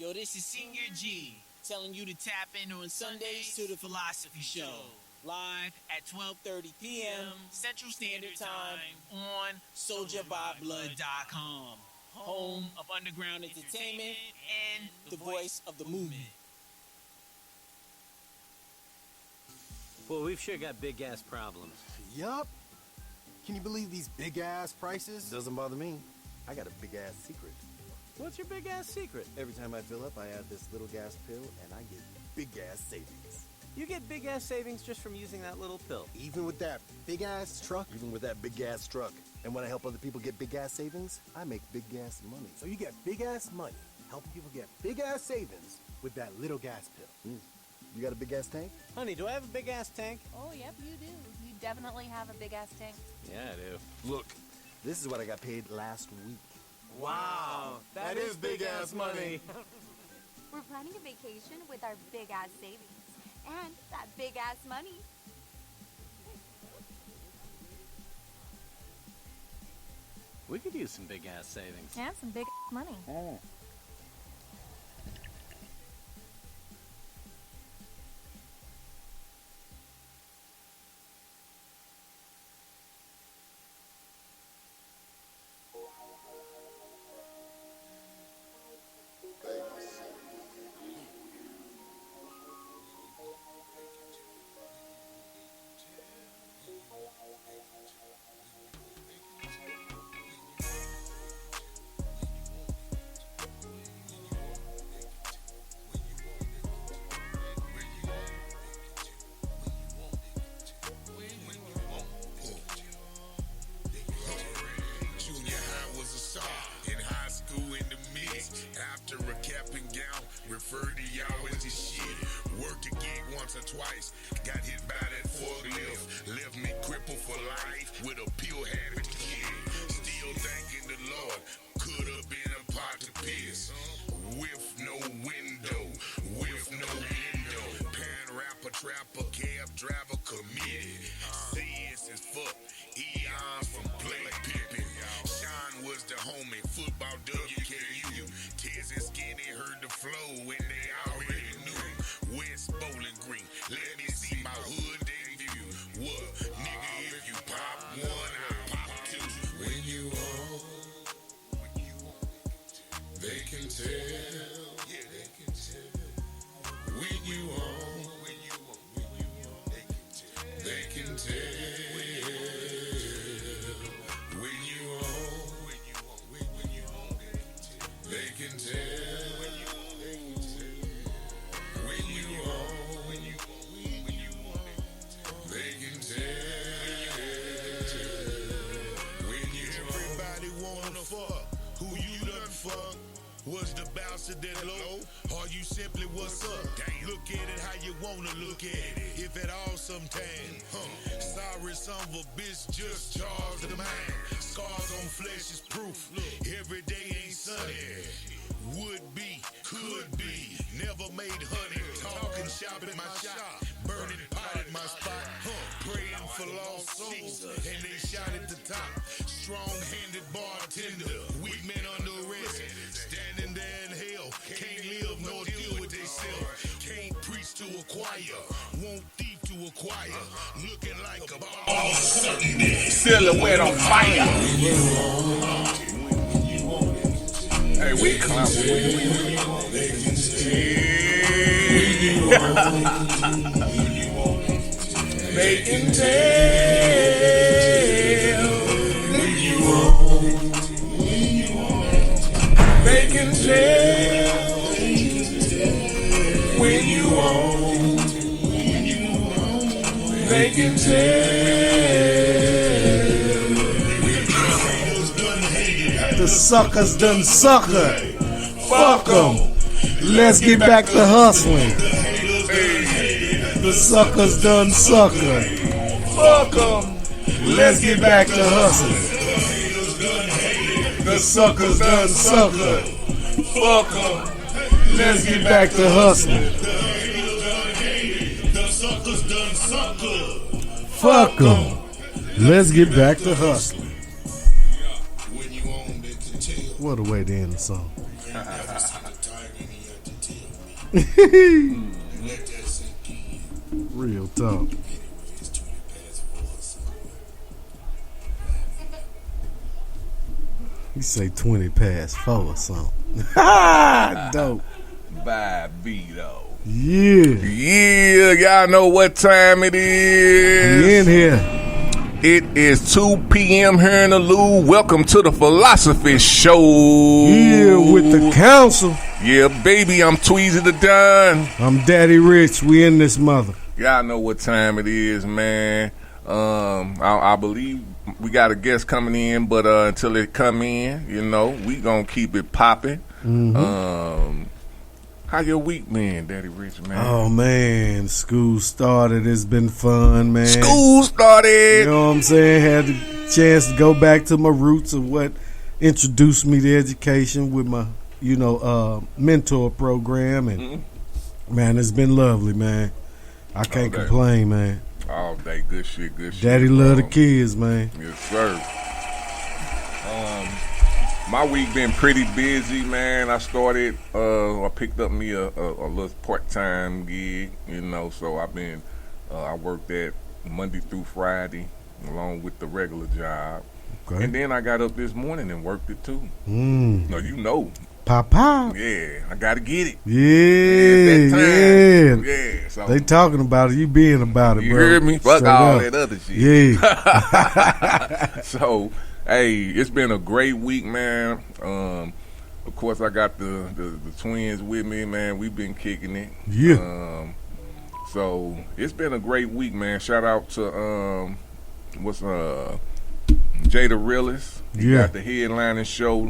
Yo, this is Senior G telling you to tap in on Sundays to the Philosophy Show. Live at 12:30 p.m. Central Standard Time on Soldierbyblood.com. Home of underground entertainment and the voice of the movement. Well, we've sure got big-ass problems. Yup. Can you believe these big-ass prices? Doesn't bother me. I got a big-ass secret. What's your big-ass secret? Every time I fill up, I add this little gas pill, and I get big-ass savings. You get big-ass savings just from using that little pill. Even with that big-ass truck? Even with that big-ass truck. And when I help other people get big-ass savings, I make big-ass money. So you get big-ass money, helping people get big-ass savings with that little gas pill. You got a big-ass tank? Honey, do I have a big-ass tank? Oh, yep, you do. You definitely have a big-ass tank. Yeah, I do. Look, this is what I got paid last week. Wow, that is big-ass money. We're planning a vacation with our big-ass savings and that big-ass money. We could use some big-ass savings. And some big-ass money. Referred to y'all as this shit. Worked a gig once or twice. Got hit by that forklift. Left me crippled for life with a pill habit kid. Still thanking the Lord. Could have been a pot to piss. With no window. With no window. Pan rapper, trapper, cab driver, committed. CS is fuck. Eons from Blake Pippin. Sean was the homie. Football WKU. Tez and Skinny heard the flow and they already knew. West Bowling Green, let me see my hood debut. What? Nigga, if you pop one, I pop two. When you on, they can tell. Yeah, they can tell. When you on, they can tell. When you on, they can tell. Was the bouncer that low, or you simply what's up? Look at it how you wanna look at it, if at all sometime. Sorry, son of a bitch, just charged the mind. Scars on flesh is proof. Every day ain't sunny. Would be, could be, never made honey. Talking shop at my shop, burning pot at my spot. Praying for lost souls, and they shot at the top. Strong-handed bartender, weak men under arrest. Standing there in hell, can't live nor deal with themselves. Can't preach to a choir, won't thief to acquire. Looking like a ball. Silhouette on fire. Hey, we clown. They can tell when you want. They can tell when you want. They can tell. The suckers done sucker. Fuck 'em. Let's get back to hustling. The suckers done sucker. Fuck 'em. Let's get back to hustling. The suckers done sucker. Fuck 'em. Let's get back to hustling. Fuck 'em. Let's get back to hustling. What a way to end the song. Real talk. You say 20 past 4 or something. Dope. By Vito. Yeah. Yeah, y'all know what time it is. We in here. It is 2 p.m. here in the Lou. Welcome to the Philosophy Show. Yeah, with the council. Yeah, baby, I'm Tweezy the Don. I'm Daddy Rich. We in this mother. Y'all know what time it is, man. I believe we got a guest coming in, but until it come in, you know, we gonna keep it popping. Mm-hmm. How your week been, Daddy Rich, man? Oh, man. School started. It's been fun, man. School started. You know what I'm saying? Had the chance to go back to my roots of what introduced me to education with my, mentor program. And, man, it's been lovely, man. I can't complain, man. All day. Good shit, good shit. Daddy love the kids, man. Yes, sir. My week been pretty busy, man. I started, I picked up me a little part-time gig, so I've been, I worked that Monday through Friday along with the regular job. Okay. And then I got up this morning and worked it too. No, you know. Pop. Yeah, I got to get it. Yeah. Yeah. So they talking about it. You being about it, you bro. You heard me? Fuck all that other shit. Yeah. So, hey, it's been a great week, man. Of course, I got the twins with me, man. We've been kicking it. Yeah. So it's been a great week, man. Shout out to Jay the Realist. He got the headlining show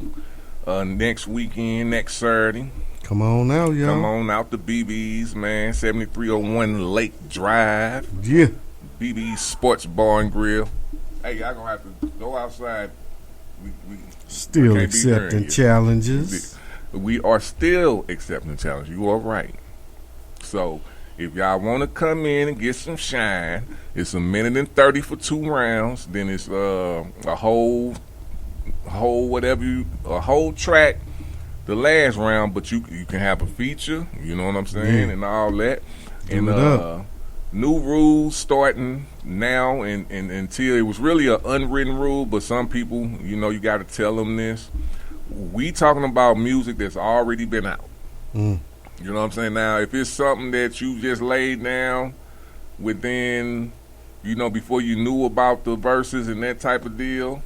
next weekend, next Saturday. Come on out, y'all. Come on out to BB's, man. 7301 Lake Drive. Yeah. BB's Sports Bar and Grill. Hey, y'all gonna have to go outside. We still accepting challenges. We are still accepting challenges. You are right. So if y'all want to come in and get some shine, it's 1 minute and 30 for 2 rounds. Then it's a whole track the last round, but you can have a feature. You know what I'm saying, and all that. And new rules starting now and until it was really an unwritten rule, but some people, you got to tell them this. We talking about music that's already been out. You know what I'm saying? Now, if it's something that you just laid down within, before you knew about the verses and that type of deal,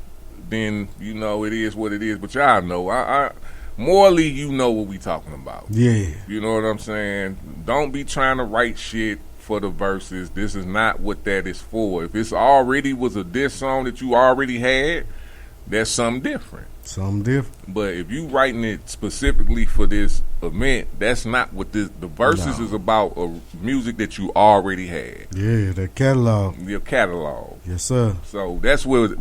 then, it is what it is. But y'all know, I morally, you know what we talking about. Yeah. You know what I'm saying? Don't be trying to write shit for the verses. This is not what that is for. If it's already was a diss song that you already had, that's something different. But if you writing it specifically for this event, that's not what the verses is about. Music that you already had. Yeah, the catalog. Your catalog. Yes, sir. So that's what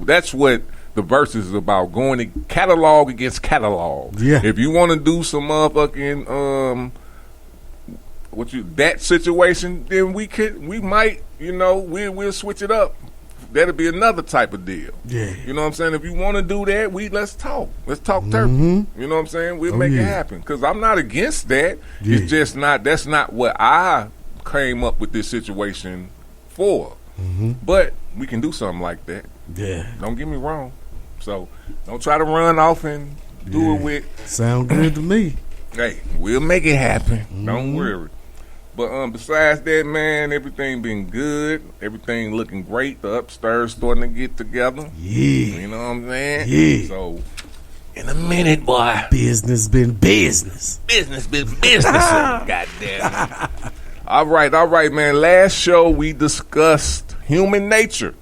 the verses is about. Going to catalog against catalog. Yeah. If you want to do some motherfucking that situation, then we might, we'll switch it up. That'll be another type of deal. Yeah. You know what I'm saying? If you want to do that, let's talk. Let's talk turkey. You know what I'm saying? We'll make it happen. Because I'm not against that. Yeah. It's just that's not what I came up with this situation for. But we can do something like that. Yeah. Don't get me wrong. So don't try to run off and do it with. Sound good to me. Hey, we'll make it happen. Don't worry. But besides that, man, everything been good. Everything looking great. The upstairs starting to get together. Yeah. You know what I'm saying? Yeah. So, in a minute, boy. Business been business. Business been business. God damn it. All right, man. Last show we discussed human nature.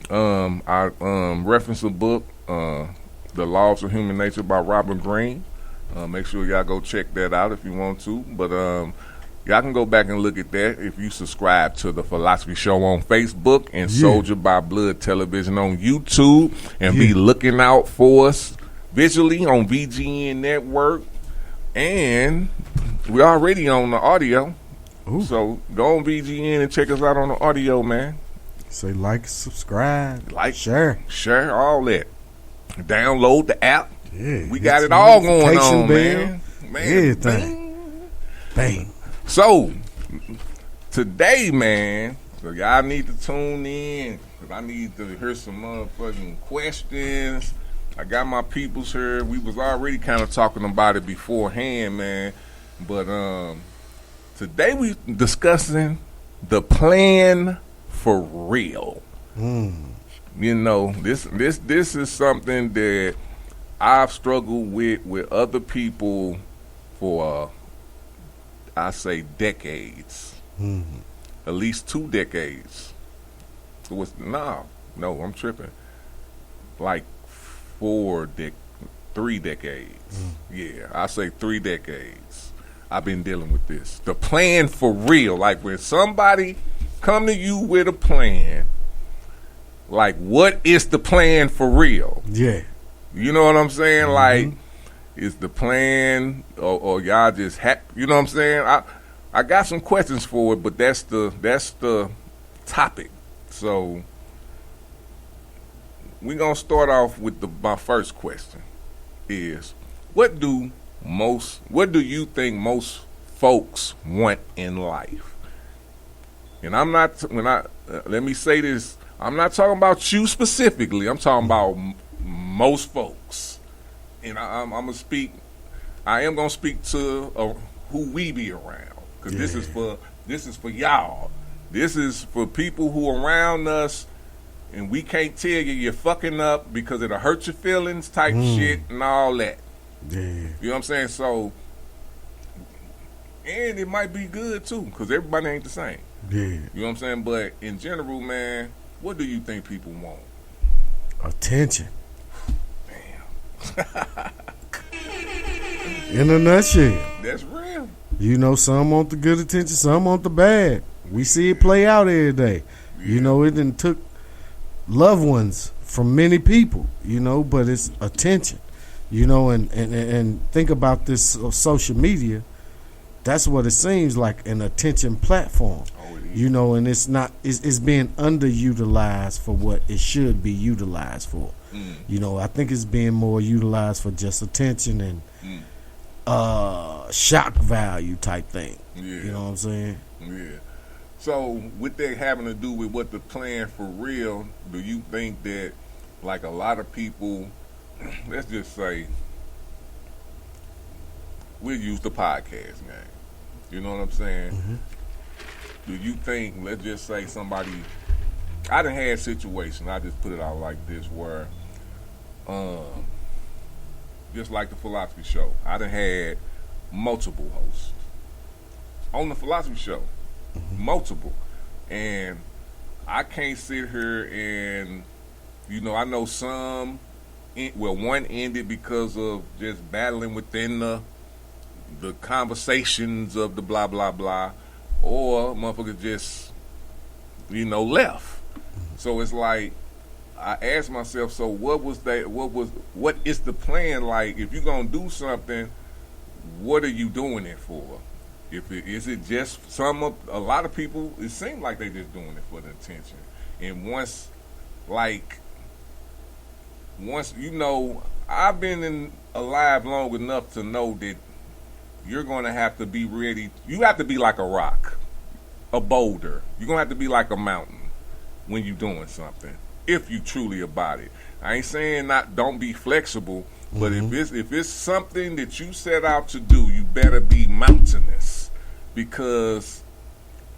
I referenced a book, The Laws of Human Nature by Robert Greene. Make sure y'all go check that out if you want to. But y'all can go back and look at that if you subscribe to the Philosophy Show on Facebook and Soldierbyblood Television on YouTube, and be looking out for us visually on VGN Network. And we're already on the audio. So go on VGN and check us out on the audio, man. Say like, subscribe, share, all that. Download the app. Yeah, we got it all going on, man. Everything. Bang. So today, man, so y'all need to tune in because I need to hear some motherfucking questions. I got my peoples here. We was already kind of talking about it beforehand, man. But today we discussing the plan for real. You know, this is something that I've struggled with other people for I say decades. At least 2 decades. So it's no, I'm tripping. Like 3 decades. Yeah, I say 3 decades. I've been dealing with this. The plan for real. Like when somebody come to you with a plan, like what is the plan for real? Yeah. You know what I'm saying? Like, is the plan or y'all just you know what I'm saying? I got some questions for it, but that's the topic. So we're gonna start off with my first question is what do you think most folks want in life? And I'm not let me say this, I'm not talking about you specifically. I'm talking about most folks. And I am gonna speak to who we be around. Because this is for y'all. This is for people who are around us, and we can't tell you're fucking up because it'll hurt your feelings type shit and all that. Yeah. You know what I'm saying? So, and it might be good too, because everybody ain't the same. Yeah. You know what I'm saying? But in general, man, what do you think people want? Attention. Damn. In a nutshell. That's real. You know, some want the good attention, some want the bad. We see it play out every day. Yeah. You know, it done took loved ones from many people, you know, but it's attention. You know, and think about this social media. That's what it seems like, an attention platform. Oh, it is. You know, and it's being underutilized for what it should be utilized for. You know, I think it's being more utilized for just attention and shock value type thing. Yeah. You know what I'm saying? Yeah. So with that having to do with what the plan for real, do you think that like a lot of people, let's just say, we'll use the podcast game. You know what I'm saying? Do you think, let's just say somebody, I done had situations, I just put it out like this, where just like the philosophy show, I done had multiple hosts on the philosophy show. Multiple. And I can't sit here and, you know, I know some, one ended because of just battling within the conversations of the blah, blah, blah, or motherfuckers just, you know, left. So it's like, I asked myself, so what is the plan? Like, if you're going to do something, what are you doing it for? Is it just a lot of people, it seems like they just doing it for the attention. And once, you know, I've been alive long enough to know that you're going to have to be ready. You have to be like a rock, a boulder. You're going to have to be like a mountain when you're doing something, if you truly about it. I ain't saying don't be flexible, but if it's something that you set out to do, you better be mountainous, because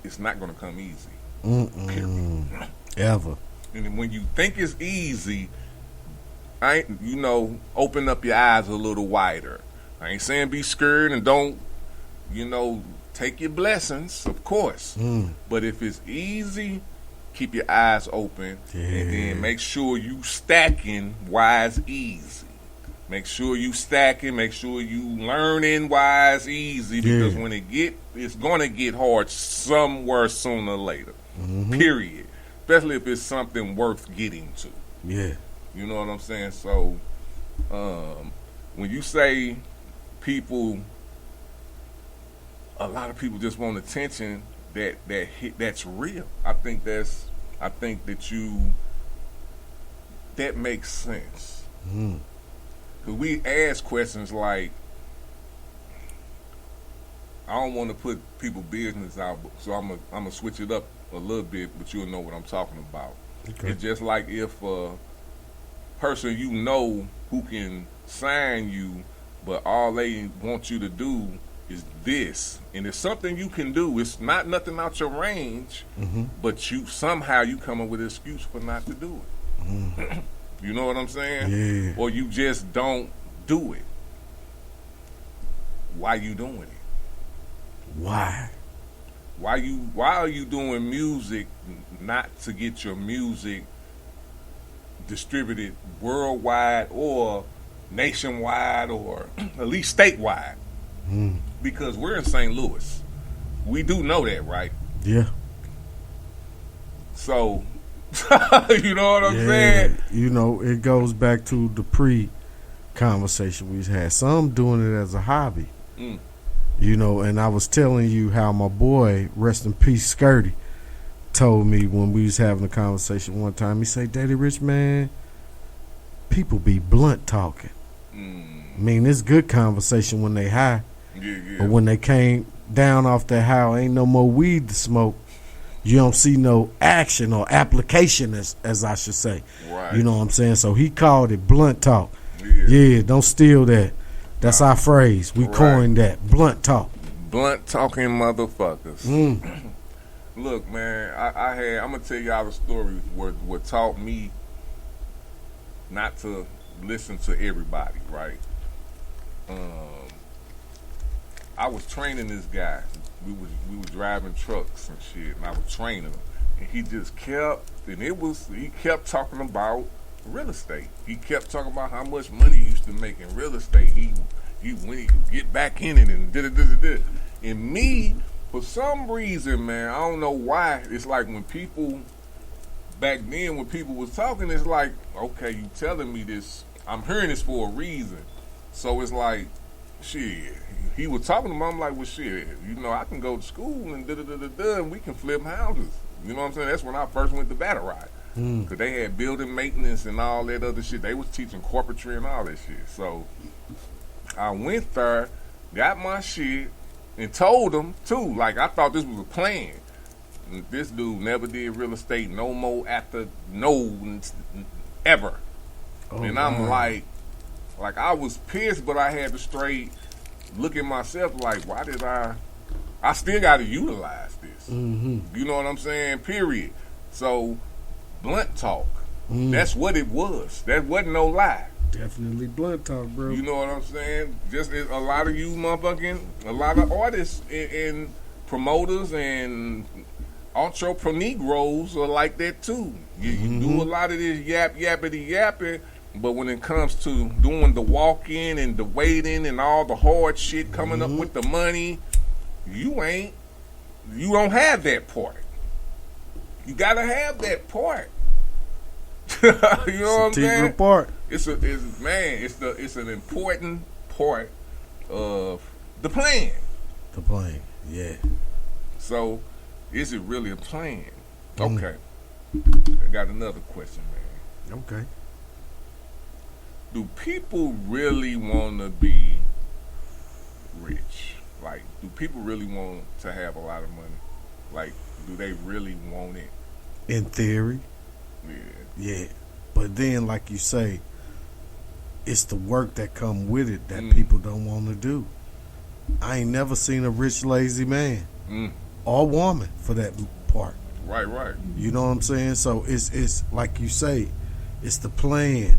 it's not going to come easy. Period. Ever. And when you think it's easy, open up your eyes a little wider. I ain't saying be scared and don't, take your blessings, of course. But if it's easy, keep your eyes open, and then make sure you stacking wise easy. Make sure you stacking, make sure you learning wise easy, because when it's gonna get hard somewhere sooner or later. Period. Especially if it's something worth getting to. Yeah. You know what I'm saying? So when you say people, a lot of people just want attention that's real. I think that makes sense. Cause we ask questions like, I don't want to put people business out, so I'm gonna switch it up a little bit, but you'll know what I'm talking about. Okay. It's just like if a person you know who can sign you, but all they want you to do is this, and it's something you can do. It's not nothing out your range, but you somehow you come up with an excuse for not to do it. You know what I'm saying? Yeah. Or you just don't do it. Why you doing it? Why? Why are you doing music not to get your music distributed worldwide or nationwide or at least statewide? Because we're in St. Louis. We do know that, right? Yeah. So, you know what I'm saying? You know, it goes back to the pre-conversation we had. Some doing it as a hobby. You know, and I was telling you how my boy, rest in peace, Skirty, told me when we was having a conversation one time. He said, Daddy Rich, man, people be blunt talking. I mean, it's good conversation when they high. Yeah. But when they came down off that high, ain't no more weed to smoke. You don't see no action or application, as I should say. Right. You know what I'm saying? So he called it blunt talk. Yeah. Don't steal that. That's our phrase. We coined that. Blunt talk. Blunt talking motherfuckers. Look, man, I'm gonna tell y'all a story what taught me not to listen to everybody, right? I was training this guy. We were driving trucks and shit, and I was training him. And he just kept, he kept talking about real estate. He kept talking about how much money he used to make in real estate. When he could get back in it and did. And me, for some reason, man, I don't know why, it's like when people, back then when people was talking, it's like, okay, you telling me this, I'm hearing this for a reason. So it's like, shit, he was talking to me, I'm like, well, shit, you know, I can go to school and and we can flip houses. You know what I'm saying? That's when I first went to Battle Ride. Because they had building maintenance and all that other shit. They was teaching corporatry and all that shit. So I went there, got my shit, and told them, too, like, I thought this was a plan. And this dude never did real estate no more after ever. And I'm like, I was pissed, but I had to straight look at myself like, why did I still got to utilize this. You know what I'm saying? Period. So, blunt talk. That's what it was. That wasn't no lie. Definitely blunt talk, bro. You know what I'm saying? Just a lot of you motherfucking, a lot of artists and promoters and entrepreneurs are like that too. You do a lot of this yappity, but when it comes to doing the walk-in and the waiting and all the hard shit coming up with the money, you don't have that part. You gotta have that part. You know what I'm saying? Part. It's an important part of the plan. The plan, yeah. So, is it really a plan? Okay. I got another question, man. Okay. Do people really want to be rich? Like, do people really want to have a lot of money? Like, do they really want it? In theory. Yeah. But then, like you say, it's the work that come with it that people don't want to do. I ain't never seen a rich, lazy man. Or woman, for that part. Right. You know what I'm saying? So, it's like you say, it's the plan.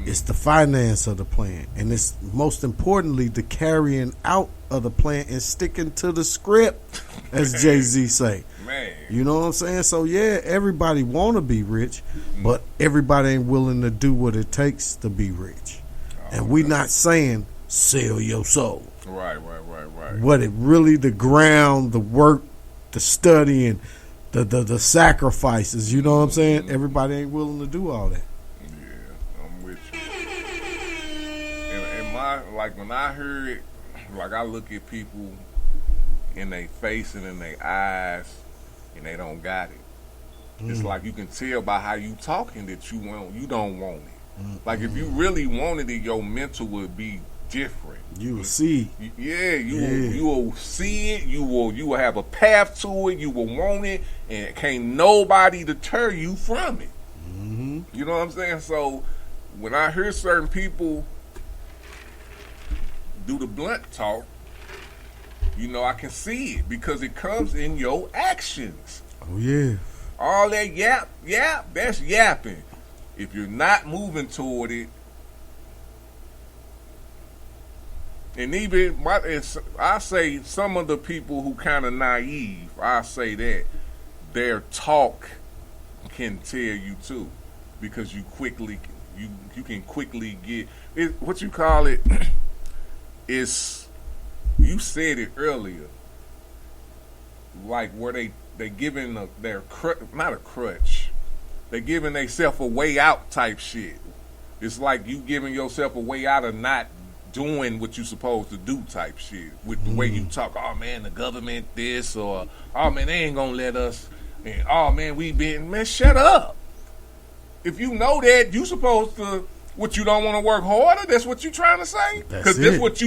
It's the finance of the plan. And it's most importantly the carrying out of the plan and sticking to the script, as Jay-Z say. Man. You know what I'm saying? So, yeah, everybody want to be rich, but everybody ain't willing to do what it takes to be rich. And we not saying sell your soul. Right. What it really, the ground, the work, the study, and the sacrifices, you know what I'm saying? Everybody ain't willing to do all that. Like when I heard it, like I look at people in their face and in their eyes, and they don't got it. It's like you can tell by how you talking that you don't want it. Like if you really wanted it, your mental would be different. You will see. You will see it. You will have a path to it. You will want it, and can't nobody deter you from it. Mm-hmm. You know what I'm saying? So when I hear certain people do the blunt talk, you know I can see it because it comes in your actions. Oh yeah. All that yap, that's yapping. If you're not moving toward it, and even I say some of the people who kind of naive, I say that their talk can tell you too, because you can quickly get it, what you call it. Is you said it earlier, like where they giving their not a crutch, they giving themselves a way out type shit. It's like you giving yourself a way out of not doing what you supposed to do type shit with the way you talk. Oh man, the government this, or oh man, they ain't gonna let us, and oh man, man, shut up. If you know that, you supposed to. What, you don't want to work harder? That's what you trying to say? Because that's what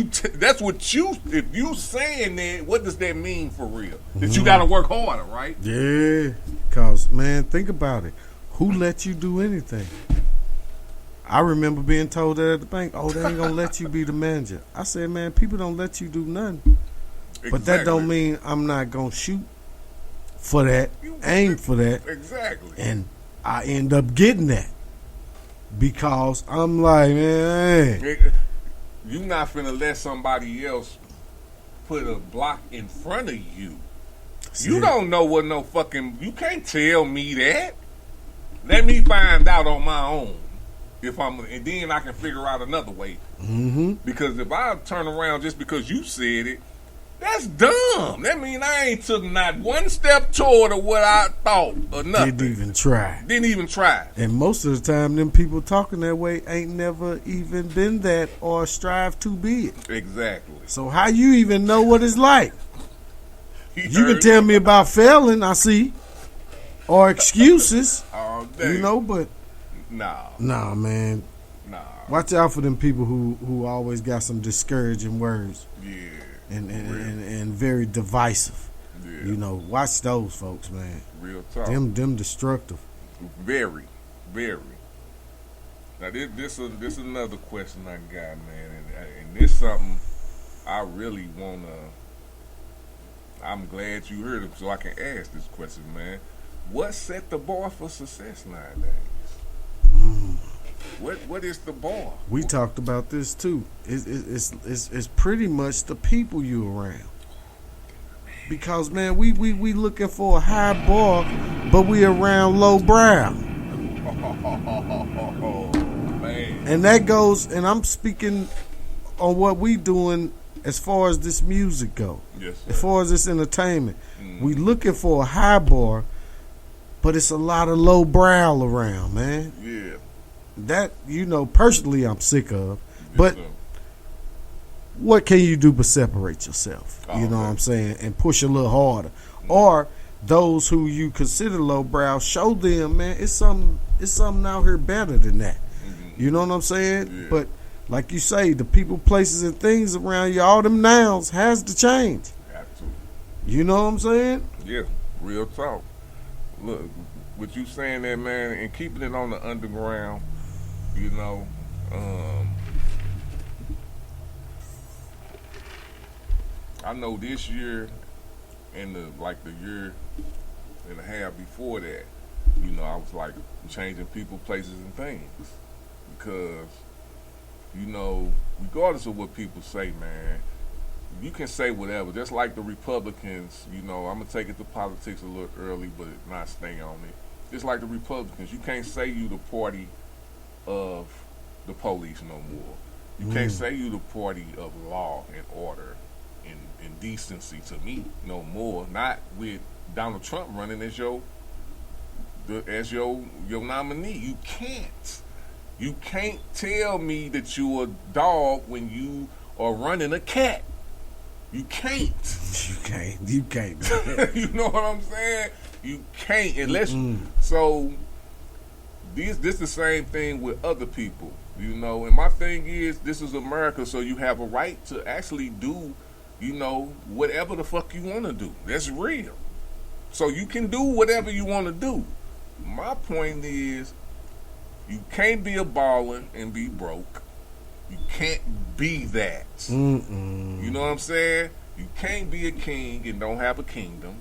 you. If you saying that, what does that mean for real? That you got to work harder, right? Yeah, cause man, think about it. Who let you do anything? I remember being told that at the bank. Oh, they ain't gonna let you be the manager. I said, man, people don't let you do nothing. Exactly. But that don't mean I'm not gonna shoot for that, aim for that. Exactly. And I end up getting that. Because I'm like, man, you not finna let somebody else put a block in front of you. You don't know what no fucking. You can't tell me that. Let me find out on my own and then I can figure out another way. Mm-hmm. Because if I turn around just because you said it, that's dumb. That means I ain't took not one step toward what I thought or nothing. Didn't even try. And most of the time, them people talking that way ain't never even been that or strive to be it. Exactly. So how you even know what it's like? You can tell me about failing, I see, or excuses. All day. You know, but nah, man. Nah. Watch out for them people who always got some discouraging words. Yeah. And very divisive. Yeah. You know, watch those folks, man. Real talk. Them destructive. Very, very. Now this another question I got, man, and this something I really wanna. I'm glad you heard it, so I can ask this question, man. What set the bar for success nowadays? What is the bar? We talked about this too. It's pretty much the people you around. Because man, we looking for a high bar, but we around low brow. Man. And that goes, and I'm speaking on what we doing as far as this music go. Yes, as far as this entertainment. We looking for a high bar, but it's a lot of low brow around, man. Yeah. That, you know, personally I'm sick of. But what can you do but separate yourself? You know what I'm saying? And push a little harder. Or those who you consider lowbrow, show them, man, it's something out here better than that. You know what I'm saying? Yeah. But like you say, the people, places, and things around you, all them nouns has to change. Absolutely. You know what I'm saying? Yeah, real talk. Look, what you saying there, man, and keeping it on the underground, you know, I know this year and the year and a half before that, you know, I was like changing people, places, and things. Because, you know, regardless of what people say, man, you can say whatever. Just like the Republicans, you know, I'm going to take it to politics a little early, but not stay on it. Just like the Republicans, you can't say you the party of the police no more. You can't say you the party of law and order and decency to me no more. Not with Donald Trump running as your nominee. You can't. You can't tell me that you a dog when you are running a cat. You can't. You can't. You know what I'm saying? You can't unless. So this the same thing with other people. You know, and my thing is, this is America, so you have a right to actually do, you know, whatever the fuck you want to do. That's real. So you can do whatever you want to do. My point is, you can't be a baller and be broke. You can't be that. You know what I'm saying? You can't be a king and don't have a kingdom.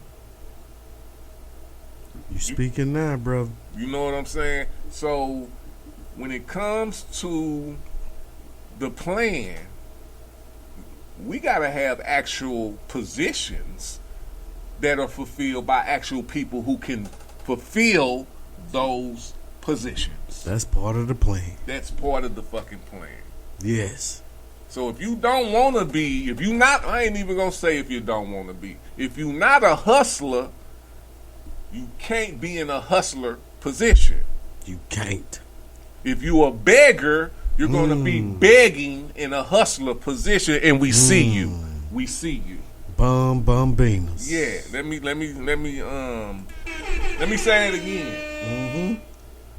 You speaking now, brother. You know what I'm saying? So when it comes to the plan, we got to have actual positions that are fulfilled by actual people who can fulfill those positions. That's part of the plan. That's part of the fucking plan. Yes. So if you don't want to be, if you not, I ain't even going to say if you don't want to be. If you not a hustler, you can't be in a hustler position. You can't. If you a beggar, you're going to be begging in a hustler position, and we see you. We see you. Bambinos. Yeah. Let me say it again.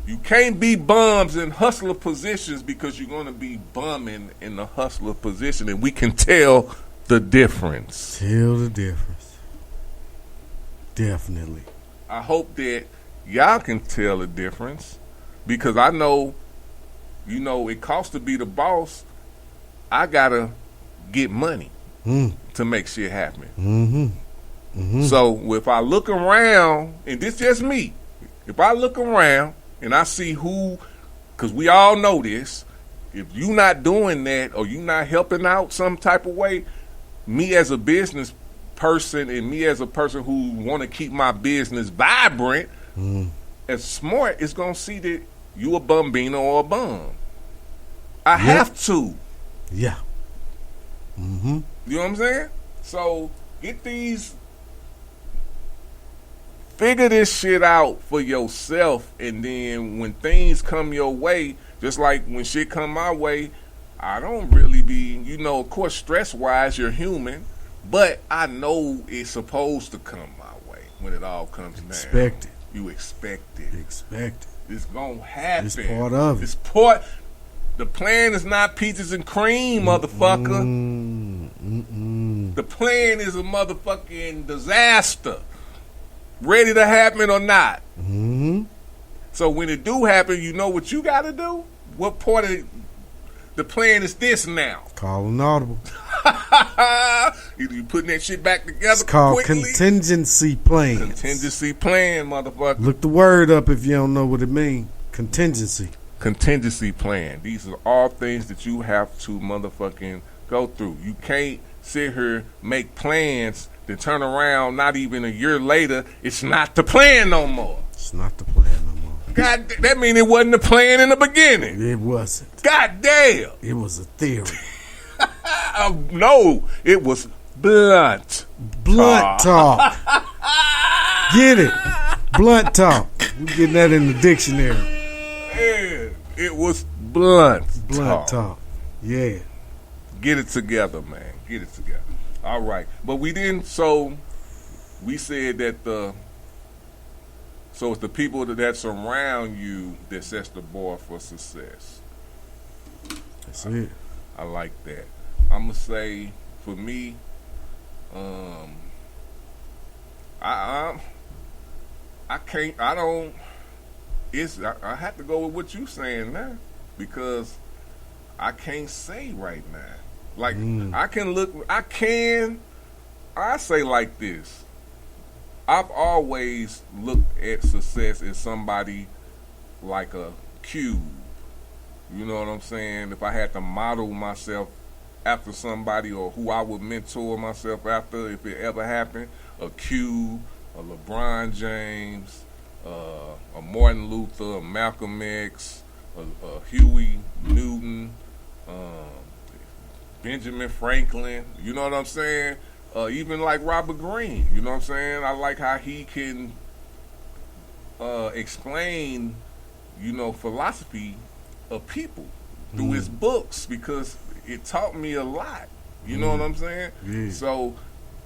You can't be bums in hustler positions because you're going to be bumming in the hustler position, and we can tell the difference. Tell the difference. Definitely. I hope that y'all can tell the difference, because I know, you know, it costs to be the boss. I gotta get money to make shit happen. So if I look around, and this just me, if I look around and I see who, because we all know this, if you not doing that or you not helping out some type of way, me as a business person and me as a person who want to keep my business vibrant, as smart, is going to see that you a bumbino or a bum. I have to. Yeah. You know what I'm saying? So get these, figure this shit out for yourself, and then when things come your way, just like when shit come my way, I don't really be, you know, of course, stress-wise, you're human, but I know it's supposed to come my way when it all comes down. Expect it. You expect it. Expect it. It's gonna happen. It's part of it. It's part. The plan is not peaches and cream, motherfucker. The plan is a motherfucking disaster. Ready to happen or not. So when it do happen, you know what you got to do? What part of the plan is this now? Call an audible. Either you putting that shit back together It's called quickly. Contingency plan. Contingency plan, motherfucker. Look the word up if you don't know what it means. Contingency. Contingency plan. These are all things that you have to motherfucking go through. You can't sit here, make plans, then turn around, not even a year later, it's not the plan no more. It's not the plan no more. God, that mean it wasn't the plan in the beginning. It wasn't. God damn. It was a theory. No, it was blunt. Blunt talk. Get it. Blunt talk. We're getting that in the dictionary. Yeah, it was blunt talk. Yeah. Get it together, man. Get it together. All right. But we didn't, so we said that so it's the people that surround you that sets the bar for success. That's it. I like that. I'm going to say, for me, I have to go with what you saying now, because I can't say right now. Like, I say like this. I've always looked at success as somebody like a cube. You know what I'm saying? If I had to model myself after somebody, or who I would mentor myself after, if it ever happened, a Cube, a LeBron James, a Martin Luther, a Malcolm X, a Huey Newton, Benjamin Franklin, you know what I'm saying? Even like Robert Greene, you know what I'm saying? I like how he can explain, you know, philosophy of people through his books, because it taught me a lot. You know what I'm saying? Yeah. So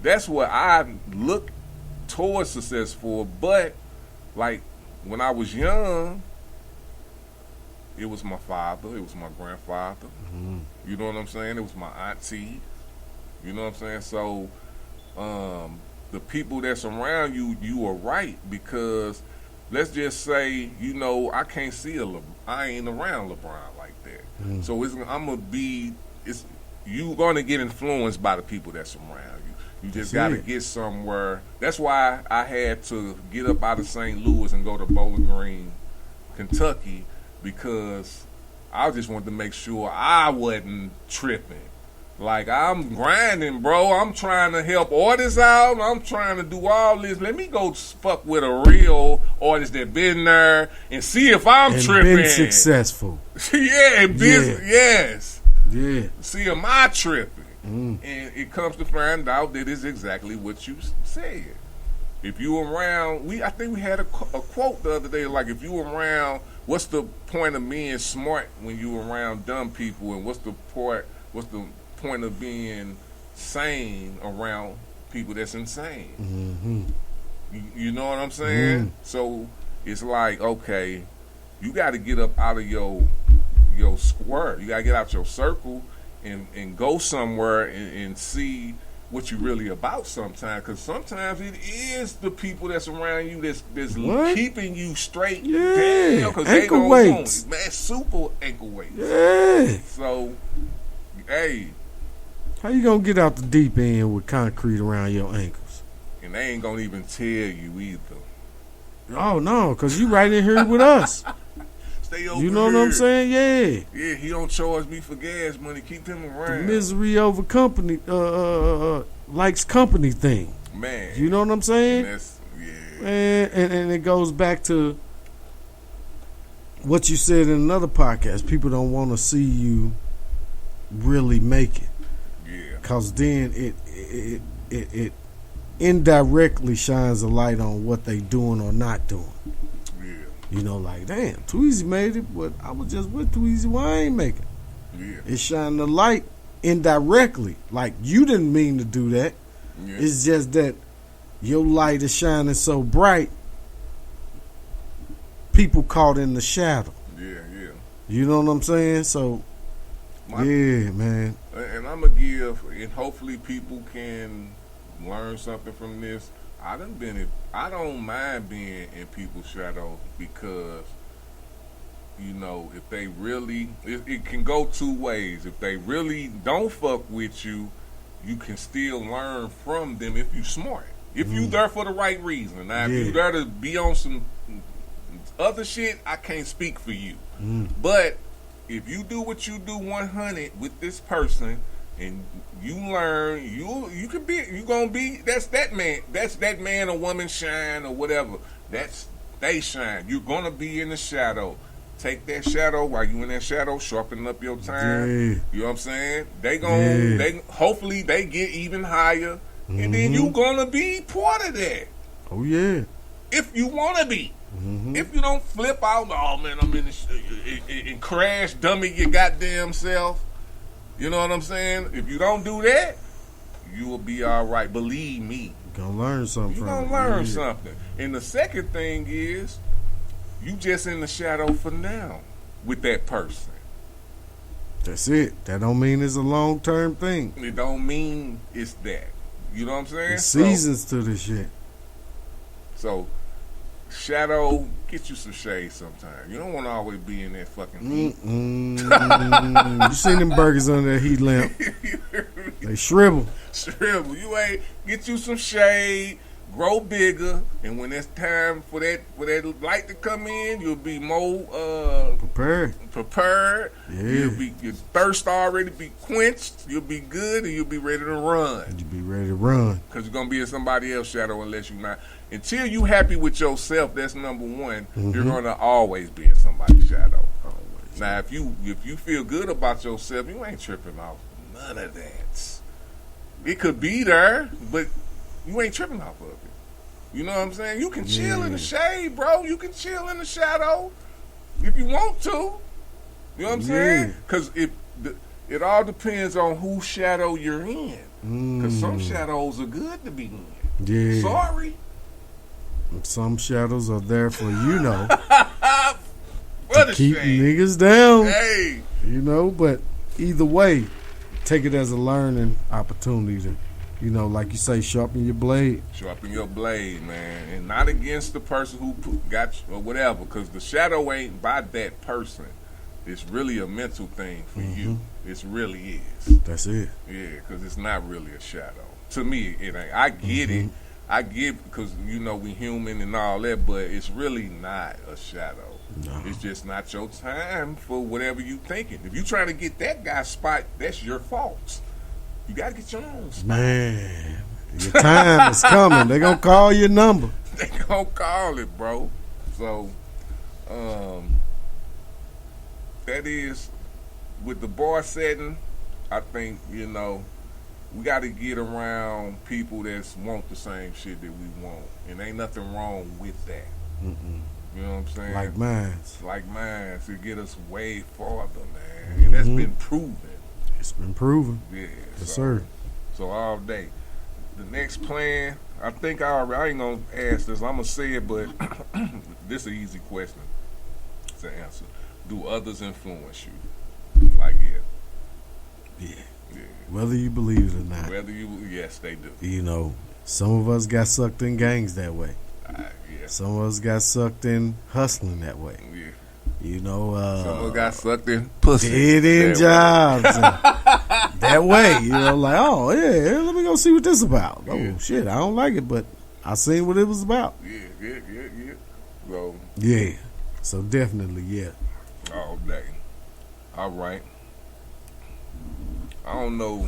that's what I look towards success for. But like when I was young, It was my father. It was my grandfather. You know what I'm saying? It was my auntie. You know what I'm saying? So, the people that's around you, you are right, because let's just say, you know, I can't see I ain't around LeBron like that. So you gonna get influenced by the people that's around you. You just gotta get somewhere. That's why I had to get up out of St. Louis and go to Bowling Green, Kentucky, because I just wanted to make sure I wasn't tripping. Like, I'm grinding, bro. I'm trying to help artists out. I'm trying to do all this. Let me go fuck with a real artist that been there and see if I'm tripping. Been successful. Yes. Yeah. See, am I tripping? And it comes to find out that it's exactly what you said. If you around, I think we had a quote the other day, like, if you around, what's the point of being smart when you around dumb people, and what's the point of being sane around people that's insane? You know what I'm saying? So it's like, okay, you got to get up out of your square. You got to get out your circle and go somewhere and see what you really about sometimes, because sometimes it is the people that's around you that's keeping you straight down, because they don't want it. Man, super ankle weights. Yeah. So, hey. How you gonna get out the deep end with concrete around your ankles? And they ain't gonna even tell you either. Oh, no, because you right in here with us. Stay over You know here. what I'm saying? Yeah. Yeah, he don't charge me for gas money. Keep him around. The misery over company, likes company thing. Man. You know what I'm saying? And and it goes back to what you said in another podcast. People don't want to see you really make it. Yeah. Because then it indirectly shines a light on what they doing or not doing. You know, like, damn, Tweezy made it, but I was just with Tweezy. Why I ain't make it? Yeah. It's shining a light indirectly. Like, you didn't mean to do that. Yeah. It's just that your light is shining so bright, people caught in the shadow. Yeah. You know what I'm saying? So, yeah, man. And I'm going to give, and hopefully people can learn something from this. I don't mind being in people's shadow, because, you know, if they really, it can go two ways. If they really don't fuck with you, you can still learn from them if you smart. If you there for the right reason. Now, if you there to be on some other shit, I can't speak for you. But if you do what you do 100 with this person, and you learn, you can be, you gonna be, that's that man or woman shine or whatever. That's they shine. You're gonna be in the shadow. Take that shadow while you in that shadow, sharpen up your time. You know what I'm saying? They hopefully they get even higher, and then you gonna be part of that. Oh yeah. If you wanna be. If you don't flip out, oh man, I'm in the and crash, dummy your goddamn self. You know what I'm saying? If you don't do that, you will be all right. Believe me. You're going to learn something. You're going to learn something. And the second thing is, you just in the shadow for now with that person. That's it. That don't mean it's a long-term thing. It don't mean it's that. You know what I'm saying? There's seasons to this shit. So, shadow, get you some shade sometime. You don't want to always be in that fucking heat. You seen them burgers under that heat lamp? They shrivel. You ain't get you some shade, grow bigger, and when it's time for that light to come in, you'll be more prepared. Yeah. Your thirst already be quenched. You'll be good, and you'll be ready to run. You'll be ready to run. Because you're gonna be in somebody else's shadow unless you're not. Until you happy with yourself, that's number one. You're gonna always be in somebody's shadow. Always. Now, if you feel good about yourself, you ain't tripping off none of that. It could be there, but you ain't tripping off of it. You know what I'm saying? You can chill in the shade, bro. You can chill in the shadow if you want to. You know what I'm saying? Because it all depends on whose shadow you're in. Because some shadows are good to be in. Yeah. Sorry. Some shadows are there for to What a keep shame. niggas down. Hey. You know, but either way, take it as a learning opportunity to, you know, like you say, sharpen your blade. Sharpen your blade, man. And not against the person who got you or whatever, because the shadow ain't by that person. It's really a mental thing for you. It really is. That's it. Yeah, because it's not really a shadow. To me, it ain't. I get it. I get because, you know, we human and all that, but it's really not a shadow. No. It's just not your time for whatever you thinking. If you trying to get that guy's spot, that's your fault. You got to get your own spot. Man, your time is coming. They gonna call your number. They gonna call it, bro. So, that is, with the bar setting, I think, you know, we got to get around people that want the same shit that we want. And ain't nothing wrong with that. You know what I'm saying? Like mine. Like mine. To get us way farther, man. And that's been proven. It's been proven. Yeah. Yes, sir. So all day. The next plan, I think I ain't going to ask this. I'm going to say it, but this is an easy question to answer. Do others influence you? Like, yeah. Whether you believe it or not. Yes, they do. You know, some of us got sucked in gangs that way. Yeah. Some of us got sucked in hustling that way. Yeah. You know, some of us got sucked in pussy. Dead-end jobs. That way. You know, like, oh, yeah, let me go see what this about. Yeah. Oh, shit, I don't like it, but I seen what it was about. Yeah. So, yeah. So definitely, yeah. all day. All right. I don't know.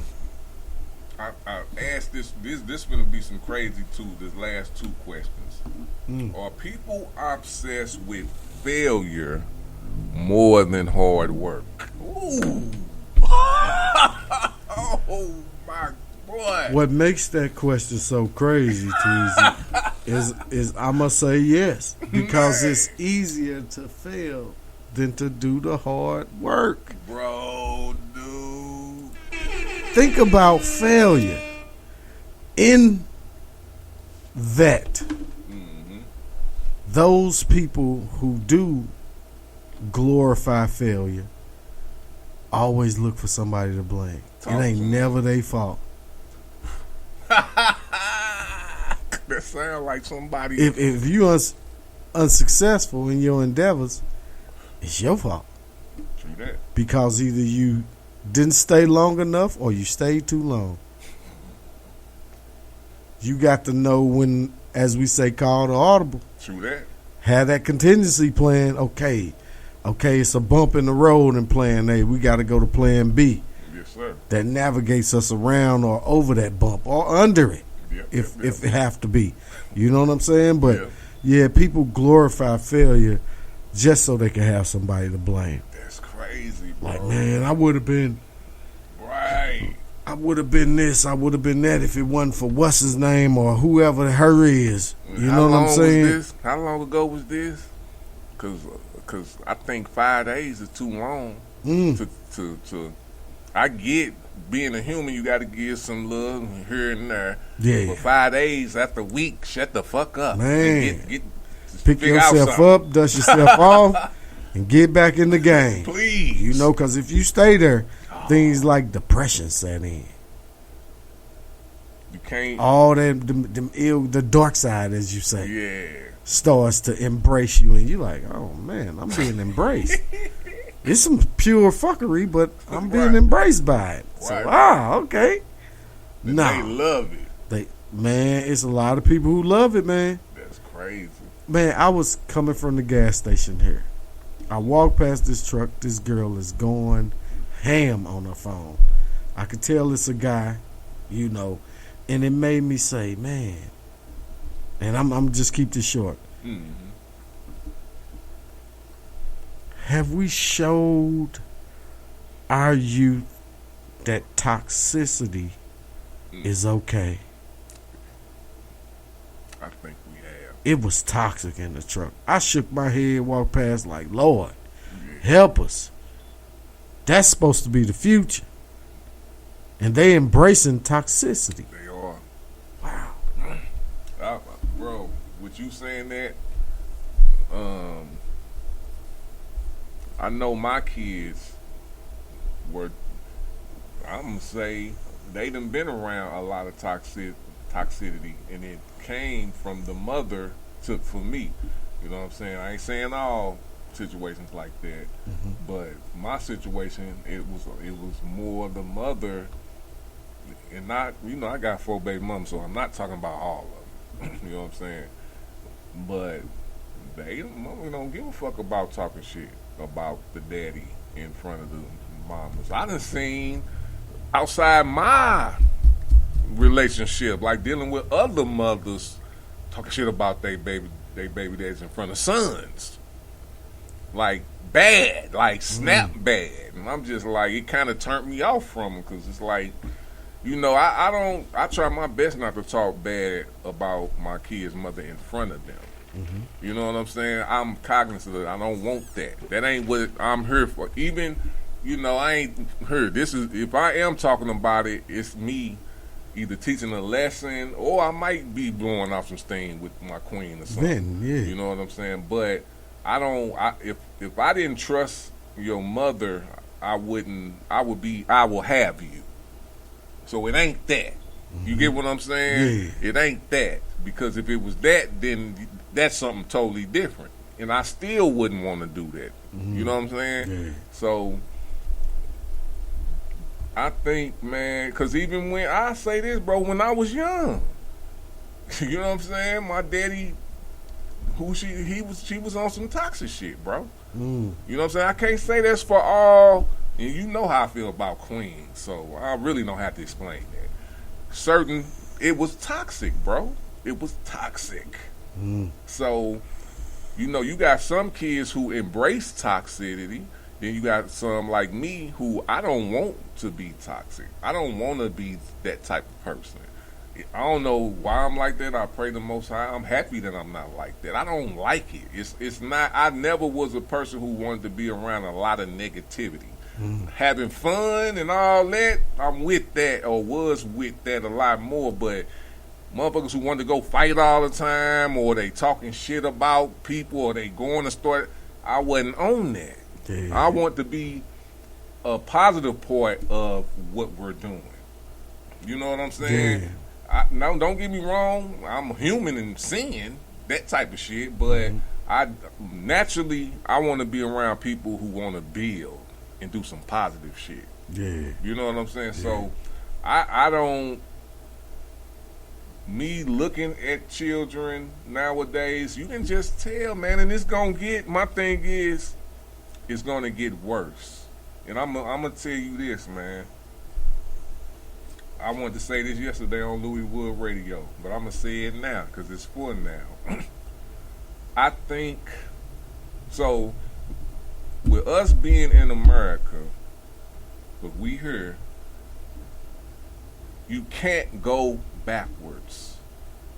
I asked this going to be some crazy too, this last two questions. Are people obsessed with failure more than hard work? Ooh. Oh my boy. What makes that question so crazy, Teezy, is I must say yes. Because it's easier to fail than to do the hard work. Bro, dude. Think about failure. In that, those people who do glorify failure always look for somebody to blame. It ain't never their fault. That sound like somebody. If you unsuccessful in your endeavors, it's your fault. True that. Because either you didn't stay long enough or you stayed too long. You got to know when, as we say, call the audible. True that. Have that contingency plan. Okay, it's a bump in the road in plan A. We got to go to plan B. Yes, sir. That navigates us around or over that bump or under it, if it have to be. You know what I'm saying? But yeah, people glorify failure just so they can have somebody to blame. That's crazy, bro. Like, man, I would have been right. I would have been this, I would have been that if it wasn't for what's his name or whoever her is. You know what I'm saying? How long ago was this? Because I think 5 days is too long to I get being a human, you got to give some love here and there. Yeah. But 5 days after a week, shut the fuck up. Man. Get Pick yourself up, dust yourself off, and get back in the game. Please. You know, because if you stay there, things like depression set in. You can't. All the dark side, as you say. Yeah. Starts to embrace you, and you're like, oh, man, I'm being embraced. It's some pure fuckery, but I'm being embraced by it. So, okay. They love it. Man, it's a lot of people who love it, man. That's crazy. Man, I was coming from the gas station here. I walked past this truck. This girl is going ham on her phone. I could tell it's a guy, you know, and it made me say, man, and I'm just keep this short. Have we showed our youth that toxicity is okay? I think we have. It was toxic in the truck. I shook my head, walked past like, Lord, help us. That's supposed to be the future. And they embracing toxicity. They are. Wow. Bro, with you saying that, I know my kids were, I'm gonna say, they done been around a lot of toxicity, and it came from the mother took for me. You know what I'm saying? I ain't saying all situations like that, but my situation, it was more the mother, and not, you know, I got 4 baby moms, so I'm not talking about all of them. You know what I'm saying? But they don't give a fuck about talking shit about the daddy in front of the mamas. I done seen outside my relationship, like dealing with other mothers talking shit about they baby daddies in front of sons. Like bad, like snap bad. And I'm just like, it kind of turned me off from them, because it's like, you know, I try my best not to talk bad about my kid's mother in front of them. You know what I'm saying? I'm cognizant of it. I don't want that. That ain't what I'm here for. Even, you know, I ain't here. This is, if I am talking about it, it's me either teaching a lesson, or I might be blowing off some steam with my queen or something. You know what I'm saying? But I don't. If I didn't trust your mother, I will have you. So it ain't that. You get what I'm saying? It ain't that, because if it was that, then that's something totally different, and I still wouldn't want to do that. You know what I'm saying? So I think, man, because even when I say this, bro, when I was young, you know what I'm saying? My daddy, she was on some toxic shit, bro. You know what I'm saying? I can't say that's for all, and you know how I feel about Queen, so I really don't have to explain that. It was toxic, bro. It was toxic. So, you know, you got some kids who embrace toxicity. Then you got some like me who I don't want to be toxic. I don't want to be that type of person. I don't know why I'm like that. I pray the Most High. I'm happy that I'm not like that. I don't like it. It's not. I never was a person who wanted to be around a lot of negativity. Having fun and all that, I'm with that, or was with that a lot more. But motherfuckers who want to go fight all the time, or they talking shit about people, or they going to start, I wasn't on that. I want to be a positive part of what we're doing. You know what I'm saying? Now, don't get me wrong. I'm human and sin, that type of shit. But I want to be around people who want to build and do some positive shit. You know what I'm saying? So I don't. Me looking at children nowadays, you can just tell, man. And it's gonna get. My thing is, it's gonna get worse. And I'm gonna tell you this, man. I wanted to say this yesterday on Louis Wood Radio, but I'm gonna say it now because it's fun now. I think so. With us being in America, but we here, you can't go backwards.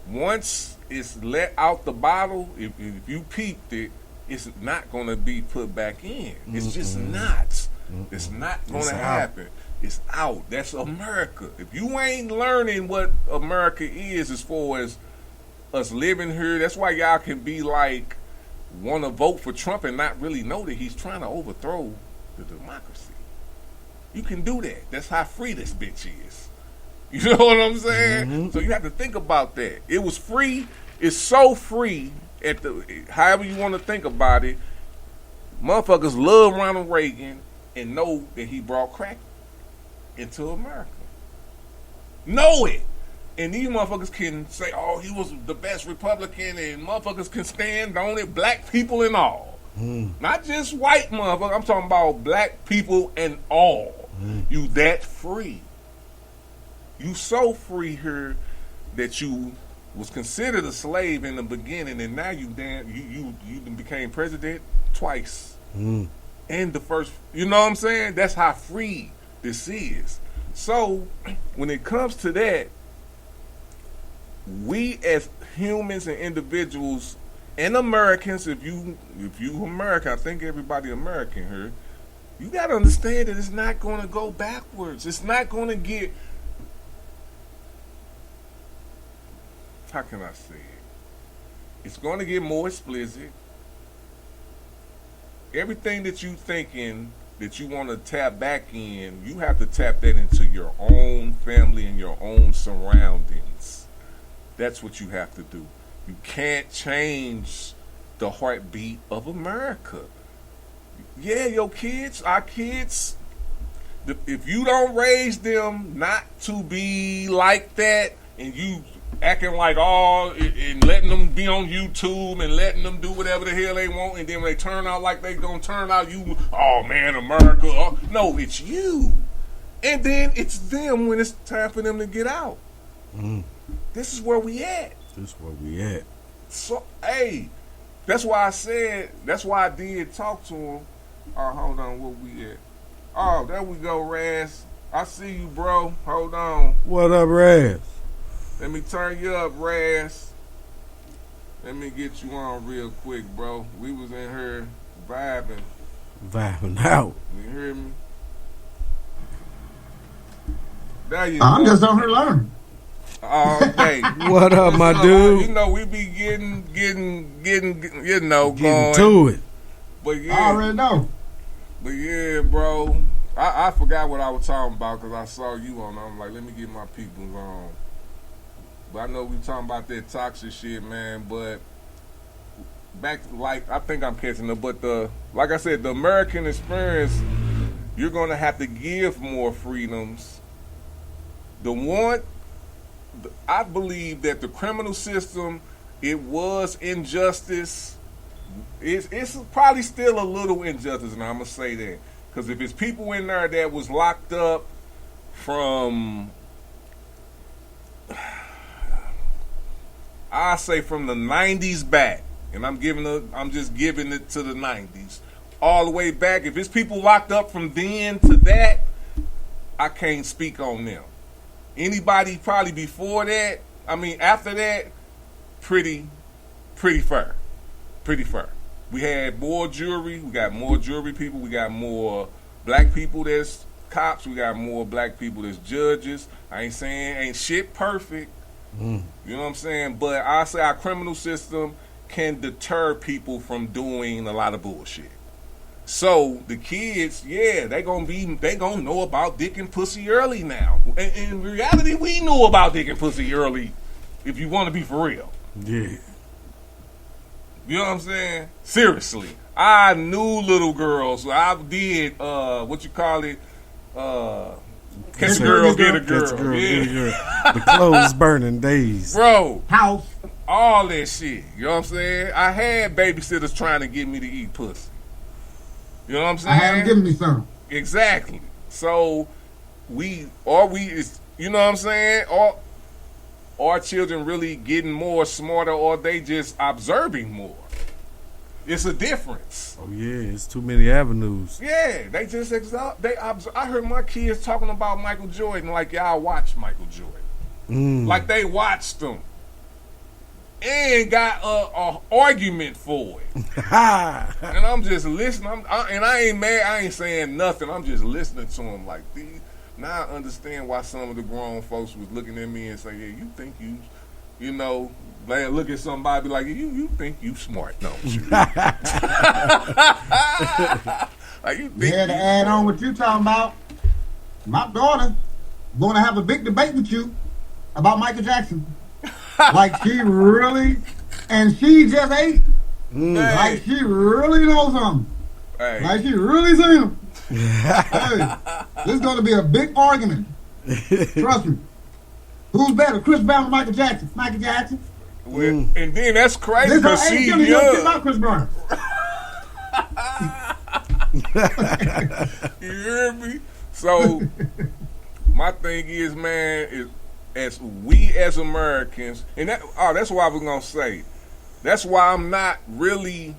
Once it's let out the bottle, if you peeped it, it's not going to be put back in. It's just not. It's not going to happen. It's out. That's America. If you ain't learning what America is as far as us living here, that's why y'all can be like, want to vote for Trump and not really know that he's trying to overthrow the democracy. You can do that. That's how free this bitch is. You know what I'm saying? So you have to think about that. It was free. It's so free at the however you want to think about it. Motherfuckers love Ronald Reagan and know that he brought crack into America. Know it. And these motherfuckers can say, oh, he was the best Republican, and motherfuckers can stand on it, black people and all. Not just white motherfuckers. I'm talking about black people and all. You that free. You so free here that you was considered a slave in the beginning, and now you became president twice. And the first, you know what I'm saying? That's how free this is. So when it comes to that, we as humans and individuals and Americans, if you American, I think everybody American here, you gotta understand that it's not gonna go backwards. It's not gonna get, how can I say it? It's gonna get more explicit. everything that you thinking that you want to tap back in, you have to tap that into your own family and your own surroundings. That's what you have to do. You can't change the heartbeat of America. Yeah, our kids, if you don't raise them not to be like that, and you acting like and letting them be on YouTube and letting them do whatever the hell they want, and then when they turn out like they gonna turn out, you, oh man, America. Oh, no, it's you. And then it's them when it's time for them to get out. This is where we at. So, hey, that's why I did talk to him. Hold on, where we at? Oh, there we go, Raz. I see you, bro. Hold on. What up, Raz? Let me turn you up, Raz. Let me get you on real quick, bro. We was in here vibing. Vibing out. You hear me? There you I'm go. just on here learning. All day. What up, my dude? You know, we be getting Getting going. to it. But yeah. I already know. But yeah, bro. I forgot what I was talking about because I saw you on. I'm like, let me get my people on. But I know we talking about that toxic shit, man. But back, like, I think I'm catching up. But like I said, the American experience, you're gonna have to give more freedoms. I believe that the criminal system, it was injustice. It's probably still a little injustice, and I'm gonna say that because if it's people in there that was locked up from, I say from the 90s back, and I'm just giving it to the 90s, all the way back. If it's people locked up from then to that, I can't speak on them. Anybody probably before that, after that, pretty fair. Pretty fair. We had more jury. We got more jury people. We got more black people that's cops. We got more black people that's judges. I ain't saying ain't shit perfect. You know what I'm saying? But I say our criminal system can deter people from doing a lot of bullshit. So the kids, yeah, they gonna know about dick and pussy early now. And in reality, we knew about dick and pussy early. If you want to be for real, Yeah. you know what I'm saying? Seriously, I knew little girls. I did what you call it? Catch a girl, get a girl. Catch a girl, Yeah. get a girl. The clothes burning days. Bro, House. all that shit. You know what I'm saying? I had babysitters trying to get me to eat pussy. You know what I'm saying? I had him giving me some. Exactly. So you know what I'm saying? Or our children really getting more smarter, or they just observing more. It's a difference. Oh yeah, it's too many avenues. Yeah, they just I heard my kids talking about Michael Jordan like y'all watch Michael Jordan. Like they watched him and got a argument for it. And I'm just listening. I ain't mad. I ain't saying nothing. I'm just listening to him like these. Now I understand why some of the grown folks was looking at me and say, "Yeah, you think you know." They look at somebody be like, "You think you smart, don't you?" Like you think. Yeah, to add on what you talking about, my daughter going to have a big debate with you about Michael Jackson. Like she really, and she just ate. Like she really knows something. Hey. Like she really seen him. Hey, this is going to be a big argument. Trust me. Who's better, Chris Brown or Michael Jackson? Michael Jackson. Well, and then that's crazy This because ain't she gonna young. about Chris Brown. You hear me? So my thing is, man, is as we as Americans, and that's why I was gonna say. That's why I'm not mad.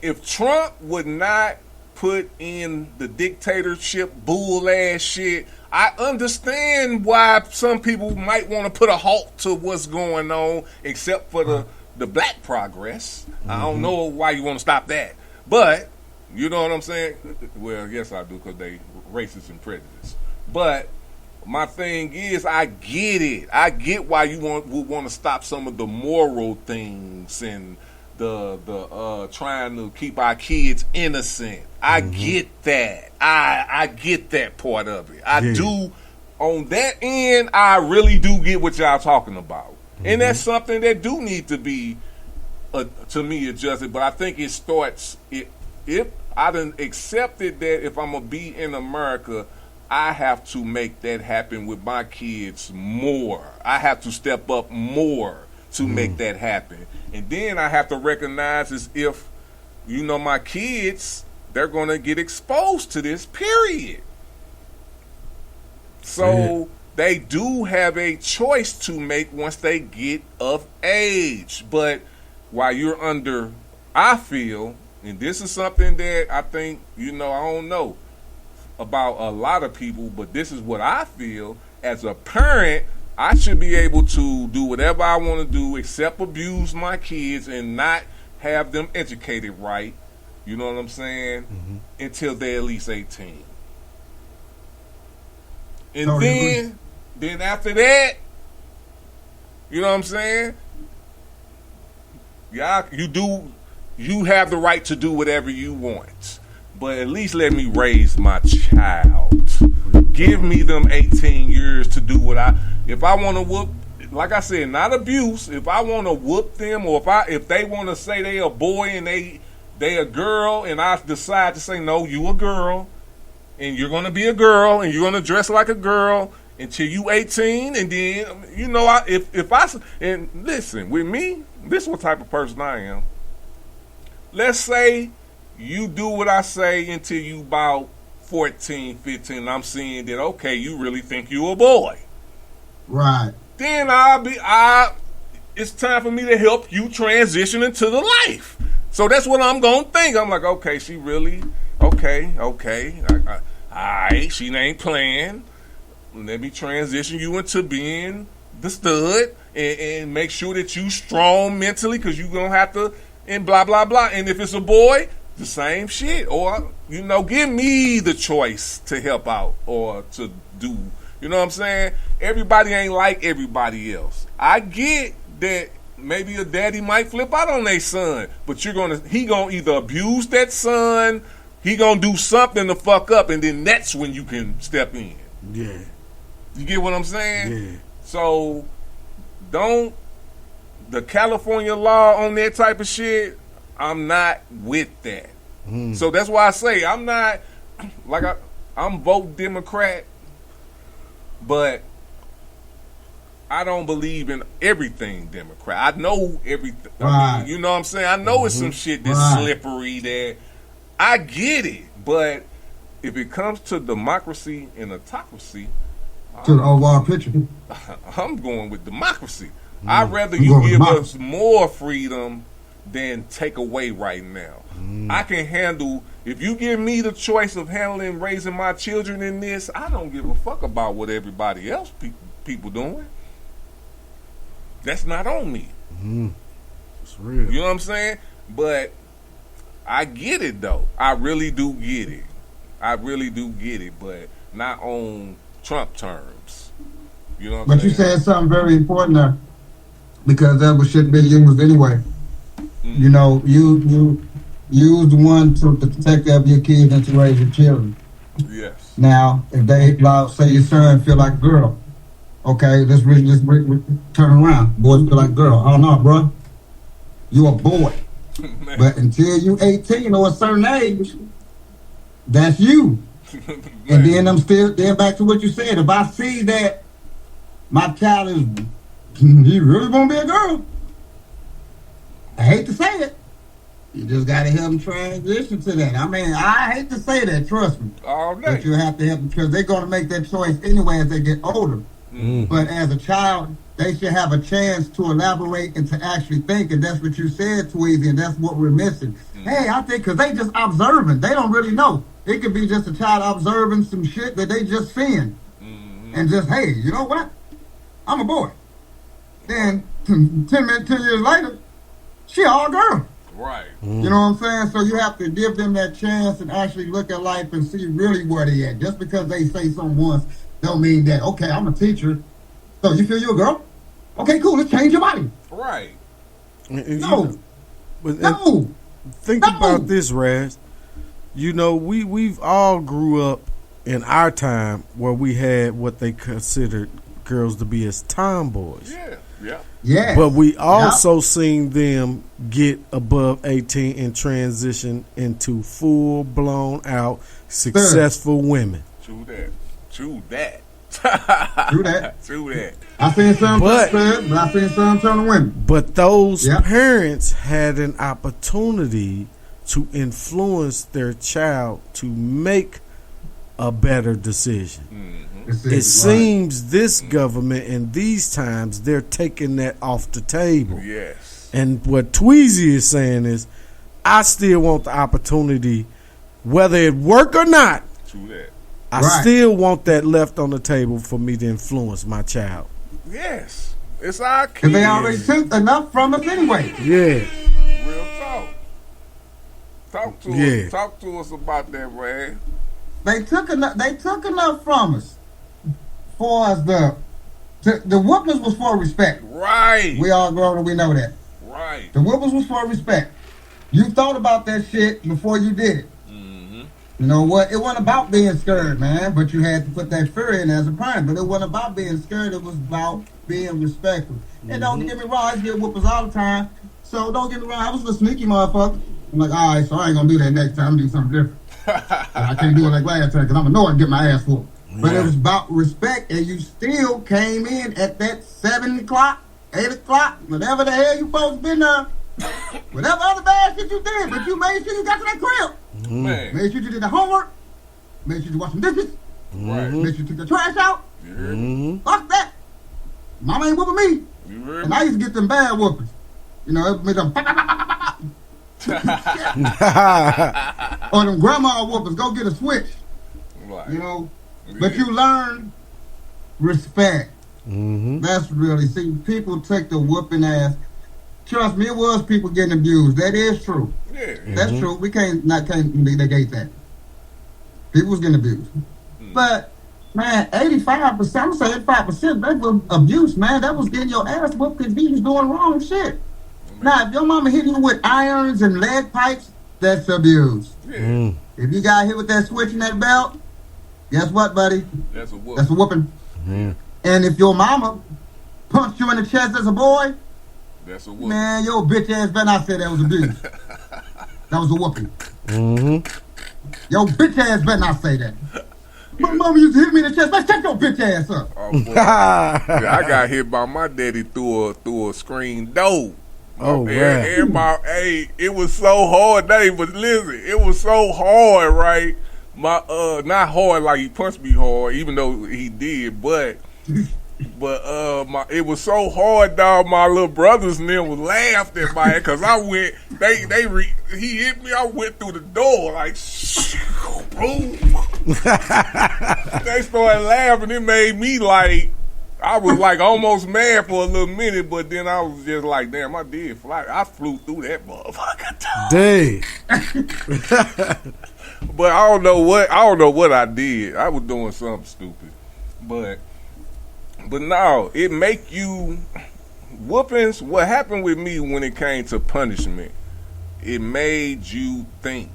If Trump would not put in the dictatorship bull ass shit, I understand why some people might want to put a halt to what's going on, except for the black progress. I don't know why you want to stop that, but you know what I'm saying? Well, yes, I do, because they racist and prejudiced. But my thing is, I get it. I get why you would want to stop some of the moral things and trying to keep our kids innocent. I get that. I get that part of it. I do. On that end, I really do get what y'all talking about, and that's something that do need to be, to me, adjusted. But I think it starts. If I done accepted that if I'm gonna be in America, I have to make that happen with my kids more. I have to step up more to make that happen. And then I have to recognize as if, my kids, they're going to get exposed to this, period. So they do have a choice to make once they get of age. But while you're under, I feel, and this is something that I think, I don't know about a lot of people, but this is what I feel. As a parent, I should be able to do whatever I want to do except abuse my kids and not have them educated right, you know what I'm saying, until they're at least 18. And then after that, you know what I'm saying, you have the right to do whatever you want. But at least let me raise my child. Give me them 18 years to do if I want to whoop, like I said, not abuse. If I want to whoop them, or if they want to say they a boy and they a girl, and I decide to say, no, you a girl, and you're going to be a girl, and you're going to dress like a girl until you 18, and then, and listen, with me, this is what type of person I am. Let's say you do what I say until you about 14, 15, and I'm seeing that, okay, you really think you a boy. Right. Then it's time for me to help you transition into the life. So that's what I'm going to think. I'm like, okay, she really, okay. All right, she ain't playing. Let me transition you into being the stud and make sure that you strong mentally, because you're going to have to, and blah, blah, blah. And if it's a boy, the same shit. Or, give me the choice to help out or to do. You know what I'm saying? Everybody ain't like everybody else. I get that maybe a daddy might flip out on their son, but he gonna either abuse that son, he gonna do something to fuck up, and then that's when you can step in. Yeah. You get what I'm saying? Yeah. So the California law on that type of shit, I'm not with that. So that's why I say I'm not, I'm vote Democrat, but I don't believe in everything Democrat. I know everything. Right. I mean, you know what I'm saying? I know it's some shit that's slippery that I get it, but if it comes to democracy and autocracy, to the overall picture, I'm going with democracy. I'd rather you give us more freedom than take away right now. I can handle, if you give me the choice of handling raising my children in this, I don't give a fuck about what everybody else people doing. That's not on me. It's real. You know what I'm saying? But I get it though. I really do get it. But not on Trump terms. You know what I'm saying? But you said something very important there, because that was shouldn't be used anyway. You use one to protect of your kids and to raise your children. Yes. Now, if they say your son feel like a girl, okay, let's turn around. Boys feel like a girl. Oh no, bro, you a boy. But until you 18 or a certain age, that's you. And then then back to what you said. If I see that my child is, he really gonna be a girl, I hate to say it, you just gotta help them transition to that. I mean, I hate to say that, trust me. All day. But you have to help them, because they're gonna make that choice anyway as they get older. But as a child, they should have a chance to elaborate and to actually think, and that's what you said, Tweezy, and that's what we're missing. Hey, I think because they just observing, they don't really know. It could be just a child observing some shit that they just seeing, and just, hey, you know what? I'm a boy. Then 10 years later, she all girl. Right. You know what I'm saying? So you have to give them that chance and actually look at life and see really where they at. Just because they say something once don't mean that, okay, I'm a teacher, so you feel you're a girl? Okay, cool, let's change your body. Right. No. No. Think No. about this, Raz. You know, we've all grew up in our time where we had what they considered girls to be as tomboys. Yeah. But we also seen them get above 18 and transition into full blown out successful women. True that. True that. I seen some But- turn, but I seen some turn to women. But those Yep. parents had an opportunity to influence their child to make a better decision. It seems this government in these times, they're taking that off the table. Yes. And what Tweezy is saying is, I still want the opportunity, whether it work or not, True that. I Right. still want that left on the table for me to influence my child. Yes. It's our Because kids. they already took enough from us anyway. Yeah. Real talk. Talk to Yeah. us. Talk to us about that, Ray. They took enough from us. For us, the whoopings was for respect. Right. We all grown and we know that. Right. The whoopings was for respect. You thought about that shit before you did it. You know what? It wasn't about being scared, man. But you had to put that fear in as a parent. But it wasn't about being scared. It was about being respectful. And don't get me wrong, I get whoopings all the time. So don't get me wrong, I was a sneaky motherfucker. I'm like, all right, so I ain't gonna do that next time. I'm gonna do something different. I can't do it like last time because I'm gonna know I can get my ass whooped. But it was about respect, and you still came in at that 7 o'clock, 8 o'clock, whatever the hell you supposed to been there. Whatever other bad shit you did, but you made sure you got to that crib. Man. Made sure you did the homework. Made sure you washed some dishes. Right. Made sure you took the trash out. You heard me? Fuck that. Mama ain't whooping me. You heard And me? I used to get them bad whoopings. You know, it made them or them grandma whoopings. Go get a switch. Right. You know, but you learn respect. Mm-hmm. That's really, see, people take the whooping ass. Trust me, it was people getting abused. That is true. Yeah. That's true. We can't negate that. People was getting abused. But man, 85%, I'm gonna say 85%, that was abuse, man. That was getting your ass whooped because you was doing wrong shit. Now, if your mama hit you with irons and lead pipes, that's abuse. Yeah. If you got hit with that switch in that belt, guess what, buddy? That's a whoop. That's a whooping. Yeah. And if your mama punched you in the chest as a boy, That's a whoop. man, your bitch ass better not say that was abuse. That was a whooping. Mm-hmm. Your bitch ass better not say that. My mama used to hit me in the chest. Let's check your bitch ass up. Oh, boy. Yeah, I got hit by my daddy through a screen door. Oh, wow. Hey, it was so hard. But listen, it was so hard, right? Not hard like he punched me hard, even though he did, but it was so hard, dog. My little brothers and them was laughing at my head because I went. He hit me. I went through the door like, boom. They started laughing. It made me like. I was like almost mad for a little minute, but then I was just like, damn, I did fly. I flew through that motherfucker. Dang. But I don't know what I did. I was doing something stupid. But no, it make you whoopings. What happened with me when it came to punishment, it made you think.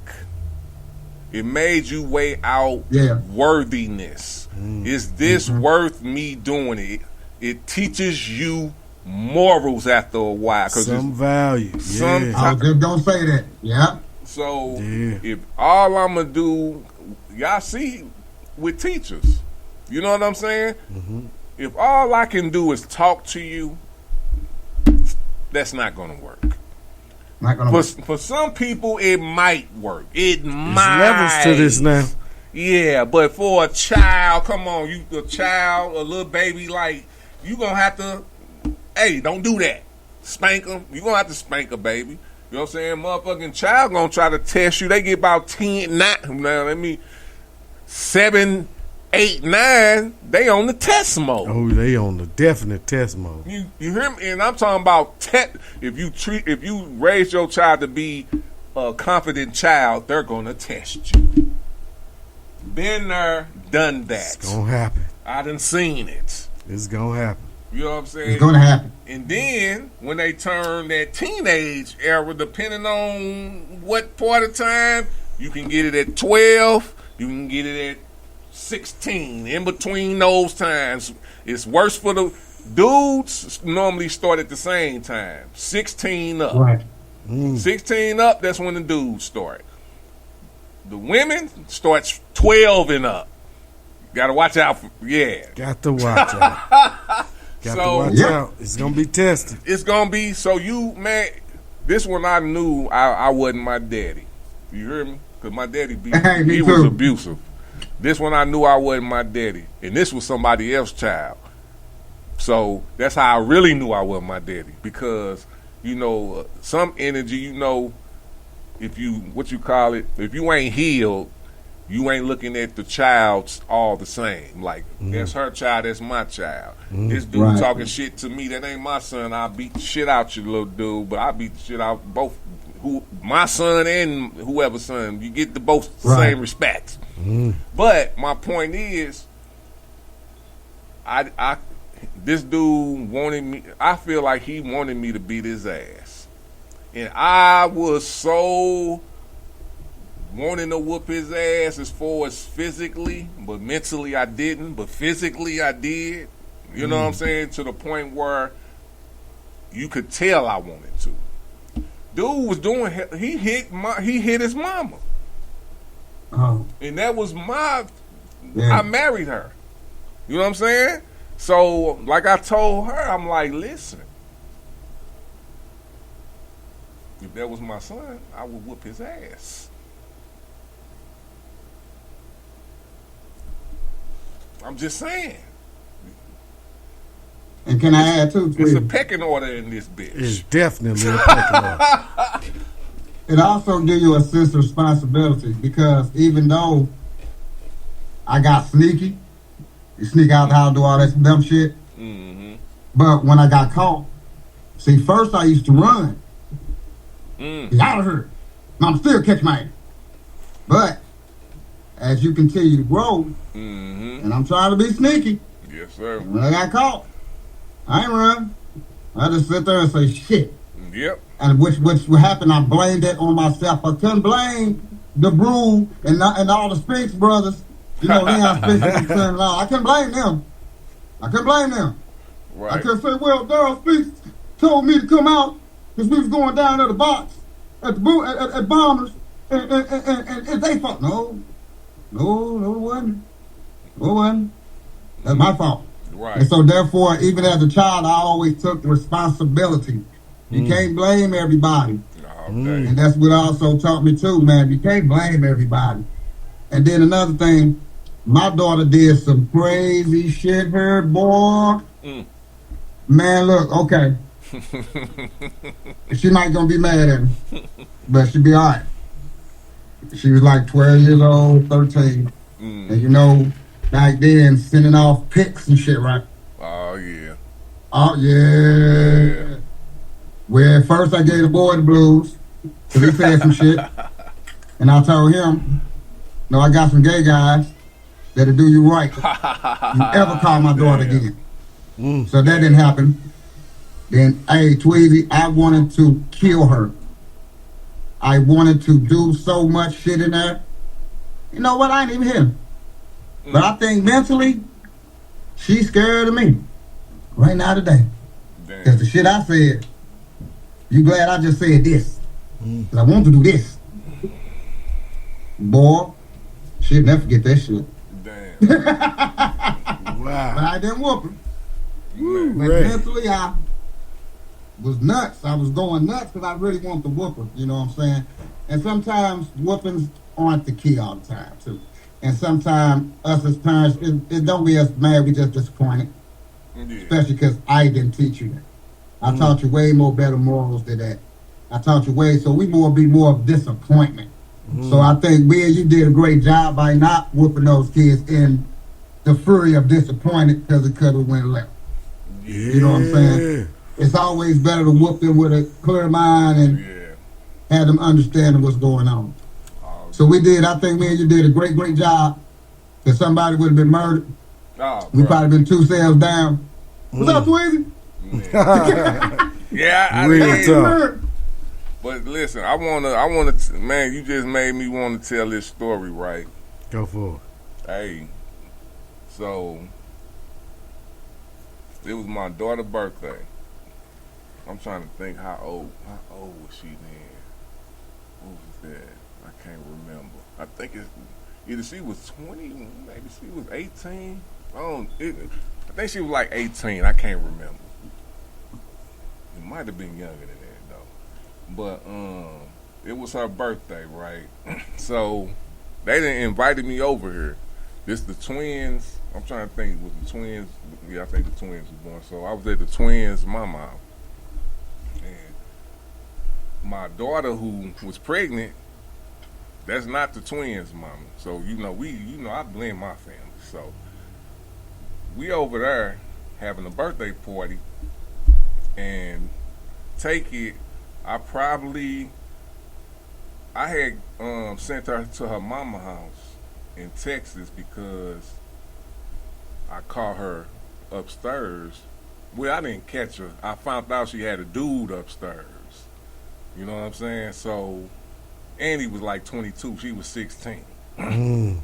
It made you weigh out worthiness. Is this worth me doing it? It teaches you morals after a while. Some value. Yeah. I was just gonna say that. Yeah. So if all I'm gonna do, y'all see with teachers, you know what I'm saying? Mm-hmm. If all I can do is talk to you, that's not gonna work. Not gonna work. For some people, it might work. It There's might. levels to this now. Yeah, but for a child, come on, a little baby, like, you gonna have to, hey, don't do that. Spank them. You gonna have to spank a baby. You know what I'm saying? Motherfucking child gonna try to test you. They get about 10, 7, 8, 9. They on the test mode. Oh, they on the definite test mode. You hear me? And I'm talking about if you raise your child to be a confident child, they're gonna test you. Been there, done that. It's gonna happen. I done seen it. It's gonna happen. You know what I'm saying? It's gonna happen. And then when they turn that teenage era, depending on what part of time, you can get it at 12, you can get it at 16. In between those times, it's worse for the dudes. Normally start at the same time, 16 up. Right. 16 up, that's when the dudes start. The women starts 12 and up. Got to watch out for, Got to watch out. Got to watch out. It's going to be tested. It's going to be, so you, man, this one I knew I wasn't my daddy. You hear me? Because my daddy, he was abusive. This one I knew I wasn't my daddy. And this was somebody else's child. So that's how I really knew I wasn't my daddy. Because, you know, some energy, you know, if you, what you call it, if you ain't healed, you ain't looking at the child's all the same. Like, that's her child, that's my child. This dude talking shit to me, that ain't my son. I'll beat the shit out you, little dude, but I beat the shit out both, my son and whoever's son. You get the both same respect. But my point is, this dude wanted me, I feel like he wanted me to beat his ass. And I was so wanting to whoop his ass as far as physically, but mentally I didn't, but physically I did. You know what I'm saying? To the point where you could tell I wanted to. Dude was doing, he hit his mama. Oh. And that was I married her. You know what I'm saying? So, like I told her, I'm like, listen, if that was my son, I would whoop his ass. I'm just saying. And can I add too? It's a pecking order in this bitch. It's definitely a pecking order. It also gives you a sense of responsibility because even though I got sneaky, you sneak out the house, do all that dumb shit. But when I got caught, see, first I used to run. Get out of here. And I'm still catching my ass. But as you continue to grow, and I'm trying to be sneaky. Yes, sir. When I got caught, I ain't run. I just sit there and say shit. Yep. And which happened, I blamed it on myself. I couldn't blame the Brew and all the Spinks brothers. You know, Leon Spinks and son-in-law. I couldn't blame them. Right. I couldn't say, well, Daryl Spinks told me to come out because we was going down to the box at the at Bombers and they fought. No, it wasn't. That's my fault. Right. And so therefore, even as a child, I always took responsibility. You can't blame everybody. And that's what also taught me too, man. You can't blame everybody. And then another thing, my daughter did some crazy shit here, boy. Man, look, okay. She might gonna be mad at me, but she'll be all right. She was like 12 years old, 13. And you know, back then, sending off pics and shit, right? Oh, yeah. Oh, yeah. Well, at first I gave the boy the blues, because he said some shit. And I told him, no, I got some gay guys that'll do you right. You ever call my daughter again. So that didn't happen. Then, hey, Tweezy, I wanted to kill her. I wanted to do so much shit in there. You know what? I ain't even him. But I think mentally, she's scared of me right now today. Because the shit I said, you glad I just said this? Because I want to do this. Boy, she'll never forget that shit. Damn. Wow. But I didn't whoop her. But mentally, I was nuts. I was going nuts because I really wanted to whoop her. You know what I'm saying? And sometimes whoopings aren't the key all the time, too. And sometimes us as parents, it don't be us mad, we just disappointed. Especially because I didn't teach you that. I taught you way more better morals than that. I taught you way, so we be more of disappointment. So I think me and you did a great job by not whooping those kids in the fury of disappointed because it could have went left. You know what I'm saying? It's always better to whoop them with a clear mind and have them understanding what's going on. So we did, I think me and you did a great, great job. If somebody would have been murdered, we probably been 2 cells down. What's up, Tweezy? man. Yeah, I Real did. talk. But listen, I wanna, man, you just made me want to tell this story, right? Go for it. Hey, so it was my daughter's birthday. I'm trying to think how old was she then? What was that? I can't remember. I think it's either she was 20, maybe she was 18. I think she was like 18. I can't remember. It might have been younger than that though. But it was her birthday, right? So they done invited me over here. This the twins. I'm trying to think. Was the twins? Yeah, I think the twins were born. So I was at the twins' mama, and my daughter who was pregnant. That's not the twins' mama. So I blame my family. So we over there having a birthday party, and take it. I had sent her to her mama house in Texas because I caught her upstairs. Well, I didn't catch her. I found out she had a dude upstairs. You know what I'm saying? So, and he was like 22. She was 16. You know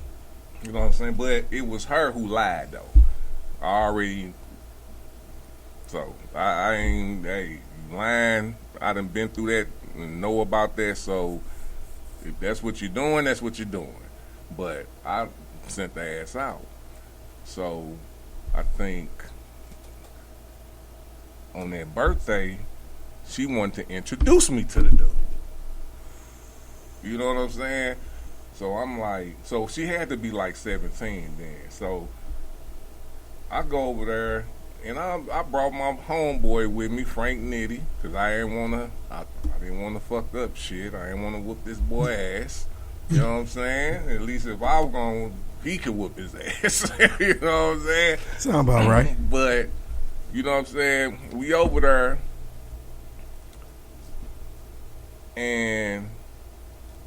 what I'm saying? But it was her who lied, though. So, I ain't, hey, lying. I done been through that and know about that. So, if that's what you're doing, that's what you're doing. But I sent the ass out. So, I think on that birthday, she wanted to introduce me to the dude. You know what I'm saying? So I'm like, so she had to be like 17 then. So I go over there, and I brought my homeboy with me, Frank Nitty, because I didn't want to fuck up shit. I didn't want to whoop this boy ass. You know what I'm saying? At least if I was going, he could whoop his ass. You know what I'm saying? Sound about right. But, you know what I'm saying? We over there, and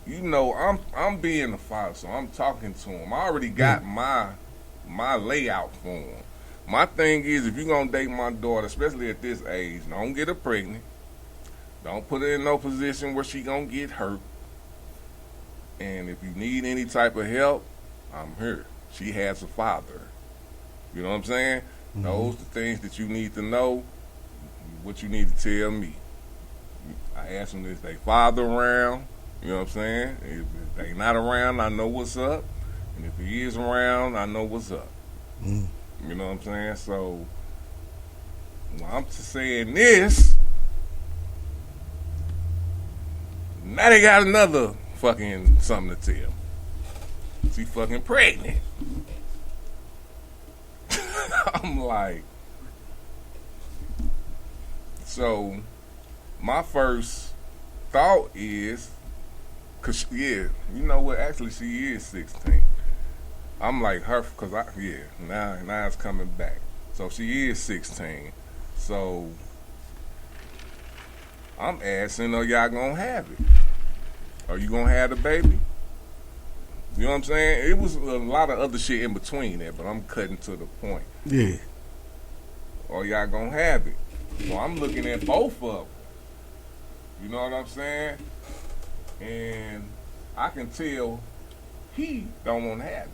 you know, I'm being the father, so I'm talking to him. I already got my layout for him. My thing is, if you're gonna date my daughter, especially at this age, don't get her pregnant. Don't put her in no position where she gonna get hurt. And if you need any type of help, I'm here. She has a father. You know what I'm saying? Mm-hmm. Those are the things that you need to know. What you need to tell me. I asked them, is they father around? You know what I'm saying? If they not around, I know what's up. And if he is around, I know what's up. You know what I'm saying? So, well, I'm just saying this. Now they got another fucking something to tell. She fucking pregnant. I'm like, so my first thought is, cause you know what? Actually, she is 16. I'm like her, cause now it's coming back. So she is 16. So I'm asking, are y'all gonna have it? Are you gonna have the baby? You know what I'm saying? It was a lot of other shit in between that, but I'm cutting to the point. Yeah. Or y'all gonna have it? So I'm looking at both of them. You know what I'm saying? And I can tell he don't want to have it.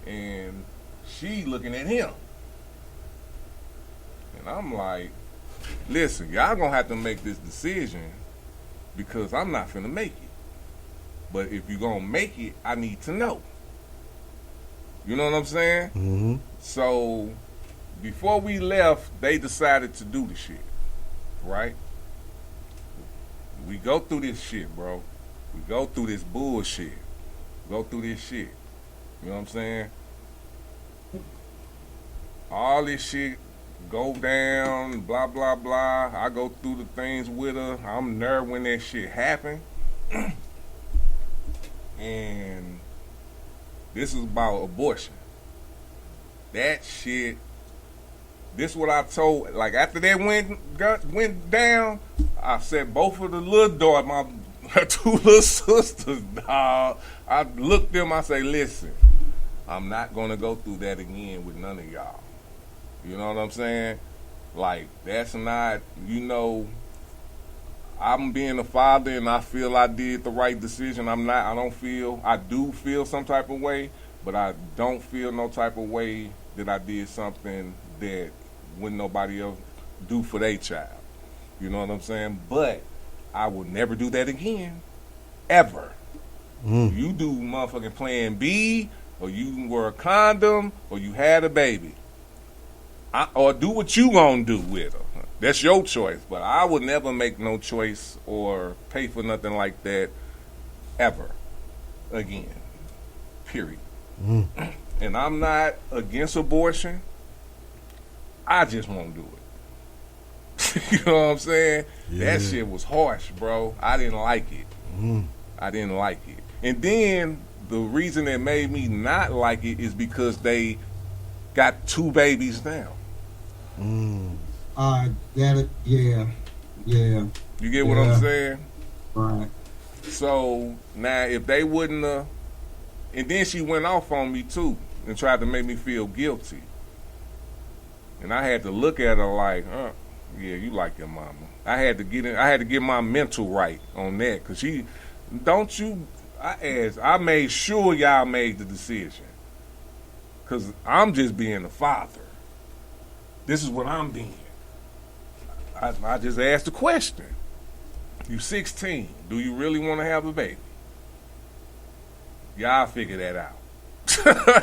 And she looking at him. And I'm like, listen, y'all gonna have to make this decision because I'm not finna make it. But if you're gonna make it, I need to know. You know what I'm saying? So before we left, they decided to do the shit. Right? We go through this shit, bro. We go through this bullshit. Go through this shit. You know what I'm saying? All this shit go down, blah, blah, blah. I go through the things with her. I'm there when that shit happen. And this is about abortion. That shit, this what I told, like after that went down, I said both of the little daughter, her two little sisters, dog, I looked them, I say, listen, I'm not gonna go through that again with none of y'all. You know what I'm saying? Like, that's not, you know, I'm being a father and I feel I did the right decision. I do feel some type of way, but I don't feel no type of way that I did something that wouldn't nobody else do for their child. You know what I'm saying? But I will never do that again. Ever. You do motherfucking plan B, or you wear a condom, or you had a baby. Or do what you gonna do with her. That's your choice. But I would never make no choice or pay for nothing like that ever again. Period. And I'm not against abortion. I just won't do it. You know what I'm saying? Yeah. That shit was harsh, bro. I didn't like it. I didn't like it. And then the reason that made me not like it is because they got 2 babies now. Get it? Yeah. You get what I'm saying? Right. So now if they wouldn't have, and then she went off on me too and tried to make me feel guilty. And I had to look at her like, yeah, you like your mama. I had to get my mental right on that, cause I made sure y'all made the decision, cause I'm just being a father. This is what I'm being. I just asked the question. You 16. Do you really want to have a baby? Y'all figure that out.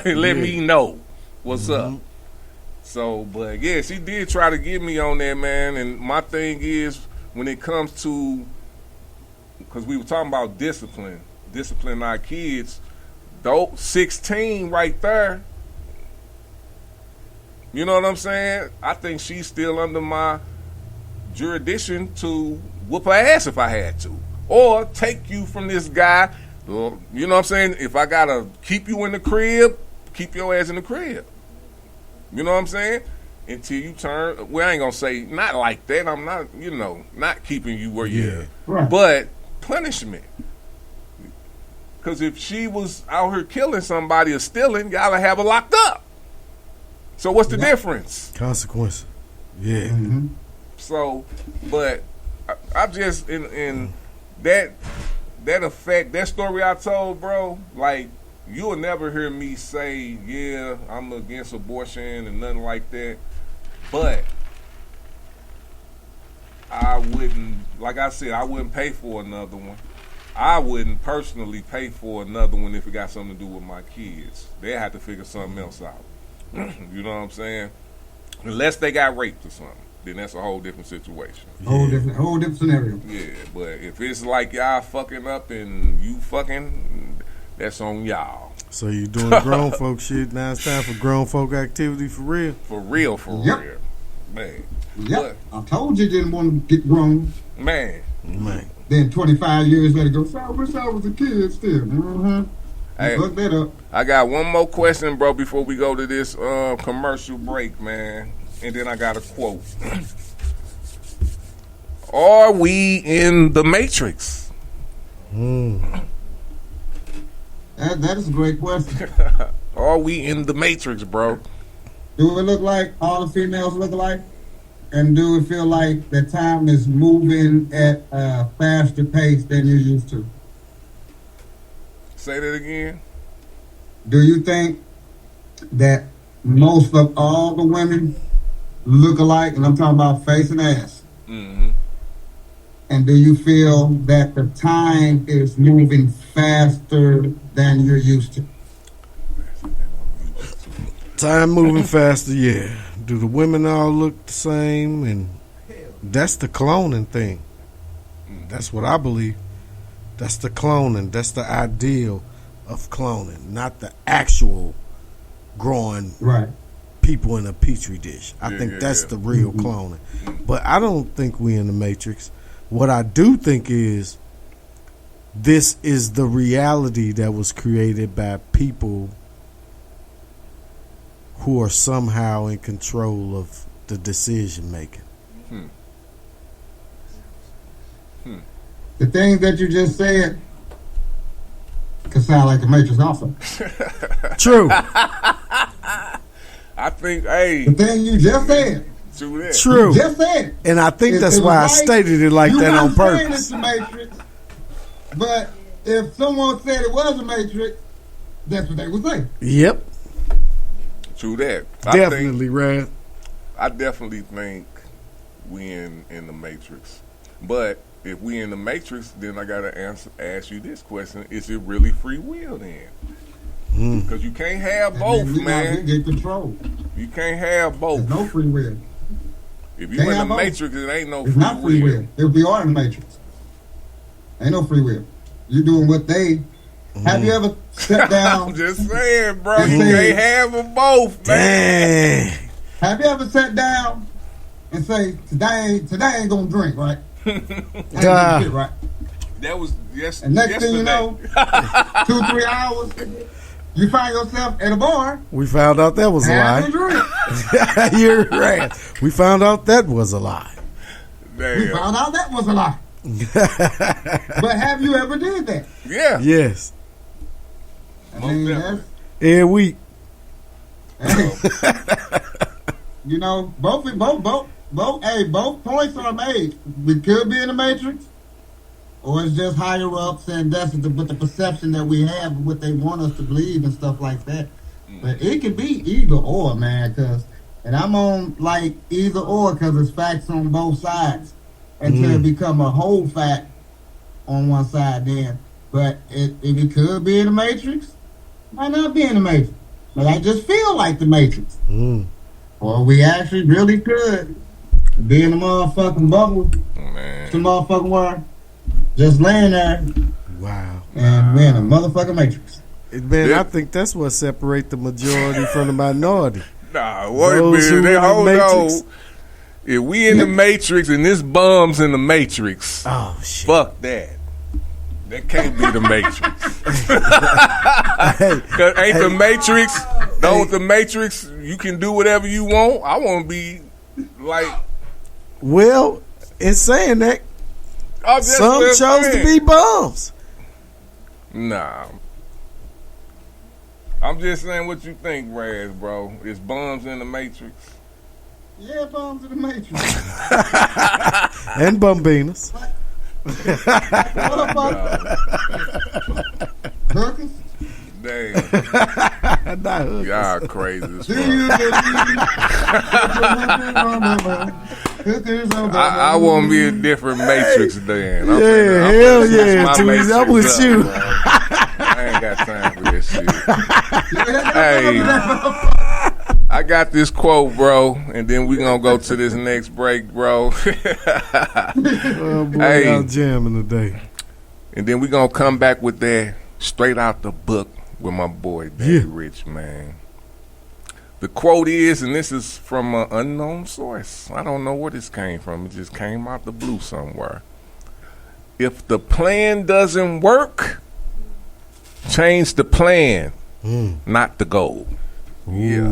Let me know what's up. So, but yeah, she did try to get me on there, man. And my thing is, when it comes to, because we were talking about discipline our kids, though 16 right there, you know what I'm saying? I think she's still under my jurisdiction to whoop her ass if I had to, or take you from this guy. You know what I'm saying? If I gotta keep you in the crib, keep your ass in the crib. You know what I'm saying? Until you turn. Well, I ain't gonna say not like that. I'm not, not keeping you where you're. Right. But punishment. Because if she was out here killing somebody or stealing, y'all would have her locked up. So what's the difference? Consequence. Yeah. So, but I just in that effect, that story I told, bro, like, you'll never hear me say, yeah, I'm against abortion and nothing like that. But I wouldn't, like I said, I wouldn't pay for another one. I wouldn't personally pay for another one if it got something to do with my kids. They have to figure something else out. You know what I'm saying? Unless they got raped or something, then that's a whole different situation. Whole different scenario. Yeah, but if it's like y'all fucking up and you fucking, that's on y'all. So you doing grown folk shit, now it's time for grown folk activity for real? For real. Man. Yep. I told you didn't want to get grown. Man. Then 25 years later, go, I wish I was a kid still. Hey, look that up. I got one more question, bro, before we go to this commercial break, man. And then I got a quote. Are we in the Matrix? That is a great question. Are we in the Matrix, bro? Do it look like all the females look alike? And do it feel like the time is moving at a faster pace than you're used to? Say that again. Do you think that most of all the women look alike? And I'm talking about face and ass. And do you feel that the time is moving faster than you're used to? Time moving faster, yeah. Do the women all look the same? And that's the cloning thing. That's what I believe. That's the cloning. That's the ideal of cloning, not the actual growing people in a petri dish. I think that's the real cloning. But I don't think we in the Matrix. What I do think is this is the reality that was created by people who are somehow in control of the decision making. The things that you just said could sound like the Matrix also. True. I think, hey. The thing you just said True that. True. Just said it. And I think If that's it was why I right, stated it like you that on not saying purpose. it's the Matrix, but if someone said it was a Matrix, that's what they would say. Yep. True that. Definitely, Red. I definitely think we in the Matrix. But if we in the Matrix, then I gotta ask you this question: is it really free will then? Because you can't have both, man. Get control. You can't have both. There's no free will. If you Can't in the have both. Matrix, it ain't no It's free not free will. If we are in the Matrix, ain't no free will. You doing what they. Have you ever sat down? I'm just saying, bro. and You say, can't have them both, man. Dang. Have you ever sat down and say, today I ain't gonna drink, right? I ain't gonna shit, right? That was yesterday. And next thing you know, 2-3 hours, you find yourself at a bar. We found out that was a having a lie. drink. You're right. We found out that was a lie. Damn. We found out that was a lie. But have you ever did that? Yeah. Yes. I mean, that's, Every week. hey, you know, both points are made. We could be in the Matrix, or it's just higher ups, and that's the perception that we have of what they want us to believe and stuff like that. But it could be either or, man. And I'm on like either or because it's facts on both sides until it become a whole fact on one side. Then, but if it could be in the Matrix, might not be in the Matrix. But I just feel like the Matrix. Or we actually really could be in the motherfucking bubble. Man. The motherfucking world. Just laying there. Wow. And we're in a motherfucking Matrix. Man, I think that's what separates the majority from the minority. Nah, wait a Those who minute. in the Hold Matrix. on. If we in the Matrix and this bum's in the Matrix, Oh, shit. fuck that. That can't be the Matrix. Hey, Cause ain't the Matrix? Don't the Matrix? You can do whatever you want. I want to be like. well, in saying that, I'm just some chose to saying. be bums. Nah. I'm just saying what you think, Raz, bro. Is bums in the Matrix? Yeah, bombs in the Matrix. And bumbinas. Hookers? Damn. Not hookers. Y'all crazy as Do fuck. you believe? I want to be a different Matrix then. I'm Yeah, finna hell switch yeah, my Tweez, I'm Matrix with up, you. bro. I ain't got time for this shit. Hey, I got this quote, bro, and then we gonna go to this next break, bro. Oh, boy, Hey. y'all jamming today. And then we gonna come back with that straight out the book with my boy Daddy Yeah. Rich, man. The quote is, and this is from an unknown source. I don't know where this came from. It just came out the blue somewhere. If the plan doesn't work, change the plan, not the goal. Yeah.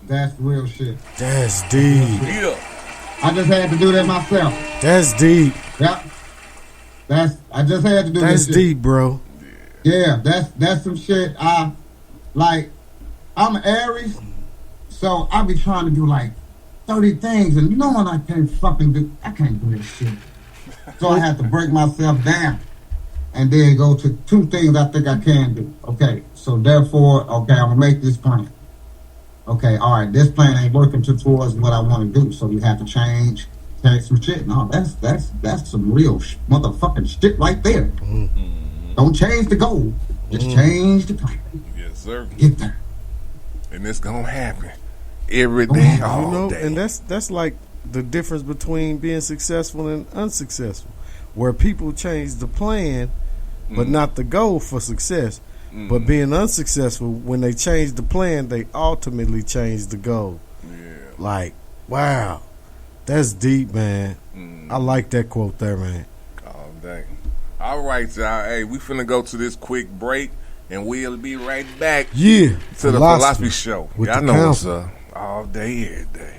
That's real shit. That's deep. Yeah. I just had to do that myself. That's deep. Yep. I just had to do That's this shit. deep, bro. Yeah, that's some shit. I'm an Aries, so I be trying to do like 30 things, and you know what I can't do this shit. So I have to break myself down and then go to 2 things I think I can do. Okay, so therefore, okay, I'm gonna make this plan. Okay, all right, this plan ain't working towards what I want to do, so you have to change some shit. No, that's some real motherfucking shit right there. Don't change the goal, just change the plan. Yes, sir. Get there. And it's gonna happen every day, You all know, day. and that's like the difference between being successful and unsuccessful, where people change the plan but not the goal for success. But being unsuccessful, when they change the plan, they ultimately change the goal. Yeah. Like, wow, that's deep, man. I like that quote there, man. Oh, dang. All right, y'all. Hey, we finna go to this quick break, and we'll be right back Yeah, to the Philosophy Show. with Y'all the know it's counsel. all day, every day.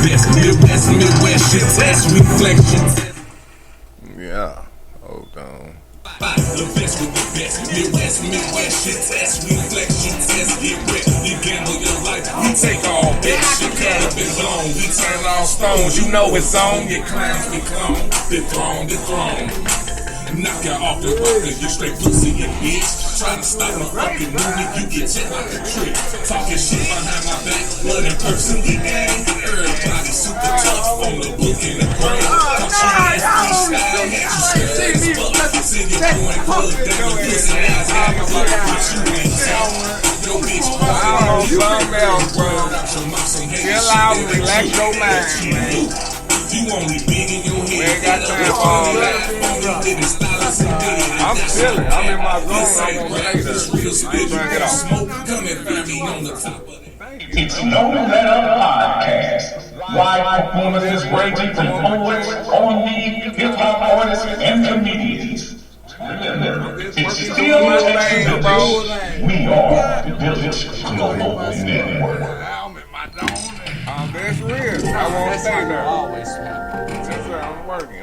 Midwest shit test reflection. Yeah. Hold on. The best with the best. Midwest, shit test. We flex, you test, get wet. You gamble your life. We take all bets. Your cut up and blown. We turn all stones. You know it's on. Your clowns be cloned. Dethrone. Knock you off the road. You straight pussy, you bitch. Trying to stop my fucking movement. You get hit like a trick. Talking shit behind my back. But in person, we gang. Everybody super tough on the book and the brain. I'm trying to freestyle. You scared as fuck. Sing it going good. Damn, this ass. I'm like, what you ain't yo, bitch, chill out, relax your mind, man. You only big in your head. We ain't got time for all that. I'm chilling. I'm in my zone. I'm gonna bring it off. It's No Letter Podcast. Live performances ranging from poets, R&B, hip-hop artists, and comedians. Remember, it's still Texas, bro. We are the Village Global Network. That's real. I won't stay there. That's right. I'm working.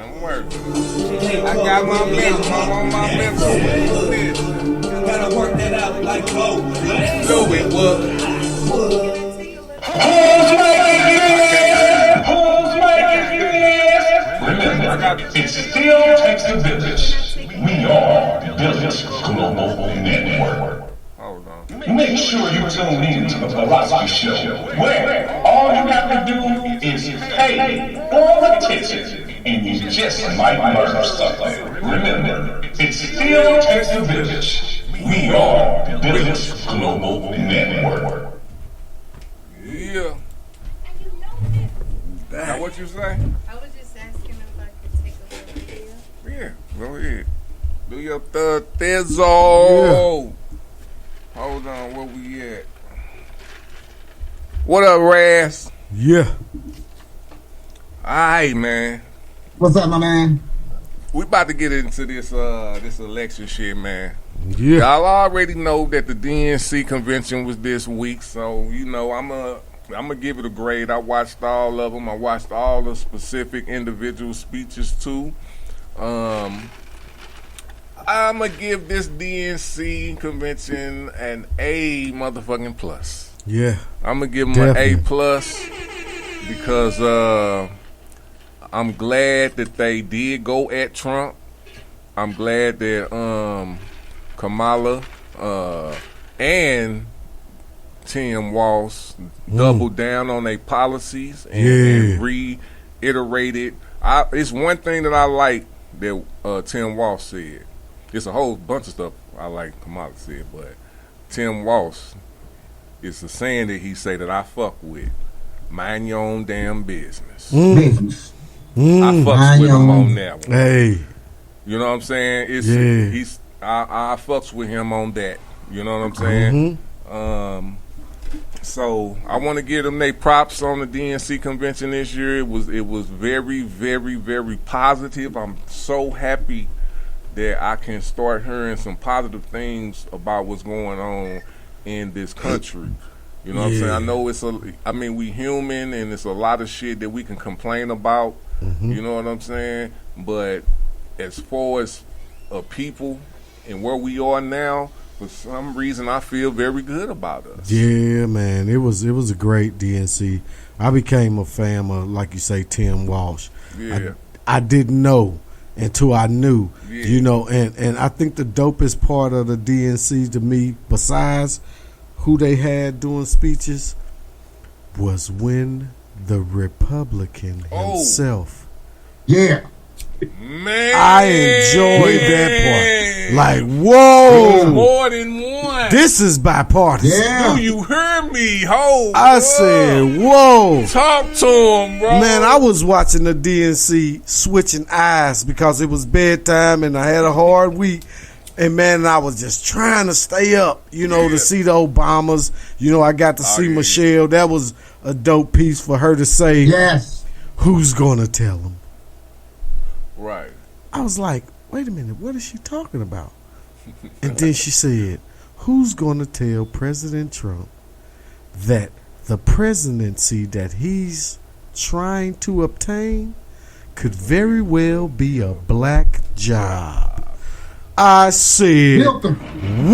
I got my mental. I'm on my mental. Gotta work that out like Chloe. Louis, what? Remember, it's still Texas Village. We are the Village Global Network. Make sure you tune in to the Velocity Show, where all you have to do is pay for attention, and you just might learn something. Remember, it's still Texas Village. We are the Village Global Network. Yeah. Now what you say? I was just asking if I could take a little video. Yeah, go ahead. Do your third thizzle. Hold on, where we at? What up, Raz? Yeah. Alright, man. What's up, my man? We about to get into this this election shit, man. Yeah. Y'all already know that the DNC convention was this week, so you know I'm gonna give it a grade. I watched all of them. I watched all the specific individual speeches too. I'm gonna give this DNC convention an A motherfucking plus. Yeah. I'm gonna give them an A plus because I'm glad that they did go at Trump. I'm glad that Kamala and Tim Walsh doubled down on their policies and reiterated. It's one thing that I like that Tim Walsh said. It's a whole bunch of stuff I like Kamala said, but Tim Walsh, it's a saying that he say that I fuck with. Mind your own damn business. I fucks with him on that one. Hey. You know what I'm saying? I fucks with him on that. You know what I'm saying? So I want to give them their props on the DNC convention this year. It was very, very, very positive. I'm so happy that I can start hearing some positive things about what's going on in this country. You know what I'm saying? I know we human and it's a lot of shit that we can complain about. You know what I'm saying? But as far as people and where we are now, for some reason I feel very good about us. Yeah, man. It was a great DNC. I became a fan of, like you say, Tim Walsh. Yeah. I didn't know until I knew. You know, and I think the dopest part of the DNC to me, besides who they had doing speeches, was when the Republican himself. Yeah. Man, I enjoyed that part. Like, whoa, more than one. This is bipartisan. Yeah. Do you hear me, ho? I said, whoa. Talk to him, bro. Man, I was watching the DNC switching eyes because it was bedtime and I had a hard week. And man, I was just trying to stay up, you know, to see the Obamas. You know, I got to see Michelle. That was a dope piece for her to say. Yes. Who's going to tell them? Right. I was like, wait a minute, what is she talking about? And then she said, who's going to tell President Trump that the presidency that he's trying to obtain could very well be a black job? I said, Killed them.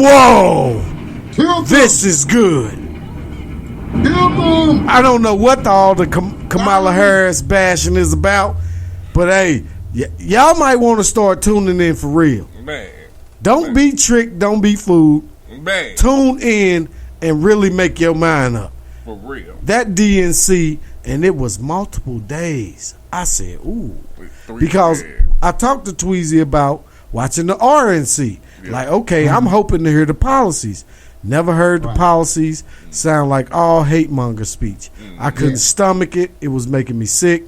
whoa, Killed this is good. them. Killed them. I don't know what all the Kamala Harris bashing is about, but hey, y'all might want to start tuning in for real. Man. Don't be tricked. Don't be fooled. Man. Tune in and really make your mind up. For real. That DNC, and it was multiple days. I said, ooh. Three Because days. I talked to Tweezy about watching the RNC. Yeah. Like, okay, I'm hoping to hear the policies. Never heard the policies. Sound like all hate monger speech. I couldn't stomach it. It was making me sick.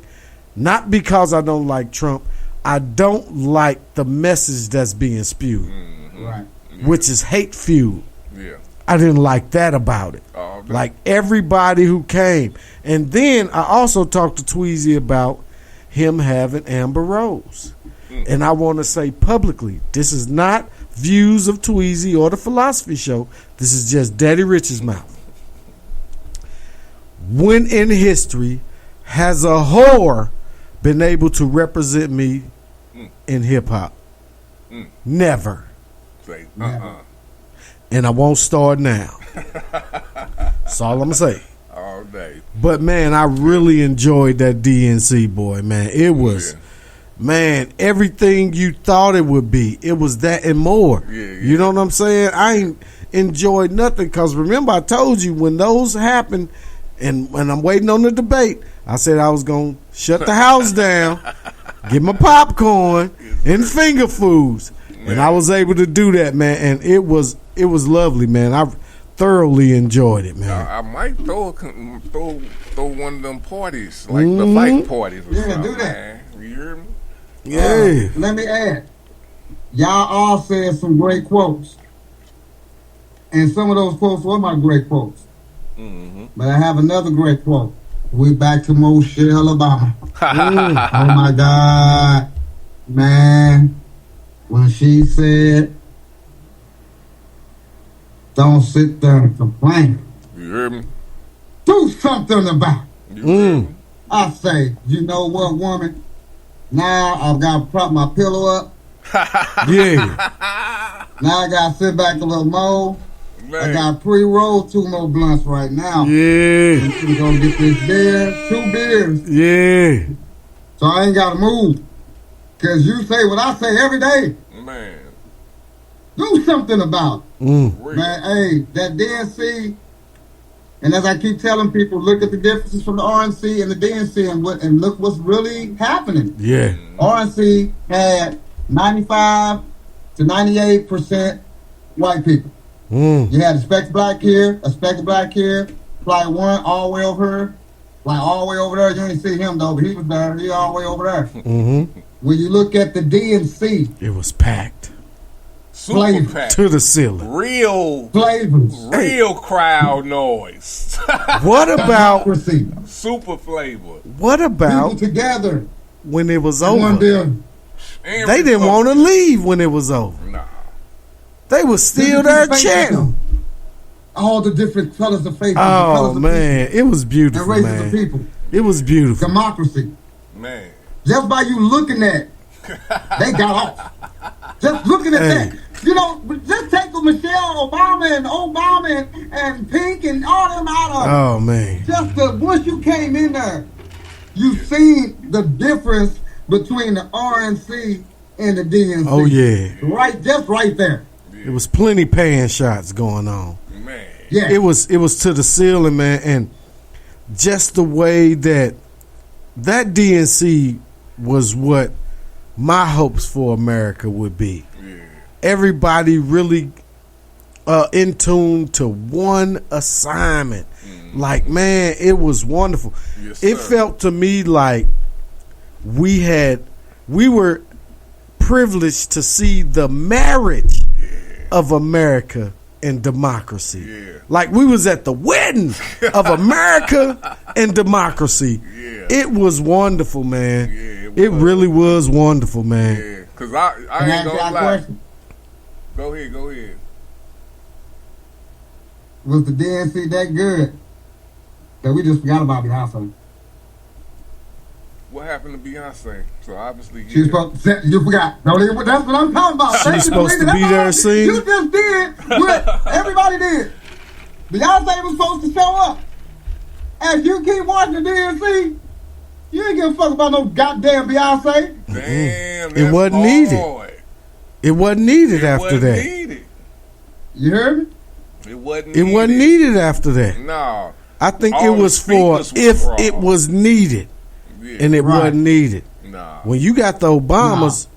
Not because I don't like Trump. I don't like the message that's being spewed, Right. which is hate fueled. Yeah. I didn't like that about it. Like everybody who came. And then I also talked to Tweezy about him having Amber Rose. And I want to say publicly, this is not views of Tweezy or the Philosophy Show. This is just Daddy Rich's mouth. When in history has a whore been able to represent me in hip-hop? Never. Say, And I won't start now. That's all I'm going to say. All day. But, man, I really enjoyed that DNC, boy, man. It was, man, everything you thought it would be. It was that and more. You know what I'm saying? I ain't enjoyed nothing because, remember, I told you when those happened and when I'm waiting on the debate, I said I was going to shut the house down, get my popcorn and finger foods. And I was able to do that, man, and it was lovely, man. I thoroughly enjoyed it, man. I might throw one of them parties, like the fight parties or something. Do that. Man. You hear me? Yeah. Let me add. Y'all all said some great quotes. And some of those quotes were my great quotes. But I have another great quote. We back to Michelle Obama. Oh my God. Man. When she said, don't sit there and complain. You hear me? Do something about it. I say, you know what, woman? Now I've got to prop my pillow up. Yeah. Now I got to sit back a little more. I got pre-rolled 2 more blunts right now. Yeah. I'm going to get this beer, 2 beers. Yeah. So I ain't got to move. Because you say what I say every day. Man. Do something about it. Man, hey, that DNC, and as I keep telling people, look at the differences from the RNC and the DNC and look what's really happening. Yeah. RNC had 95 to 98% white people. You had a speck black here, a speck black here, like one all the way over here, like all the way over there. You didn't see him though, but he was there. He all the way over there. When you look at the DNC, it was packed. Super packed. To the ceiling. Real flavors. Real crowd noise. What about super flavor? What about people together when it was in one over? building? They didn't want to leave when it was over. Nah. They was still there chanting. All the different colors of faces. Oh man, it was beautiful, and races man. of people. It was beautiful. Democracy. Man. Just by you looking at, they got off. Just looking at that. You know, just take Michelle Obama and Pink and all them out of. Oh man. Just once you came in there, you seen the difference between the RNC and the DNC. Oh yeah. Just right there. It was plenty pan shots going on. Man. Yeah. It was to the ceiling, man, and just the way that DNC was what my hopes for America would be. Yeah. Everybody really in tune to one assignment. Like, man, it was wonderful. Yes, it felt to me like we were privileged to see the marriage of America and democracy. Yeah. Like we was at the wedding of America and democracy. Yeah. It was wonderful, man. Yeah, it really was wonderful, man. Yeah, because I ain't gonna lie. Go ahead. Was the DNC that good that we just forgot about the house? What happened to Beyonce? So obviously, She's supposed to, you forgot. No, that's what I'm talking about. She's supposed to be there singing. You just did what everybody did. Beyonce was supposed to show up. As you keep watching the DNC, you ain't give a fuck about no goddamn Beyonce. Damn, it wasn't needed. It wasn't needed after that. Needed. You heard me? It wasn't. It wasn't needed after that. No. I think it was for if it was needed, and it wasn't needed. Nah. When you got the Obamas,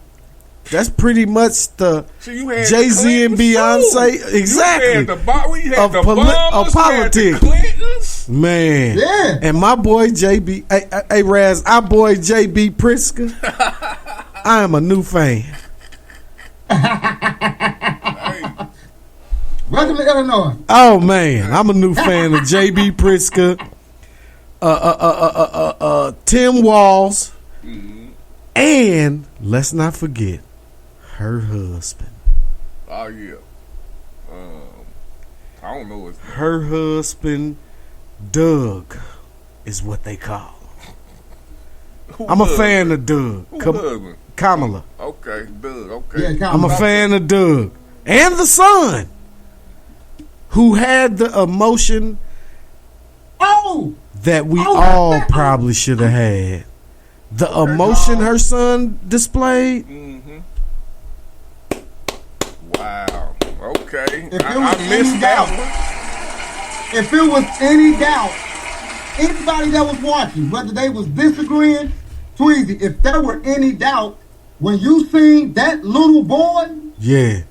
that's pretty much the Jay-Z and Beyonce. Exactly. You had the of politics. Man. Yeah. And my boy JB, hey Raz, our boy JB Pritzker, I am a new fan. Welcome to Illinois. Oh man, I'm a new fan of JB Pritzker, Tim Walls, and let's not forget her husband. Oh yeah. I don't know his name. Her husband, Doug, is what they call him. I'm a fan of Doug. Kamala. Okay, Doug. Okay. Yeah, I'm a fan of Doug and the son, who had the emotion that we all probably should have had. The emotion her son displayed. Mm-hmm. Wow. Okay. If I missed that one. If it was any doubt, anybody that was watching, whether they was disagreeing, Tweezy, if there were any doubt, when you seen that little boy, yeah,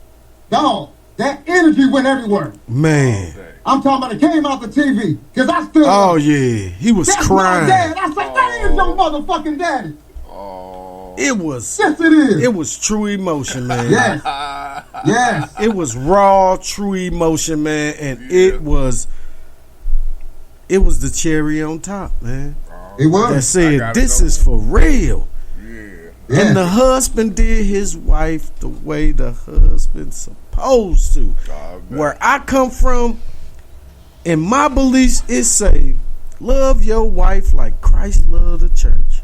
dog, that energy went everywhere. Man. I'm talking about it came out the TV. Because I still. Oh, yeah. He was that's crying. My dad. I said, that is your motherfucking daddy. It was. Yes, it is. It was true emotion, man. Yes. Yes. It was raw, true emotion, man. And it was the cherry on top, man. It was. That said, this is for real. Yeah. And the husband did his wife the way the husband's supposed to. Where I come from, in my beliefs, it say, love your wife like Christ loved the church.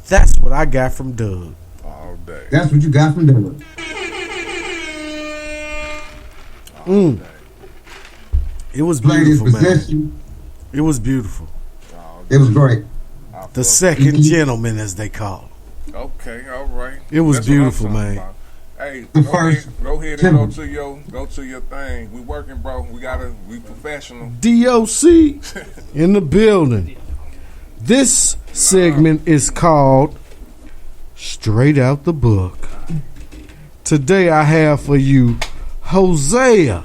That's what I got from Doug. All day. That's what you got from Doug. It was beautiful, man. It was beautiful. It was great. The second gentleman, as they call him. Okay, all right. It was That's beautiful, what I'm man. talking about. Hey, go ahead and go to your thing. We working, bro. We professional. DOC in the building. This segment is called Straight Out the Book. Today I have for you Hosea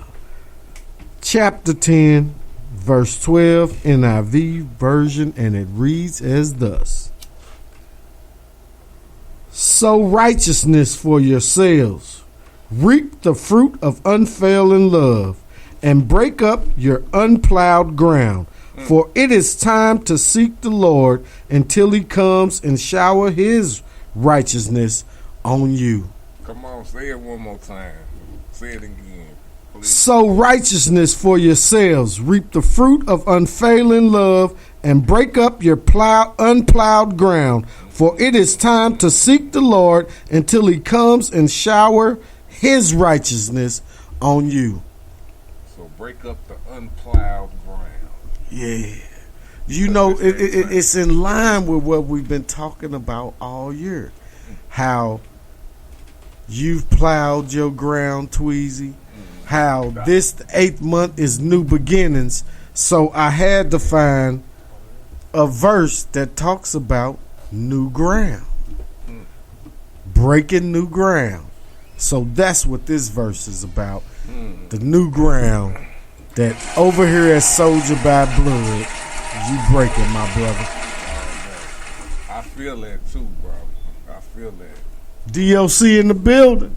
chapter 10 verse 12 NIV version, and it reads as thus: sow righteousness for yourselves, reap the fruit of unfailing love, and break up your unplowed ground. For it is time to seek the Lord until he comes and shower his righteousness on you. Come on, say it one more time. Say it again. Please. Sow righteousness for yourselves, reap the fruit of unfailing love, and break up your unplowed ground. For it is time to seek the Lord until he comes and shower his righteousness on you. So break up the unplowed ground. Yeah. You know, it's in line with what we've been talking about all year. How you've plowed your ground, Tweezy. How this 8th month is new beginnings. So I had to find a verse that talks about new ground. Breaking new ground. So that's what this verse is about. The new ground that over here at Soldierbyblood, you breaking, my brother. I feel that too, bro. I feel that. DOC in the building.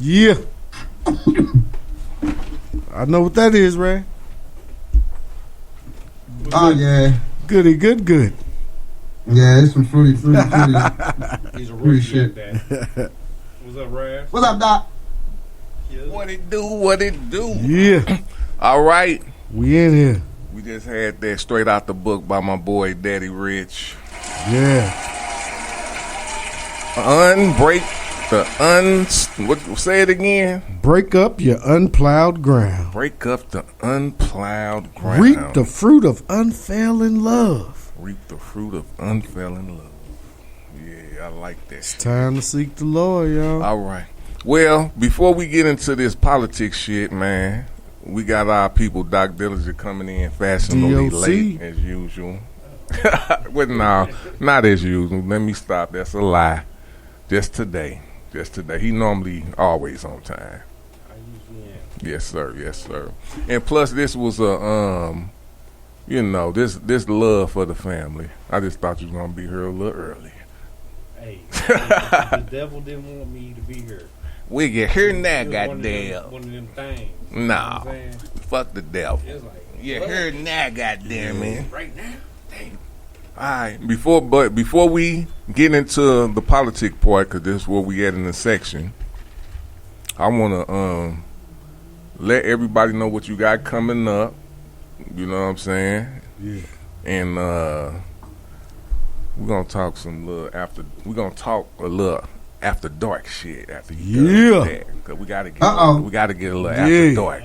Yeah. I know what that is, Ray. Oh, yeah. Goody, good. Yeah, it's some fruity. He's a fruity shit. What's up, Raz? What's up, Doc? What it do? What it do? Yeah. All right. We in here. We just had that straight out the book by my boy Daddy Rich. Yeah. Say it again. Break up your unplowed ground. Break up the unplowed ground. Reap the fruit of unfailing love. Reap the fruit of unfailing love. Yeah, I like that. It's time to seek the Lord, y'all. All right. Well, before we get into this politics shit, man, we got our people, Doc Dillinger, coming in fashionably DOC. late as usual. Well, no, not as usual. Let me stop. That's a lie. Just today. He normally always on time. Yes, sir. Yes, sir. And plus, this was a this love for the family. I just thought you was gonna be here a little early. Hey, the devil didn't want me to be here. We get here now, goddamn. One of them things. No, fuck the devil. It's like, Yeah, here now, goddamn man. Right now. Damn. All right, before we get into the politic part, because this is where we at in the section, I want to let everybody know what you got coming up. You know what I'm saying? Yeah. And we're gonna talk a little after dark shit after you done with that, because we gotta get a little after dark.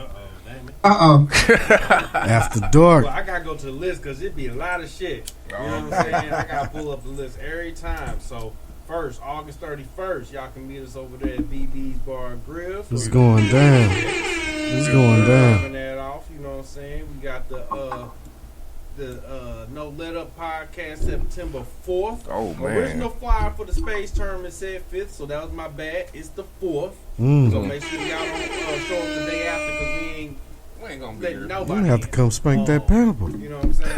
After dark. Well, I gotta go to the list because it'd be a lot of shit. You know what I'm saying? I gotta pull up the list every time. So first, August 31st, y'all can meet us over there at BB's Bar and Grill. So It's going down. It's going down. That off, you know what I'm saying? We got the No Let Up podcast September 4th. Oh, man. Original flyer for the space tournament said 5th, so that was my bad. It's the 4th. Mm. So make sure y'all don't show up the day after because we ain't gonna be here. You Nobody have to come spank that pedal. You know what I'm saying?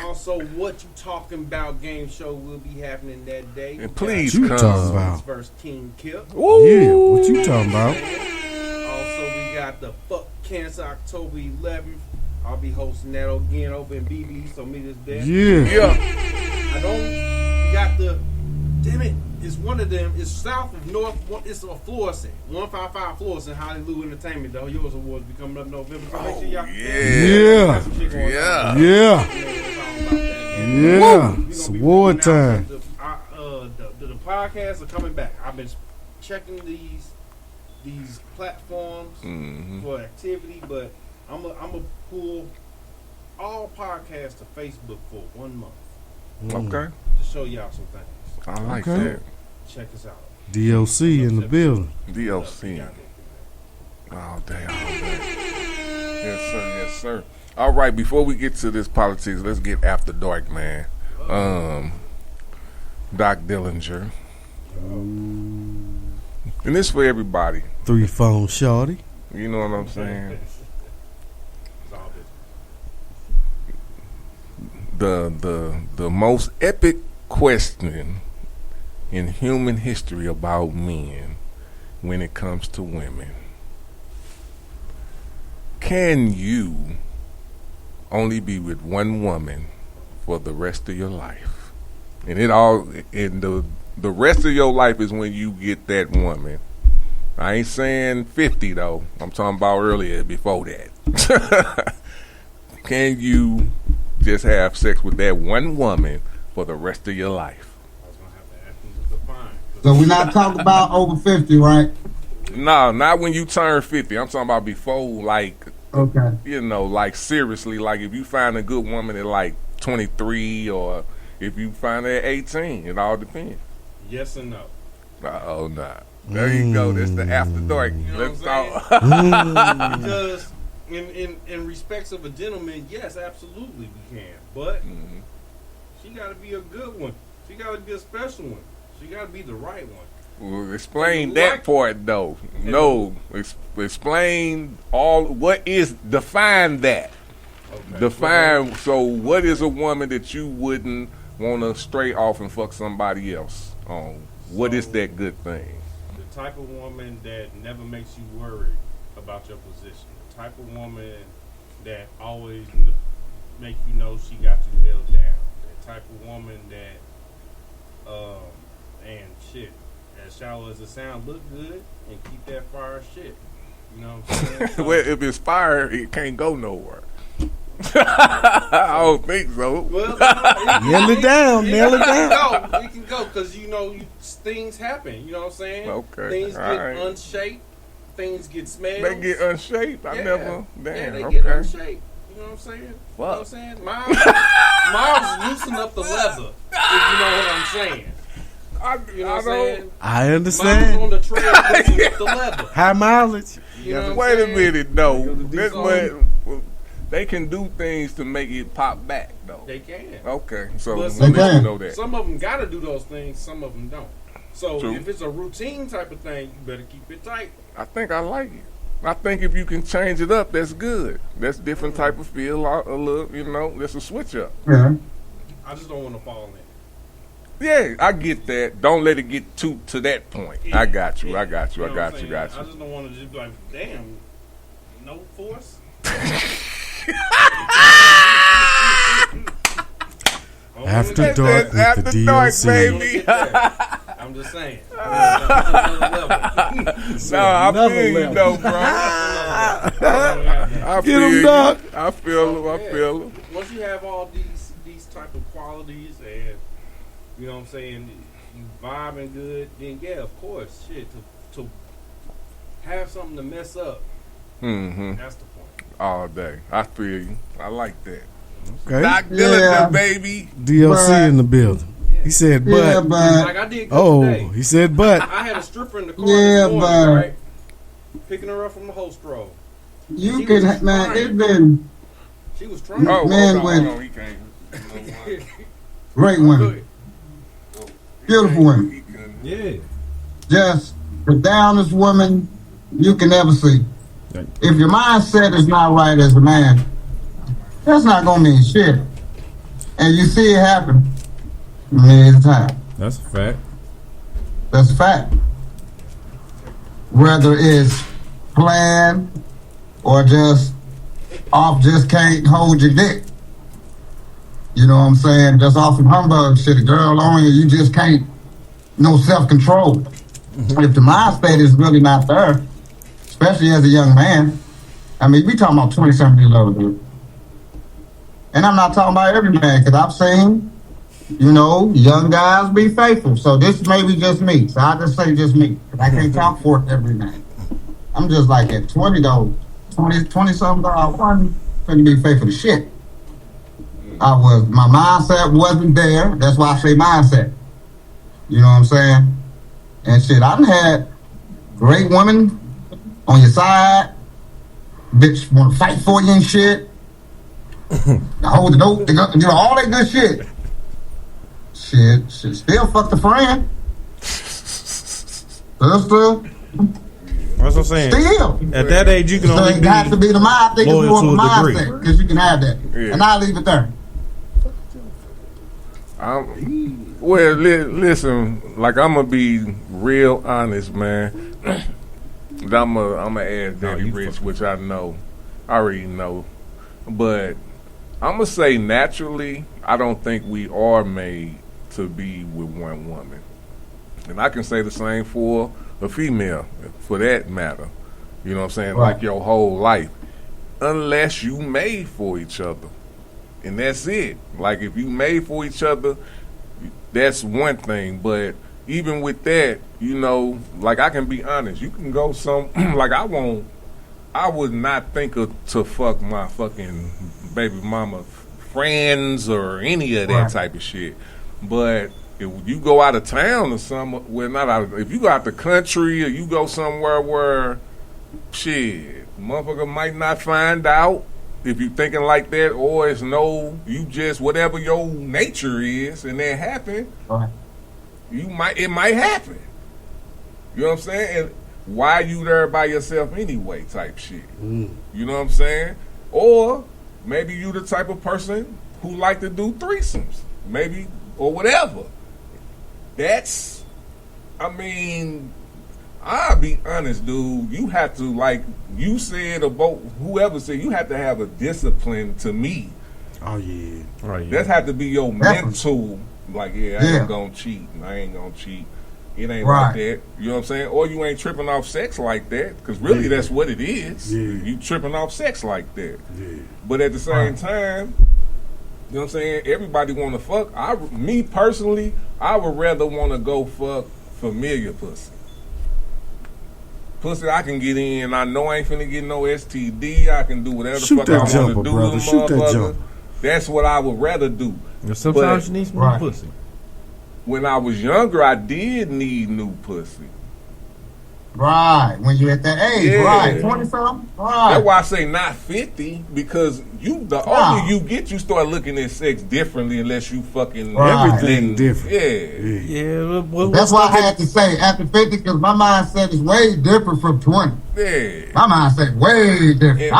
Also, What You Talking About game show will be happening that day. And please What you come. talking about? Versus King Kip. Yeah, what you talking about? Also, we got the Fuck Cancer October 11th. I'll be hosting that again over in BB, so meet us there. Yeah. We got the, damn it, it's one of them. It's south of North, it's a Florissant. 155 Florissant, Hollywood Entertainment, though. Yours awards be coming up November, so make sure y'all. Yeah. It's award time. The podcasts are coming back. I've been checking these platforms for activity, but I'm a pull all podcasts to Facebook for 1 month. Okay. To show y'all some things. I like that. Check us out. DOC in the building. DOC. All day. Yes, sir. All right, before we get to this politics, let's get after dark, man. Doc Dillinger. And this for everybody. 3 phone shorty. You know what I'm saying? The most epic question in human history about men when it comes to women. Can you only be with one woman for the rest of your life? And the rest of your life is when you get that woman. I ain't saying 50 though. I'm talking about earlier, before that. Can you just have sex with that one woman for the rest of your life? So we're not talking about over 50, right? No, not when you turn 50. I'm talking about before, like, okay, like seriously, like if you find a good woman at like 23 or if you find her at 18, it all depends. Yes or no? Oh, nah. There you go. That's the after dark. You know Let's what talk. I'm saying? Because in respects of a gentleman, yes, absolutely we can. But she got to be a good one. She got to be a special one. She got to be the right one. Well, explain that part though. No, explain define that. Okay. Define. So, what is a woman that you wouldn't want to stray off and fuck somebody else on? What is that good thing? The type of woman that never makes you worry about your position. The type of woman that always make you know she got you held down. The type of woman that, and shit, as shallow as it sounds, look good and keep that fire shit. You know what I'm saying? So, well, if it's fire, it can't go nowhere. I don't think so. Well, nail it down. We can go because things happen. You know what I'm saying? Okay. Things all get right. unshaped. Things get smells. They get unshaped. I never. Damn. Yeah, they okay. get unshaped. You know what I'm saying? Fuck. You know what I'm saying? Miles loosen up the leather. If you know what I'm saying. You know what I'm saying? I understand. Miles on the trail loosen up the leather. High mileage. You know Wait a minute, though. That's what they can do things to make it pop back, though. They can. Okay, so But we know that. some of them got to do those things. Some of them don't. So True. if it's a routine type of thing, you better keep it tight. I think I like it. I think if you can change it up, that's good. That's different type of feel. A little, that's a switch up. Yeah. I just don't want to fall in. Yeah, I get that. Don't let it get to that point. Yeah. I got you. Yeah. I got you. You I know got what you. I'm Got saying? I you. just don't want to just be like, damn, no force. After dark with After the dark, DNC. baby. I'm just saying. No, I feel you, though, bro. I Get him, feel Doc. you. I feel him. I feel him. Once you have all these type of qualities and you know what I'm saying, you vibing good, then yeah, of course, shit, to have something to mess up. Mm-hmm. That's the point. All day. I feel you. I like that. Okay. Doc Dillinger, baby. DLC in the building. He said, but. Yeah, but. Like I did today. He said, but. I had a stripper in the car Yeah, this morning, but. right? Picking her up from the host row. You She can, was man, trying. it's been She was trying. Oh, Man, hold when- on. He can't. great women. Beautiful women. Yeah. Just the downest woman you can ever see. If your mindset is not right as a man, that's not going to mean shit. And you see it happen many times. That's a fact. That's a fact. Whether it's planned or just can't hold your dick. You know what I'm saying? Just off some humbug shit. A girl on you, you just can't. No self-control. If the mind state is really not there, especially as a young man, I mean, we talking about 20-something years old, dude. And I'm not talking about every man, because I've seen, young guys be faithful. So this may be just me. So I just say just me. Because I can't talk for every man. I'm just like at 20, though. 20-something, I wasn't going to be faithful to shit. My mindset wasn't there. That's why I say mindset. You know what I'm saying? And shit, I've had great women on your side. Bitch want to fight for you and shit. Hold the dope, all that good shit. Shit, still fuck the friend. Still. That's what I'm saying. Still. At that age, you can only it be has to be the mind. I think it's loyal more of a to a degree. mindset because you can have that. Yeah. And I'll leave it there. Well, listen, like I'm gonna be real honest, man. I'm gonna add Daddy Rich, which I already know, but I'm gonna say naturally, I don't think we are made to be with one woman, and I can say the same for a female, for that matter. You know what I'm saying? Right. Like your whole life, unless you made for each other. And that's it. Like, if you made for each other, that's one thing. But even with that, like, I can be honest. You can go like, I would not think to fuck my fucking baby mama friends or any of that type of shit. But if you go out of town or somewhere, if you go out the country or you go somewhere where, shit, motherfucker might not find out. If you thinking like that, or it's you just whatever your nature is, and that happen, it might happen. You know what I'm saying? And why you there by yourself anyway? Type shit. You know what I'm saying? Or maybe you the type of person who like to do threesomes, maybe or whatever. I'll be honest, dude. You have to, like you said, about whoever said, you have to have a discipline to me. Oh, yeah. That have to be your mental, like, I ain't gonna cheat. I ain't gonna cheat. It ain't Right. like that. You know what I'm saying? Or you ain't tripping off sex like that, because really that's what it is. Yeah. You tripping off sex like that. Yeah. But at the same time, you know what I'm saying? Everybody want to fuck. Me personally, I would rather want to go fuck familiar pussy. Pussy I can get in. I know I ain't finna get no STD. I can do whatever Shoot the fuck that I want jumper, to do brother. with Shoot that motherfucker. jumper. That's what I would rather do. Sometimes But you need some Right. new pussy. when I was younger, I did need new pussy. Right. When you at that age, Yeah. right? 20-something? Right. That's why I say not 50, because the older you get, you start looking at sex differently unless you fucking Right. Everything different. Yeah. Yeah, That's why I had to say after 50, because my mindset is way different from 20. Yeah. My mindset way different. Yeah.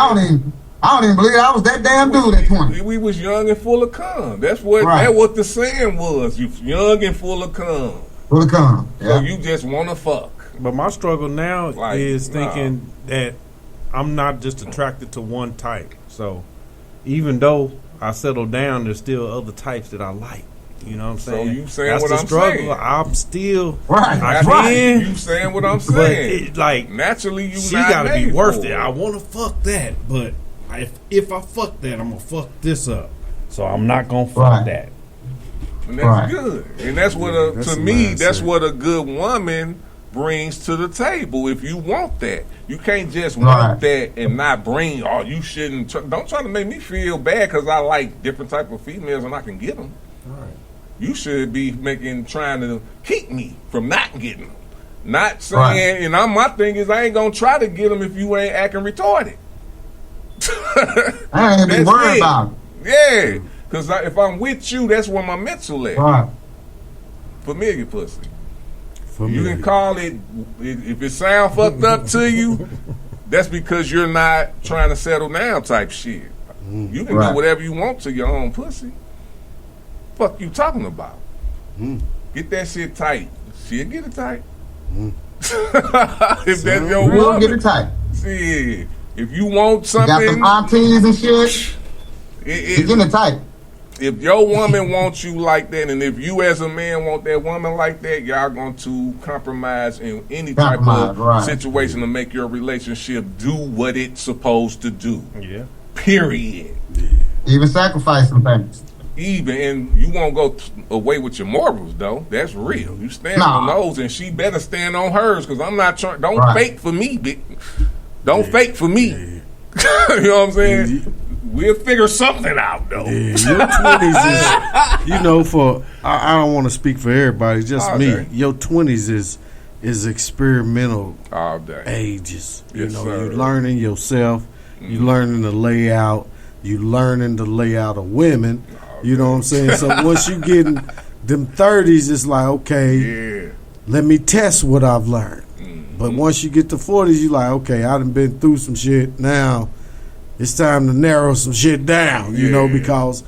I don't even believe I was that damn dude at 20. We was young and full of cum. That's what Right. that what the saying was. You young and full of cum. Full of cum. So Yeah. you just want to fuck. But my struggle now Like, is thinking that I'm not just attracted to one type. So even though I settle down, there's still other types that I like. You know what I'm So saying? you saying That's what the I'm struggle. saying. I'm still Right. I That's can. right. You saying what I'm But saying. it, like Naturally, you she not gotta be made worth for it. I want to fuck that, but if I fuck that, I'm gonna fuck this up. So I'm not gonna fuck Right. that. And that's Right. good. And that's what that's to the me, mindset. that's what a good woman brings to the table. If you want that, you can't just Right. want that and not bring. Oh, you shouldn't. Don't try to make me feel bad because I like different type of females and I can get them. Right. You should be trying to keep me from not getting them. Not saying, Right. and my thing is, I ain't gonna try to get them if you ain't acting retarded. I ain't even That's worried it. about it. Yeah, because if I'm with you, that's where my mental at. Right. Familiar pussy. Familiar. You can call it, if it sound fucked up to you, that's because you're not trying to settle down type shit. You can Right. do whatever you want to your own pussy. Fuck you talking about? Get that shit tight. She'll get it tight. If that's your We'll woman. get it tight. See, if you want You something, got some aunties and shit. You get it tight. if your woman wants you like that, and if you as a man want that woman like that, y'all going to compromise in any type Compromise, of right. situation to make your relationship do what it's supposed to do. Yeah. Period. Even sacrifice some things. Even, and you won't go away with your morals though. That's real. You stand Nah. on those, and she better stand on hers, because I'm not trying. Don't Right. fake for me, bitch. Don't fake for me. You know what I'm saying? We'll figure something out though. Yeah, your 20s is, you know, I don't want to speak for everybody, just All me. day. Your 20s is experimental All day. ages. You Yes, know, sir. you're learning yourself, you learning the layout, you learning the layout of women. You know what I'm saying? So once you get in them 30s, it's like, okay, Yeah. let me test what I've learned. But once you get to 40s, you like, okay, I done been through some shit. Now it's time to narrow some shit down, you know, because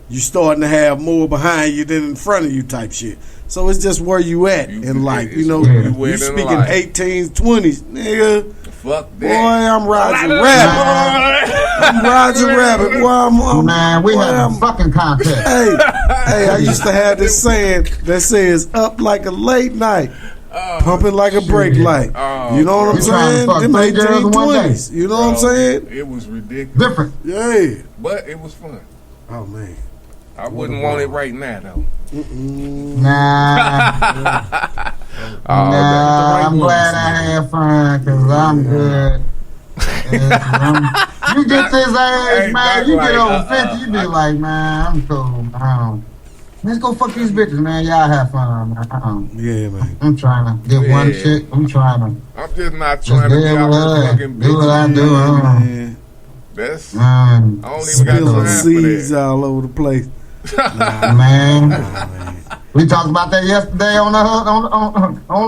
you starting to have more behind you than in front of you type shit. So it's just where you at in life. You know, you speaking 18s, 20s, nigga. Fuck Boy, that. I'm Roger Rabbit. I'm Roger Rabbit. Boy, I'm Man, we boy, had a I'm- fucking contest. Hey, I used to have this saying that says up like a late night, pumping like a brake light. You know what I'm You trying to saying? fuck Them 3 girls in one day. 1820s. You know what I'm saying? It was ridiculous. Different. Yeah. But it was fun. Oh, man. I wouldn't want it right now though. Nah. Oh, Nah, I'm glad I had fun, because I'm good. You get this age, man, you get over 50, you be like, man, I'm cool. Let's go fuck these bitches, man. Y'all have fun, man. Yeah, man. I'm trying to get one chick. I'm trying to. I'm just not trying to be live out with here her. fucking Do what I bitches. do. Man. That's I don't even got Spilling time for seeds that. all over the place. Man. We talked about that yesterday on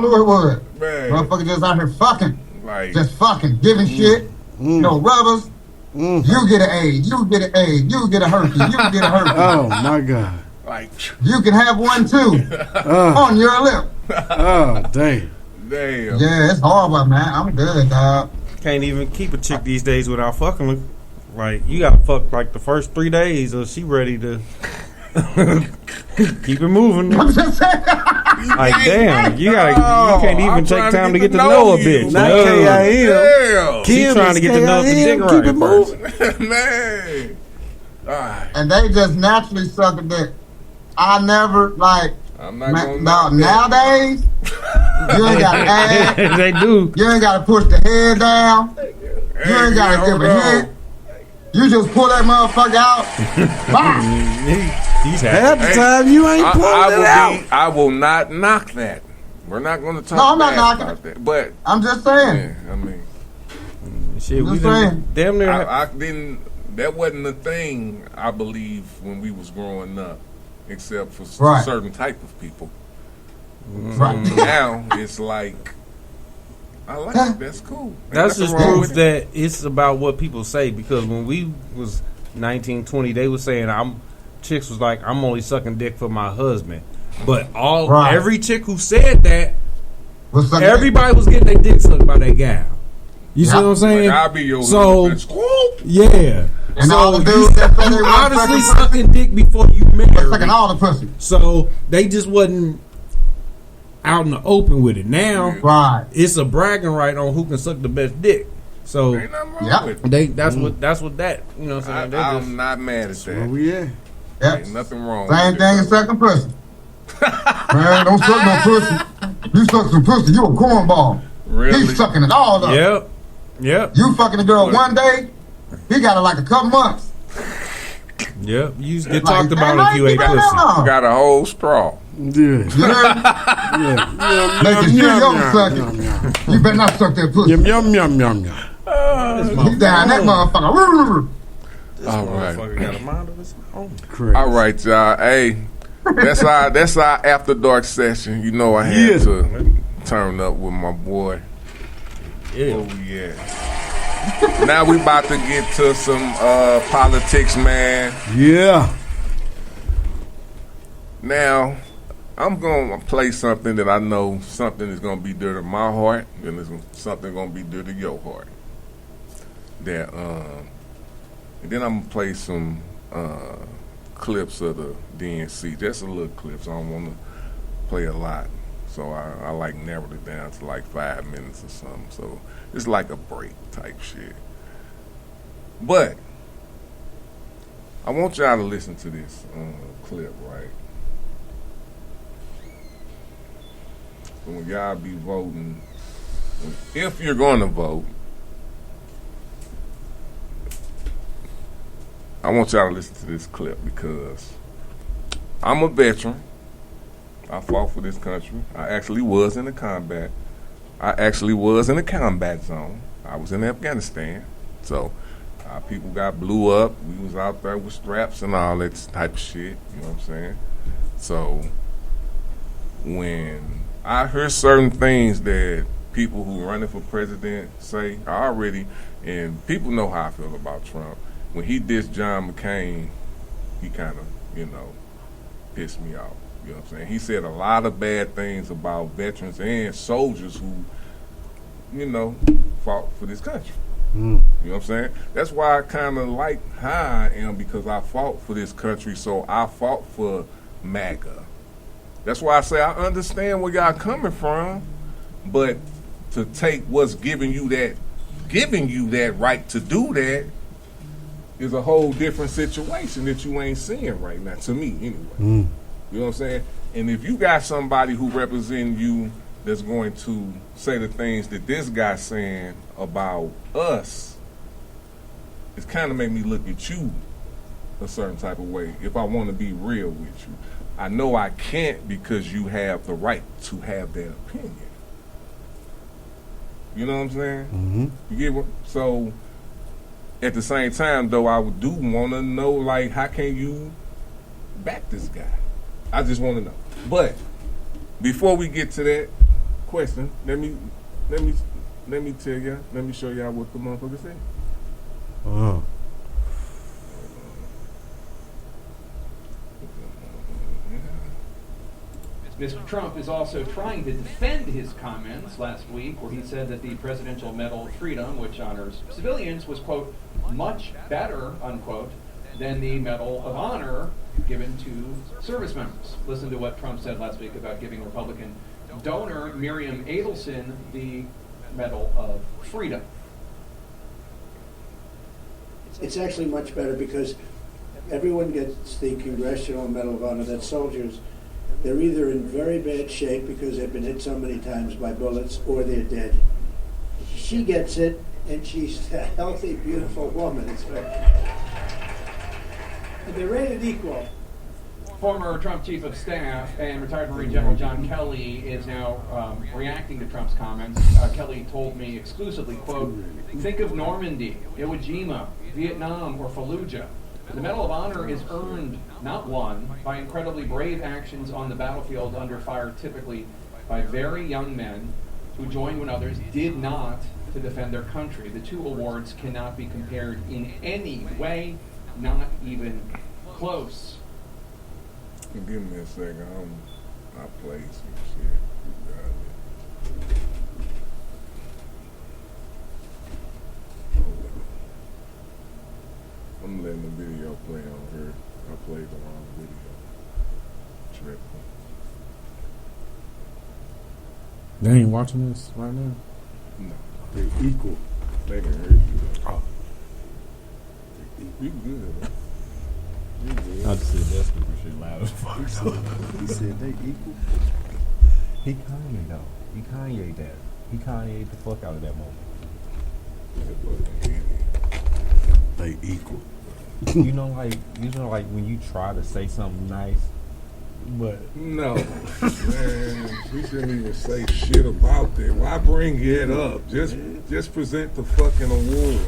Louis Wood. Man. Motherfucker just out here fucking. Like, Just fucking, giving shit. No rubbers. You get an AIDS. You get an AIDS. You get a herpes. You get a herpes. Oh, my God. like, You can have one too. On your lip. Oh, damn. damn. Yeah, it's horrible, man. I'm good, dog. Can't even keep a chick these days without fucking her. Like, you gotta fuck like the first 3 days or she ready to keep it moving. I'm just saying. Like, damn, you can't even take time to get to know a bitch. Not No. K.I.M. She trying to get to know the dick Keep it right first. moving. Man. All right. And they just naturally suck a dick. I never, like, I'm not going to nowadays, you ain't got to add. They do. You ain't got to push the head down. You ain't got to give a hint. You just pull that motherfucker out. He's Half the time you ain't pulling it out. I will not knock that. We're not going to talk No, I'm not bad knocking about it. that. But I'm just saying. yeah, I mean, shit, we Just done saying. damn near. I didn't. That wasn't a thing. I believe when we was growing up, except for Right. certain type of people. Right. Now it's like, I like it. That's cool. Ain't That's nothing just wrong proof with it. that it's about what people say. Because when we was 19, 20, they was saying chicks was like, I'm only sucking dick for my husband. But every chick who said that, everybody was getting their dick sucked by that guy. You see what I'm saying? Like, I'll be your so husband. yeah. And so all the dudes that said they you were obviously sucking sucking dick before you married. Sucking all the pussy. So they just wasn't out in the open with it. Now Right. it's a bragging right on who can suck the best dick. So Ain't nothing wrong with it. that's what that, you know what I'm saying? I'm not mad at that. Where we at? Yep. Ain't nothing wrong Same with thing it. as sucking pussy. Man, don't suck no pussy. You suck some pussy, you a cornball. Really? He's sucking it all up. Yep. You fucking a girl one day, he got it like a couple months. Yep. You get Like, talked about man, if you ate I ain't pussy. got Got a whole straw. Yeah. You heard? Making sure you don't suck it. You better not suck that pussy. Yum, yum, yum, yum, yum. He down that motherfucker. All right. Motherfucker got a mind of his own. Crazy. All right, y'all. Hey, that's our after dark session. You know I had Yeah. to turn up with my boy. Yeah. Oh yeah. Now we about to get to some politics, man. Yeah. Now I'm gonna play something that I know something is gonna be dear to my heart, and it's something gonna be dear to your heart. That and then I'm gonna play some clips of the DNC, just a little clips. I don't want to play a lot, so I like narrowed it down to like 5 minutes or something. So it's like a break type shit. But I want y'all to listen to this clip, right? So when y'all be voting, if you're going to vote, I want y'all to listen to this clip because I'm a veteran. I fought for this country. I actually was in the combat. I actually was in the combat zone. I was in Afghanistan. So our people got blew up. We was out there with straps and all that type of shit. You know what I'm saying? So when I hear certain things that people who running for president say, and people know how I feel about Trump. When he dissed John McCain, he kind of, pissed me off. You know what I'm saying? He said a lot of bad things about veterans and soldiers who, fought for this country. You know what I'm saying? That's why I kind of like how I am, because I fought for this country, so I fought for MAGA. That's why I say I understand where y'all coming from, but to take what's giving you that right to do that is a whole different situation that you ain't seeing right now, to me anyway. You know what I'm saying? And if you got somebody who represents you that's going to say the things that this guy's saying about us, it's kind of made me look at you a certain type of way if I want to be real with you. I know I can't, because you have the right to have that opinion. You know what I'm saying? Mm-hmm. You get what? So at the same time, though, I do want to know, like, how can you back this guy? I just want to know. But before we get to that question, let me tell y'all, let me show y'all what the motherfucker said. Oh. Mr. Trump is also trying to defend his comments last week, where he said that the Presidential Medal of Freedom, which honors civilians, was, quote, much better, unquote, than the Medal of Honor given to service members. Listen to what Trump said last week about giving Republican donor Miriam Adelson the Medal of Freedom. It's actually much better because everyone gets the Congressional Medal of Honor. That soldiers, they're either in very bad shape because they've been hit so many times by bullets, or they're dead. She gets it, and she's a healthy, beautiful woman. And they're rated equal. Former Trump Chief of Staff and retired Marine General John Kelly is now reacting to Trump's comments. Kelly told me exclusively, quote, "Think of Normandy, Iwo Jima, Vietnam, or Fallujah. The Medal of Honor is earned, not won, by incredibly brave actions on the battlefield under fire, typically by very young men who joined when others did not to defend their country. The two awards cannot be compared in any way, not even close." Give me a second. I played some shit. I'm letting the video play on her. I played the wrong video. Tripping. They ain't watching this right now? No. They're equal. They can hear you. Oh. You good, huh? I just said that stupid shit loud as fuck. He said they equal. He Kanye though. He Kanye that. He Kanye the fuck out of that moment. They equal. You know, like when you try to say something nice, but no, man, we shouldn't even say shit about that. Why bring it up? Just present the fucking award.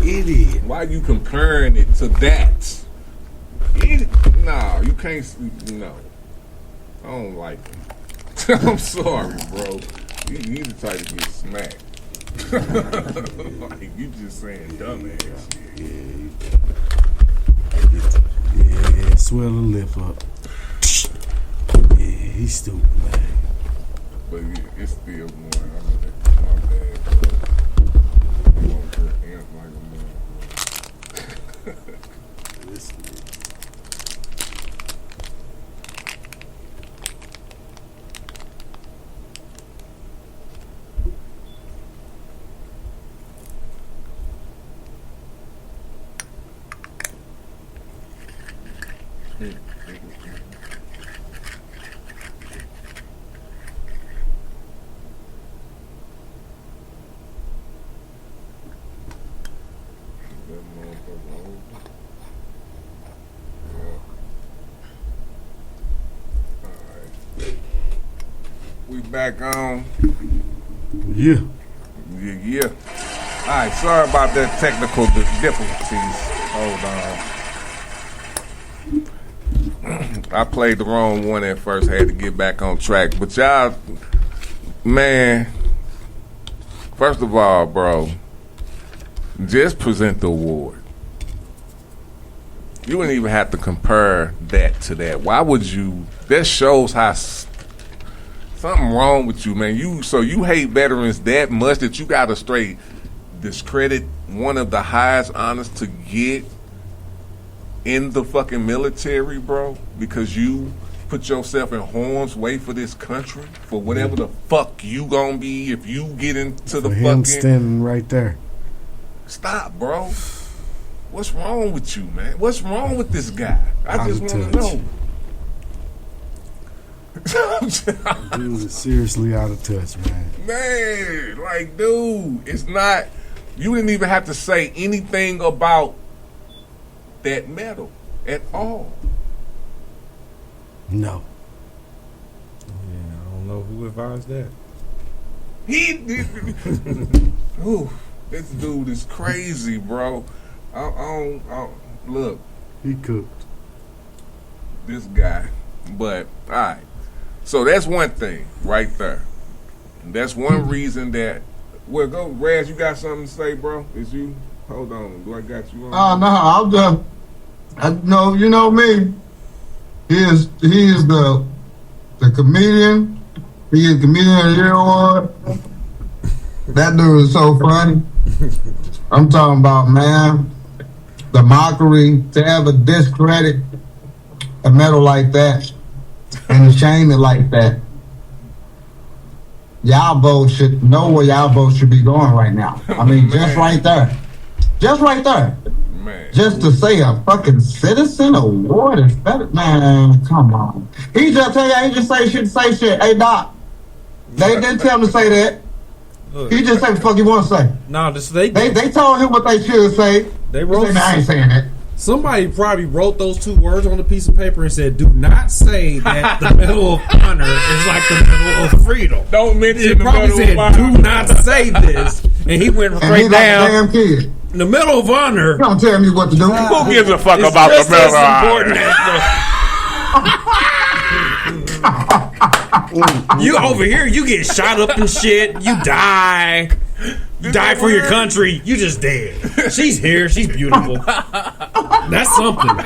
Idiot. Why you comparing it to that? No, you can't. No, I don't like it. I'm sorry, bro. You the type to get smacked. Like you just saying dumbass. Yeah, swell the lip up. Yeah, he's stupid, man. But yeah, it's still going. My bad, bro. You won't put amp like a motherfucker. Listen. We back on. Yeah. Yeah. All right, sorry about that technical difficulties. Hold on. I played the wrong one at first. Had to get back on track. But y'all, man, first of all, bro, just present the award. You wouldn't even have to compare that to that. Why would you? That shows how something wrong with you, man. You hate veterans that much that you got to straight discredit one of the highest honors to get in the fucking military, bro, because you put yourself in harm's way for this country, for whatever the fuck you gonna be if you get into the For fucking. him standing right there. Stop, bro. What's wrong with you, man? What's wrong with this guy? I just want to know. Dude is seriously out of touch, man. Man, like, dude, it's not. You didn't even have to say anything about that medal at all. No. Yeah, I don't know who advised that. He did. Ooh, this dude is crazy, bro. I don't look. He cooked. This guy, but all right. So that's one thing right there. That's one reason that. Well, go, Raz. You got something to say, bro? Is you? Hold on. Do I got you on? Oh no, I'm just. I know you know me. He is the comedian. He is Comedian of the Year award. That dude is so funny. I'm talking about, man, the mockery, to ever discredit a medal like that and to shame it like that, y'all both should know where y'all both should be going right now. I mean, just right there. Just right there. Man. Just to say a fucking citizen award is better. Man, come on. He just tell you, he just say shit. Hey, Doc, they didn't tell him to say that. Look, he just say the fuck he want to say. No, they told him what they should say. They wrote. I ain't saying that. Somebody probably wrote those 2 words on a piece of paper and said, "Do not say that the Medal of Honor is like the Medal of Freedom." Don't mention it. Probably said, "Do not say this," and he went straight down. Like a damn kid. The Medal of Honor. Don't tell me what to do. Who gives a fuck about the Medal of Honor? You over here, you get shot up and shit. You die. You die for your country. You just dead. She's here. She's beautiful. That's something.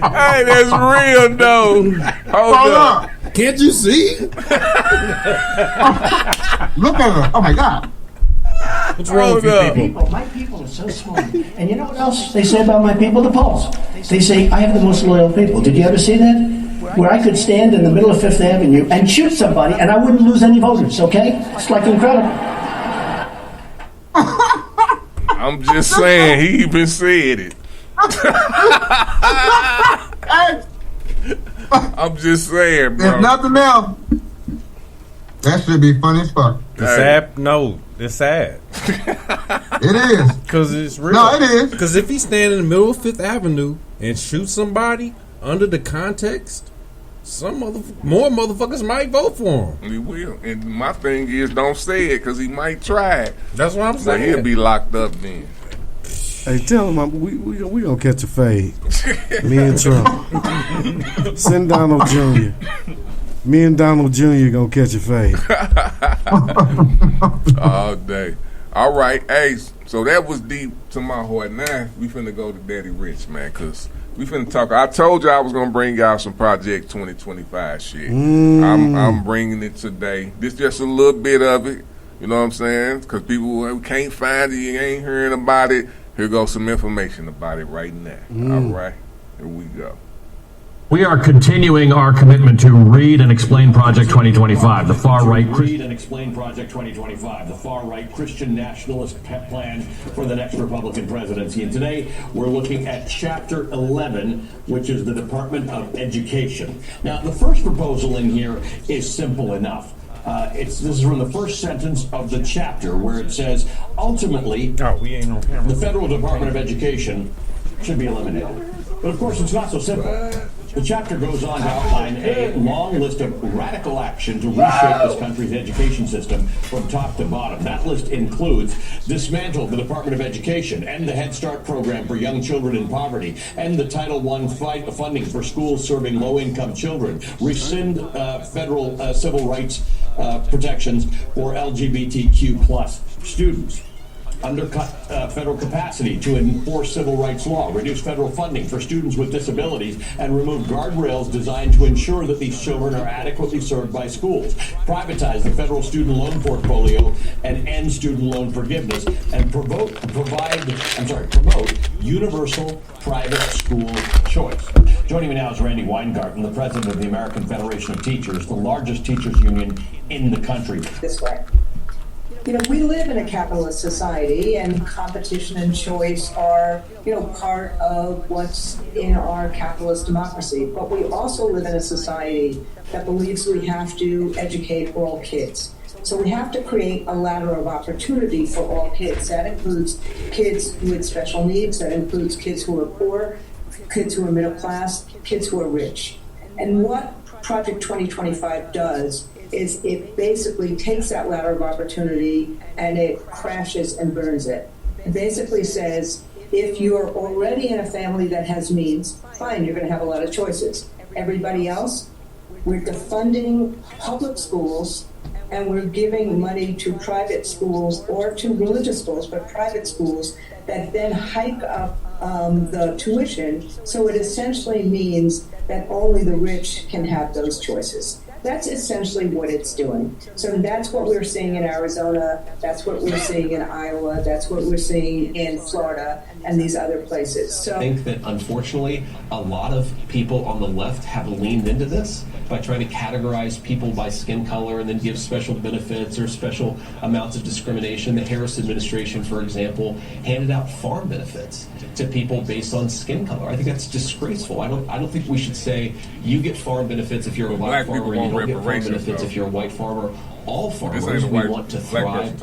Hey, that's real though. Hold up. Can't you see? Look at her. Oh my God. What's wrong with you people? My people are so smart. And you know what else they say about my people? The polls. They say, I have the most loyal people. Did you ever see that? Where I could stand in the middle of Fifth Avenue and shoot somebody and I wouldn't lose any voters, okay? It's like incredible. I'm just saying, he even said it. I'm just saying, bro. If nothing else, that should be funny as fuck. It's sad. No, it's sad. It is. Because it's real. No, it is. Because if he stand in the middle of Fifth Avenue and shoot somebody under the context, more motherfuckers might vote for him. He will. And my thing is, don't say it because he might try it. That's what I'm saying. He'll be locked up then. Hey, tell him we gonna catch a fade. Me and Trump. Send Donald Jr. Me and Donald Jr. gonna catch a fade. All day. All right. Hey, so that was deep to my heart. Now we finna go to Daddy Rich, man, because we finna talk. I told you I was gonna bring y'all some Project 2025 shit. I'm bringing it today. This just a little bit of it. You know what I'm saying? Because people who can't find it, you ain't hearing about it. Here goes some information about it right now. All right, here we go. We are continuing our commitment to read and explain Project 2025, the far-right Read and explain Project 2025, the far-right Christian nationalist plan for the next Republican presidency. And today we're looking at Chapter 11, which is the Department of Education. Now, the first proposal in here is simple enough. This is from the first sentence of the chapter where it says, ultimately, the Federal Department of Education should be eliminated. But of course, it's not so simple. The chapter goes on to outline a long list of radical action to reshape this country's education system from top to bottom. That list includes dismantle the Department of Education and the Head Start program for young children in poverty, and the Title I funding for schools serving low-income children, rescind federal civil rights protections for LGBTQ plus students, undercut federal capacity to enforce civil rights law, reduce federal funding for students with disabilities, and remove guardrails designed to ensure that these children are adequately served by schools, privatize the federal student loan portfolio and end student loan forgiveness, and promote universal private school choice. Joining me now is Randy Weingarten, the president of the American Federation of Teachers, the largest teachers union in the country. This way. You know, we live in a capitalist society, and competition and choice are, part of what's in our capitalist democracy. But we also live in a society that believes we have to educate all kids. So we have to create a ladder of opportunity for all kids. That includes kids with special needs, that includes kids who are poor, kids who are middle class, kids who are rich. And what Project 2025 does is it basically takes that ladder of opportunity and it crashes and burns it. It basically says, if you're already in a family that has means, fine, you're going to have a lot of choices. Everybody else, we're defunding public schools and we're giving money to private schools or to religious schools, but private schools that then hike up the tuition. So it essentially means that only the rich can have those choices. That's essentially what it's doing. So that's what we're seeing in Arizona. That's what we're seeing in Iowa. That's what we're seeing in Florida and these other places. So I think that unfortunately, a lot of people on the left have leaned into this by trying to categorize people by skin color and then give special benefits or special amounts of discrimination. The Harris administration, for example, handed out farm benefits to people based on skin color. I think that's disgraceful. I don't think we should say you get farm benefits if you're a black farmer, you don't get farm benefits if you're a white farmer. All farmers, we want to thrive.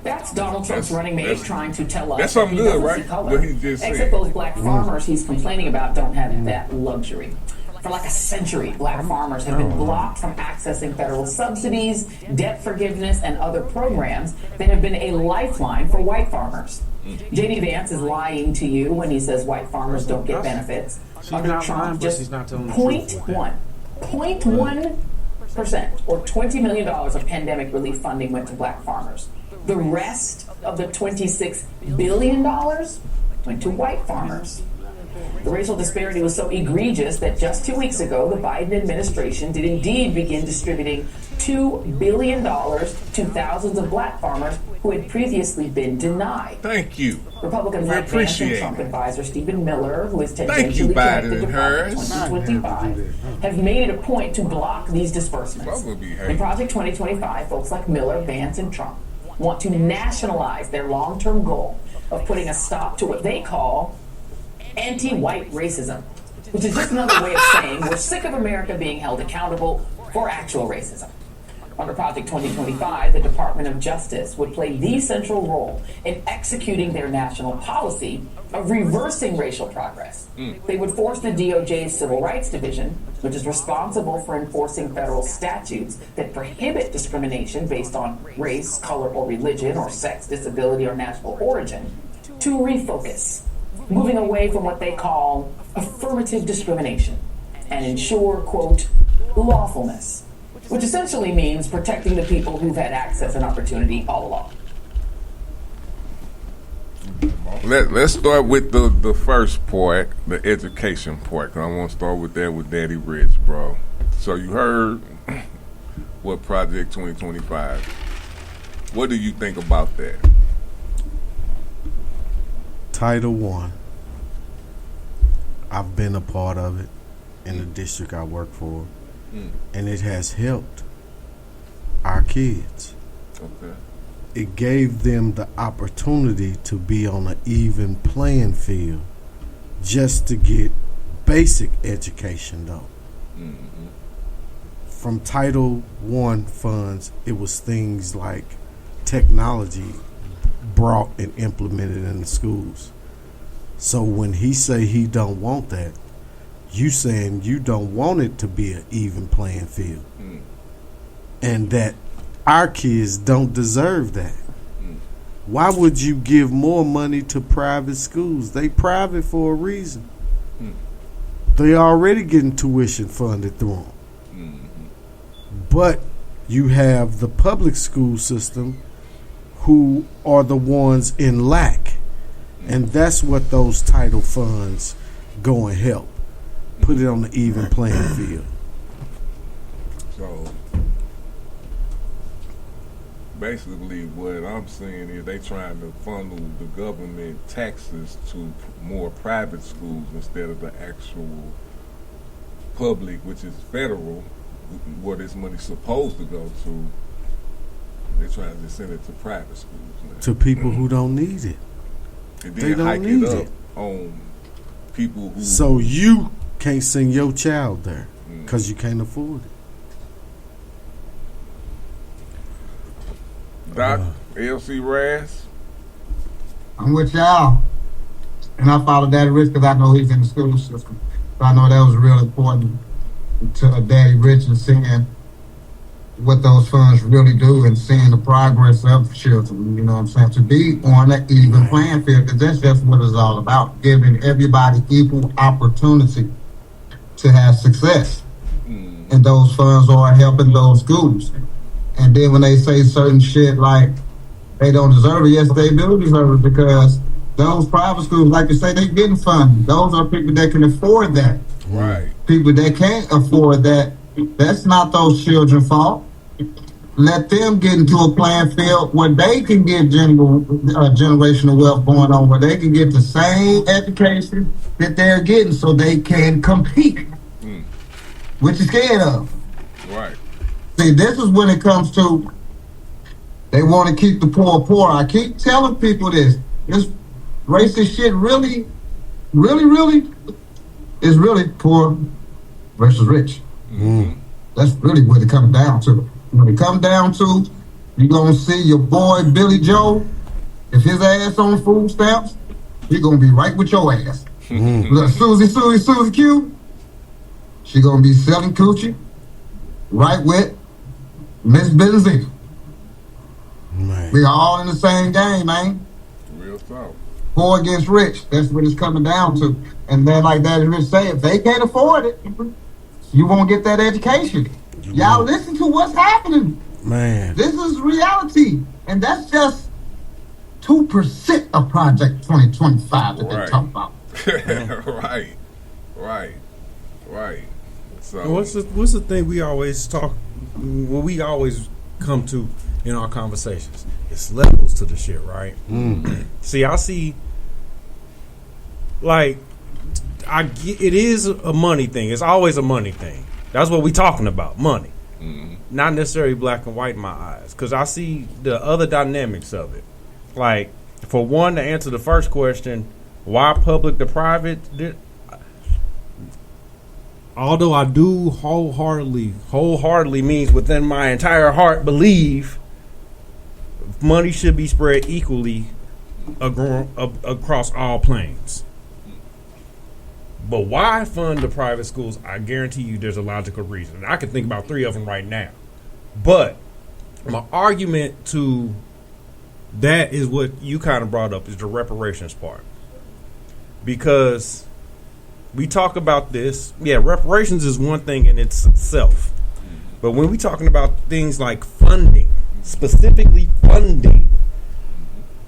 That's Donald Trump's running mate trying to tell us. That's something he good, doesn't right? see color. What he just Except said. those black farmers he's complaining about don't have that luxury. For like a century, black farmers have been blocked from accessing federal subsidies, debt forgiveness, and other programs that have been a lifeline for white farmers. J.D. Vance is lying to you when he says white farmers don't get benefits. Under Trump, just 0.1% or $20 million of pandemic relief funding went to black farmers. The rest of the $26 billion went to white farmers. The racial disparity was so egregious that just 2 weeks ago, the Biden administration did indeed begin distributing $2 billion to thousands of black farmers who had previously been denied. Thank you. Republican Mike Vance and Trump advisor Stephen Miller, who is Thank you, tangentially Biden connected to and Project hers. 2025, have made it a point to block these disbursements. In Project 2025, folks like Miller, Vance, and Trump want to nationalize their long-term goal of putting a stop to what they call anti-white racism, which is just another way of saying we're sick of America being held accountable for actual racism. Under Project 2025, the Department of Justice would play the central role in executing their national policy of reversing racial progress. They would force the DOJ's Civil Rights Division, which is responsible for enforcing federal statutes that prohibit discrimination based on race, color, or religion, or sex, disability, or national origin, to refocus, moving away from what they call affirmative discrimination and ensure, quote, lawfulness, which essentially means protecting the people who've had access and opportunity all along. Let's start with the first part, the education part. 'Cause I want to start with that with Daddy Rich, bro. So you heard what Project 2025. What do you think about that? Title I. I've been a part of it in the district I work for, and it has helped our kids. Okay. It gave them the opportunity to be on an even playing field just to get basic education, though. From Title I funds, it was things like technology brought and implemented in the schools. So when he say he don't want that, you saying you don't want it to be an even playing field, and that our kids don't deserve that. Why would you give more money to private schools? They private for a reason. They already getting tuition funded through them. But you have the public school system who are the ones in lack. And that's what those title funds go and help. Put it on the even playing field. So basically what I'm saying is they trying to funnel the government taxes to more private schools instead of the actual public, which is federal, where this money's supposed to go to. They're trying to send it to private schools now. To people who don't need it. And They then don't hike need it up it. on people who. So you can't send your child there because you can't afford it. Doc, LC Raz. I'm with y'all. And I follow Daddy Rich because I know he's in the school system. So I know that was real important to Daddy Rich and seeing what those funds really do and seeing the progress of the children. You know what I'm saying? To be on an even playing field, because that's just what it's all about. Giving everybody equal opportunity to have success. And those funds are helping those schools. And then when they say certain shit like they don't deserve it, yes, they do deserve it, because those private schools, like you say, they getting funded. Those are people that can afford that. Right. People that can't afford that, That's not those children's fault. Let them get into a playing field where they can get generational wealth going on, where they can get the same education that they're getting so they can compete. What you scared of? Right. See, this is when it comes to they want to keep the poor. I keep telling people this. This racist shit really is really poor versus rich. That's really what it comes down to. When it comes down to, you're going to see your boy Billy Joe, if his ass on food stamps, he's going to be right with your ass. Look, Susie Q, she going to be selling coochie right with Miss Benzina. We are all in the same game, man. Real talk. Poor against rich. That's what it's coming down to. And then, like that, Rich say, if they can't afford it, you won't get that education. Y'all listen to what's happening. Man. This is reality. And that's just 2% of Project 2025 that they talk about. Right. So what's the thing we always we always come to in our conversations? It's levels to the shit, right? See, I see, like, it is a money thing. It's always a money thing. That's what we talking about, money. Not necessarily black and white in my eyes, because I see the other dynamics of it. Like, for one, to answer the first question, why public to private? Although I do wholeheartedly means within my entire heart believe money should be spread equally across all planes. But why fund the private schools? I guarantee you there's a logical reason. I can think about 3 of them right now. But my argument to that is what you kind of brought up, is the reparations part. Because we talk about this. Yeah, reparations is one thing in itself. But when we talking about things like funding, specifically funding,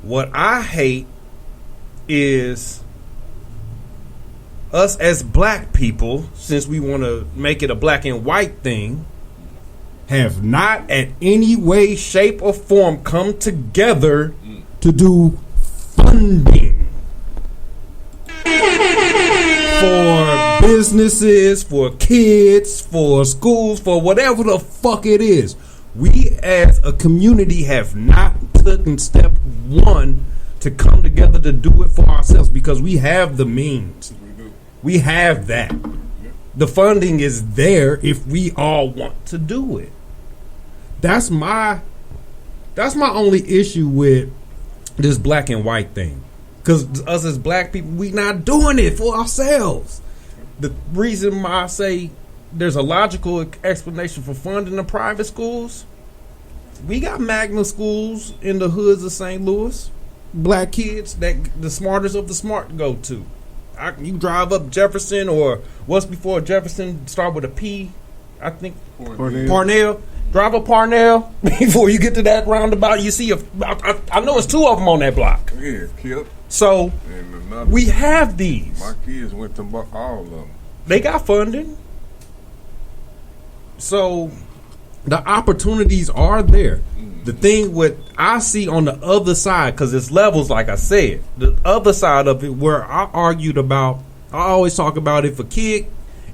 what I hate is us as black people, since we want to make it a black and white thing, have not at any way, shape, or form come together to do funding for businesses, for kids, for schools, for whatever the fuck it is. We as a community have not taken step one to come together to do it for ourselves, because we have the means. We have that. The funding is there if we all want to do it. That's my only issue with this black and white thing. Because us as black people, we not doing it for ourselves. The reason why I say there's a logical explanation for funding the private schools, we got magnet schools in the hoods of St. Louis. Black kids that the smartest of the smart go to. You drive up Jefferson, or what's before Jefferson, start with a P, I think. Parnell. Drive up Parnell before you get to that roundabout. You see, I know it's 2 of them on that block. Yeah, Kip. So we have these. My kids went to all of them. They got funding. So the opportunities are there. The thing what I see on the other side, because it's levels, like I said, the other side of it where I argued about, I always talk about, if a kid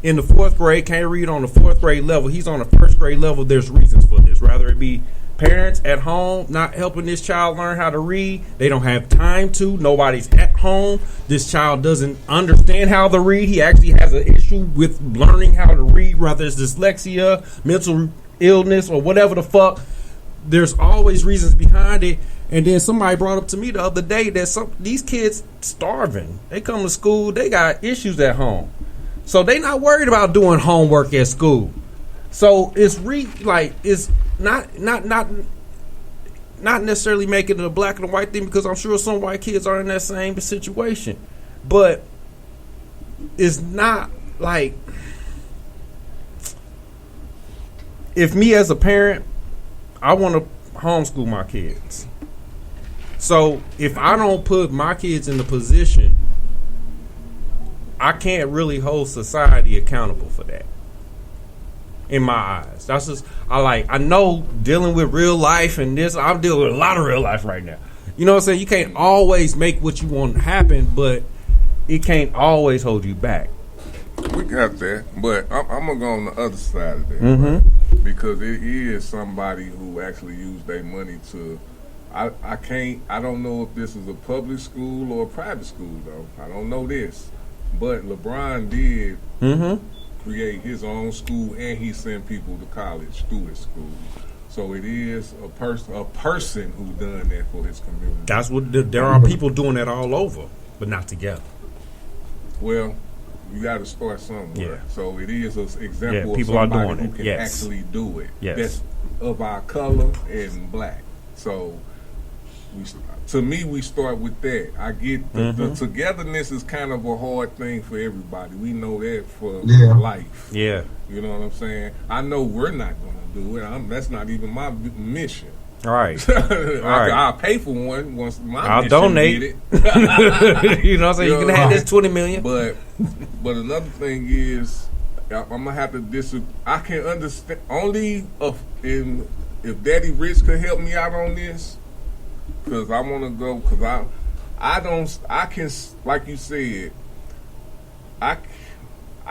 in the 4th grade can't read on the 4th grade level, he's on the 1st grade level, there's reasons for this. Rather it be parents at home not helping this child learn how to read. They don't have time to. Nobody's at home. This child doesn't understand how to read. He actually has an issue with learning how to read, whether it's dyslexia, mental illness, or whatever the fuck. There's always reasons behind it. And then somebody brought up to me the other day that these kids starving. They come to school, they got issues at home. So they not worried about doing homework at school. So it's it's not necessarily making it a black and white thing, because I'm sure some white kids are in that same situation. But it's not like, if me as a parent, I want to homeschool my kids. So if I don't put my kids in the position, I can't really hold society accountable for that. in my eyes. That's just I know dealing with real life and this. I'm dealing with a lot of real life right now. You know what I'm saying? You can't always make what you want to happen, but it can't always hold you back. We got that, but I'm gonna go on the other side of that, Mm-hmm. right? Because it is somebody who actually used their money to. I don't know if this is a public school or a private school though. I don't know this, but LeBron did create his own school and he sent people to college through his school. So it is a person who's done that for his community. That's what there are people doing that all over, but not together. Well, you got to start somewhere. Yeah. So it is an example people of somebody are doing who it. can Yes. actually do it. Yes. That's of our color and black. So to me, we start with that. I get the togetherness is kind of a hard thing for everybody. We know that for life. Yeah. You know what I'm saying? I know we're not going to do it. That's not even my mission. All right. I'll pay for one once my I'll mission donate. get it. You know what I'm saying? You can have this $20 million. But another thing is, I'm gonna have to disagree. I can understand only if Daddy Rich could help me out on this, because I want to go. Because I can, like you said, I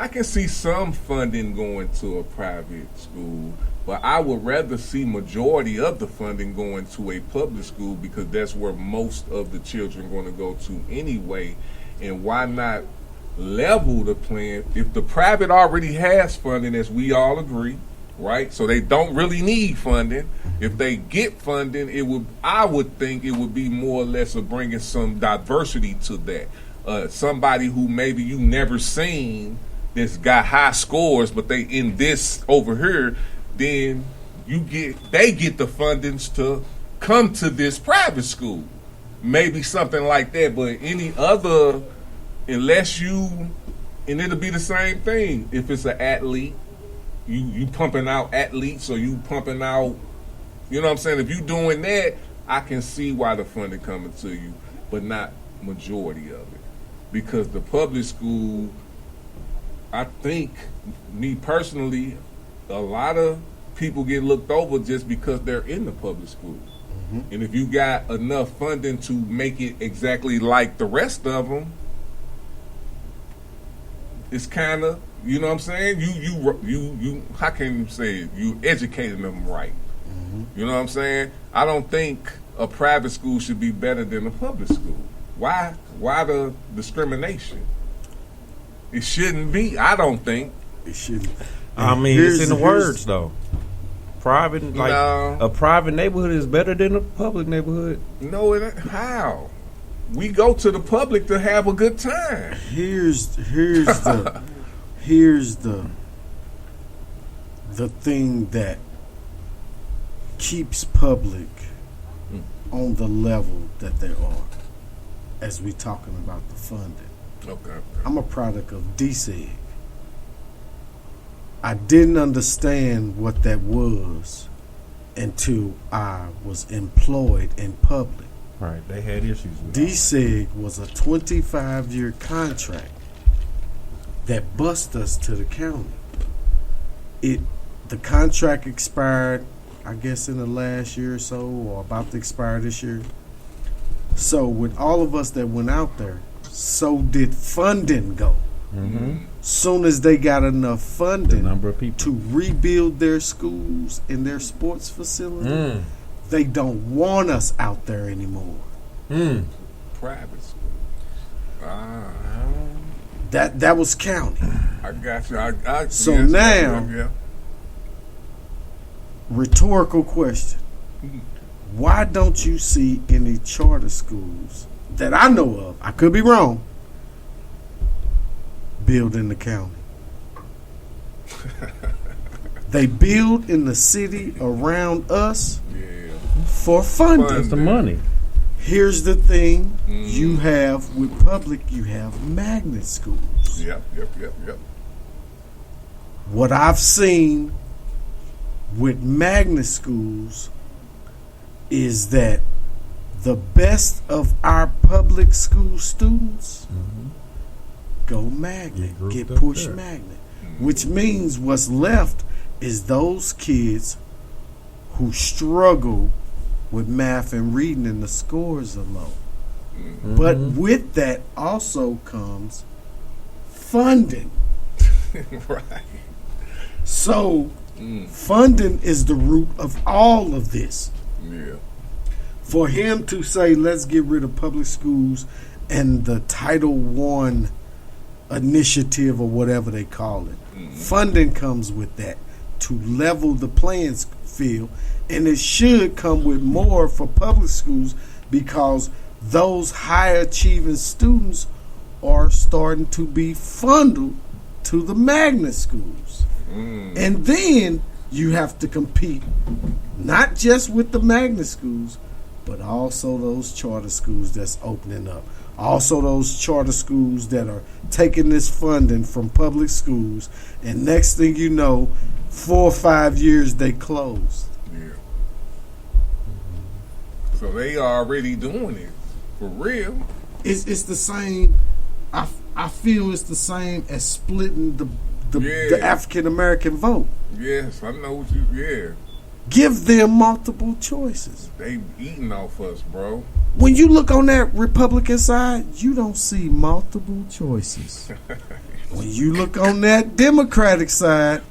can see some funding going to a private school, but I would rather see majority of the funding going to a public school because that's where most of the children are going to go to anyway. And why not level the plan? If the private already has funding, as we all agree, right? So they don't really need funding. If they get funding, I would think it would be more or less of bringing some diversity to that. Somebody who maybe you never seen that's got high scores, but they in this over here, then they get the fundings to come to this private school. Maybe something like that, but any other, unless and it'll be the same thing. If it's an athlete, you pumping out athletes, or you pumping out, you know what I'm saying? If you doing that, I can see why the funding coming to you, but not majority of it. Because the public school, I think, me personally, a lot of people get looked over just because they're in the public school. And if you got enough funding to make it exactly like the rest of them, it's kind of, you know what I'm saying? You how can you say it? You educating them right. You know what I'm saying? I don't think a private school should be better than a public school. Why the discrimination? It shouldn't be. I don't think it shouldn't. I mean, it's in the words though. Private, a private neighborhood is better than a public neighborhood. No, it ain't. How? We go to the public to have a good time. Here's the thing that keeps public on the level that they are, as we talking about the funding. Okay. I'm a product of DSEG. I didn't understand what that was until I was employed in public. Right, they had issues with DSEG was a 25-year contract that bust us to the county. The contract expired, I guess, in the last year or so, or about to expire this year. So with all of us that went out there, so did funding go. Soon as they got enough funding to rebuild their schools and their sports facility, they don't want us out there anymore. Private school. That was county. I got you. So now, rhetorical question. Why don't you see any charter schools that I know of, I could be wrong, build in the county? They build in the city around us for funding. That's the money. Here's the thing you have with public, you have magnet schools. Yep. What I've seen with magnet schools is that the best of our public school students go magnet, get pushed magnet, which means what's left is those kids who struggle with math and reading and the scores are low. Mm-hmm. But with that also comes funding. Right. So funding is the root of all of this. Yeah. For him to say, let's get rid of public schools and the Title I initiative or whatever they call it, funding comes with that to level the playing field, and it should come with more for public schools because those high achieving students are starting to be funneled to the magnet schools. And then you have to compete not just with the magnet schools, but also those charter schools that's opening up. Also those charter schools that are taking this funding from public schools, and next thing you know, 4 or 5 years they closed. Yeah. So they already doing it for real. It's the same. I feel it's the same as splitting the African American vote. Yes, I know what you. Yeah. Give them multiple choices. They eating off us, bro. When you look on that Republican side, you don't see multiple choices. When you look on that Democratic side,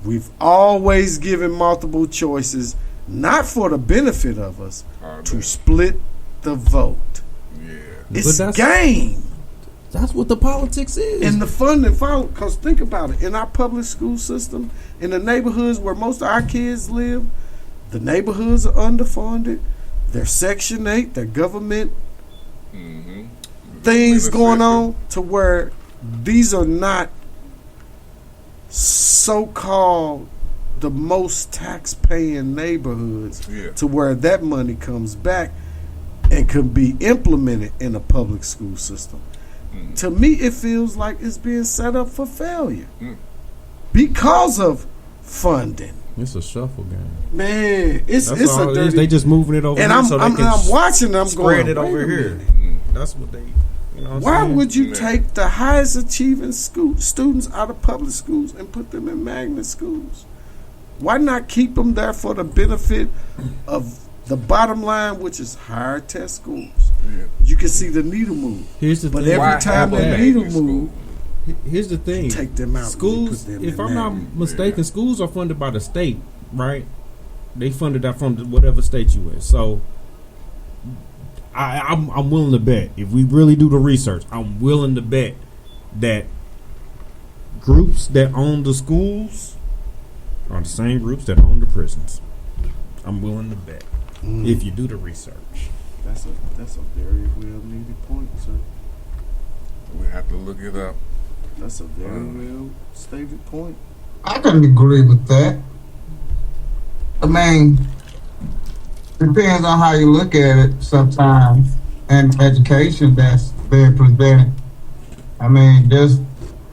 we've always given multiple choices, not for the benefit of us, to split the vote. Yeah. It's a game. That's what the politics is. And the funding follow, because think about it, in our public school system, in the neighborhoods where most of our kids live, the neighborhoods are underfunded. They're Section 8, they're government things going on to where these are not so-called the most tax-paying neighborhoods to where that money comes back and can be implemented in a public school system. To me, it feels like it's being set up for failure because of funding. It's a shuffle game, man. It's a dirty. They just moving it over, and here so they can I'm watching. I'm spread going it over here. That's what they. You know what Why I'm saying? would you take the highest achieving students out of public schools and put them in magnet schools? Why not keep them there for the benefit of the bottom line, which is higher test scores? Yeah. You can see the needle move. Here's the but thing. every time that needle move, here's the thing. Take them out. Schools, them if in I'm not magnet. mistaken, schools are funded by the state, right? They funded that from whatever state you in. So I'm willing to bet, if we really do the research, I'm willing to bet that groups that own the schools are the same groups that own the prisons. I'm willing to bet if you do the research. That's a very well needed point, sir. We have to look it up. That's a very well stated point. I can agree with that. I mean, depends on how you look at it sometimes, and education that's being presented. I mean, just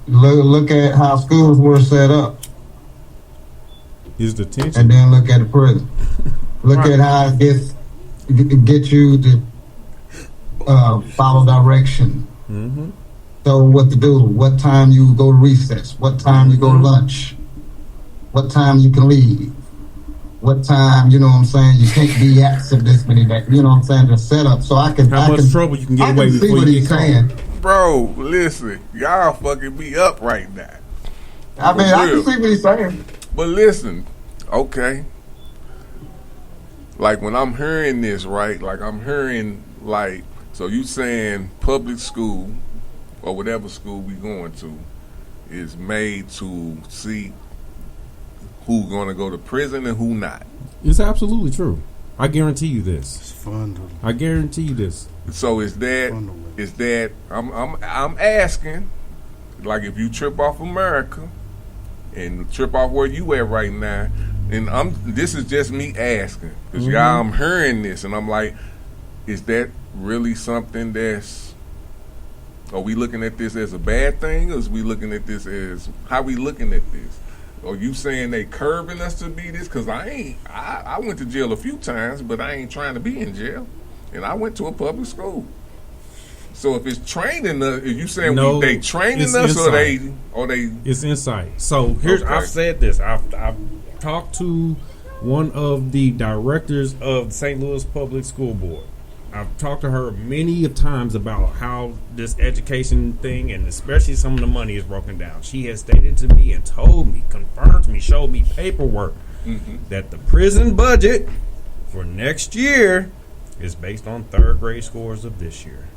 look at how schools were set up. Is the tension. And then look at the prison. Look at how it get you to follow direction. So what to do, what time you go to recess, what time you go to lunch, what time you can leave, what time, you know what I'm saying, you can't be absent this many days, you know what I'm saying, the setup. So I can How much trouble you can get away before you get caught. Bro, listen, y'all fucking me up right now. I mean, I can see what he's saying. But listen, okay. Like when I'm hearing this, right? Like I'm hearing like, so you saying public school or whatever school we going to is made to see who gonna go to prison and who not. It's absolutely true. I guarantee you this. It's fun. I guarantee you this. So is that I'm asking, like if you trip off America and trip off where you at right now, and this is just me asking because y'all, I'm hearing this and I'm like, is that really something that's? Are we looking at this as a bad thing, or is we looking at this as how we looking at this? Are you saying they curbing us to be this? Because I went to jail a few times, but I ain't trying to be in jail, and I went to a public school. So if it's training us, are you saying No, they training it's us insight. or they? It's insight. So here's Okay. I've said this. I've talked to one of the directors of the St. Louis Public School Board. I've talked to her many of times about how this education thing and especially some of the money is broken down. She has stated to me and told me, confirmed to me, showed me paperwork that the prison budget for next year is based on third grade scores of this year.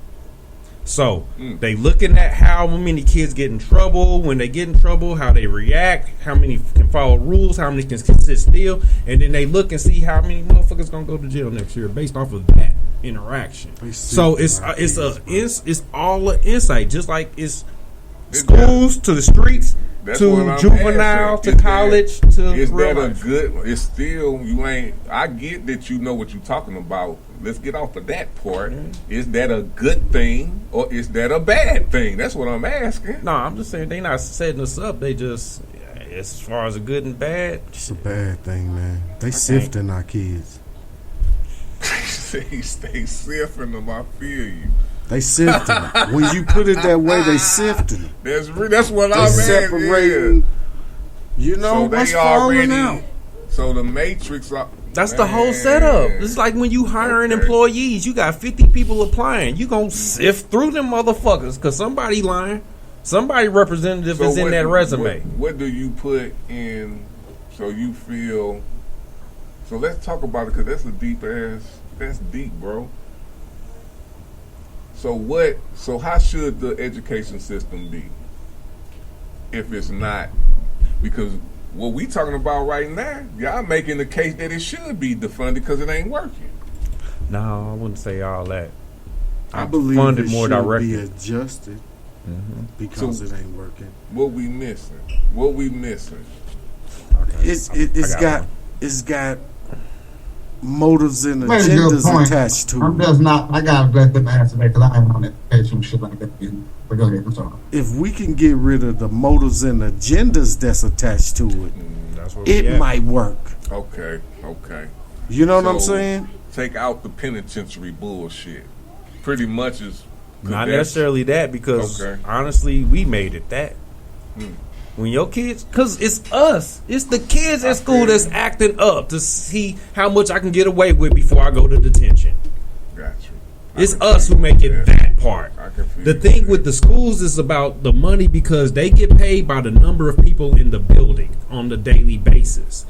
So they looking at how many kids get in trouble, when they get in trouble, how they react, how many can follow rules, how many can sit still, and then they look and see how many motherfuckers gonna go to jail next year based off of that interaction. So it's all an insight, just like it's schools to the streets to juvenile to college to Is real that life. a good? It's still you ain't. I get that you know what you're talking about. Let's get off of that part. Is that a good thing or is that a bad thing? That's what I'm asking. No, I'm just saying they not setting us up. They just, as far as a good and bad, It's a bad thing, man. They sifting our kids. They stay sifting them. I feel you. They sifting them. When you put it that way, they sifting them. That's what I'm separating. You know So they what's falling already- out. So the Matrix. that's the whole setup. It's like when you hiring employees, you got 50 people applying. You gonna sift through them motherfuckers because somebody lying. Somebody representative So is in what- that resume. What do you put in so you feel? So let's talk about it because that's a deep ass. That's deep, bro. So what? So how should the education system be? If it's not, because what we talking about right now, y'all making the case that it should be defunded because it ain't working. No, I wouldn't say all that. I believe funded it more should directly. be adjusted because So it ain't working. What we missing? What we missing? It's got motives and That's a good agendas point. attached to I'm it. just not. I gotta let them answer that because I ain't on education shit like that. But go ahead. I'm sorry. If we can get rid of the motives and agendas that's attached to it, that's where it might work. Okay. You know what I'm So, saying? Take out the penitentiary bullshit. Pretty much is Not necessarily that, because Okay. honestly, we made it that. When your kids, because it's us, it's the kids at school that's acting up to see how much I can get away with before I go to detention. Got you. It's us who make it that part. The thing with the schools is about the money because they get paid by the number of people in the building on the daily basis.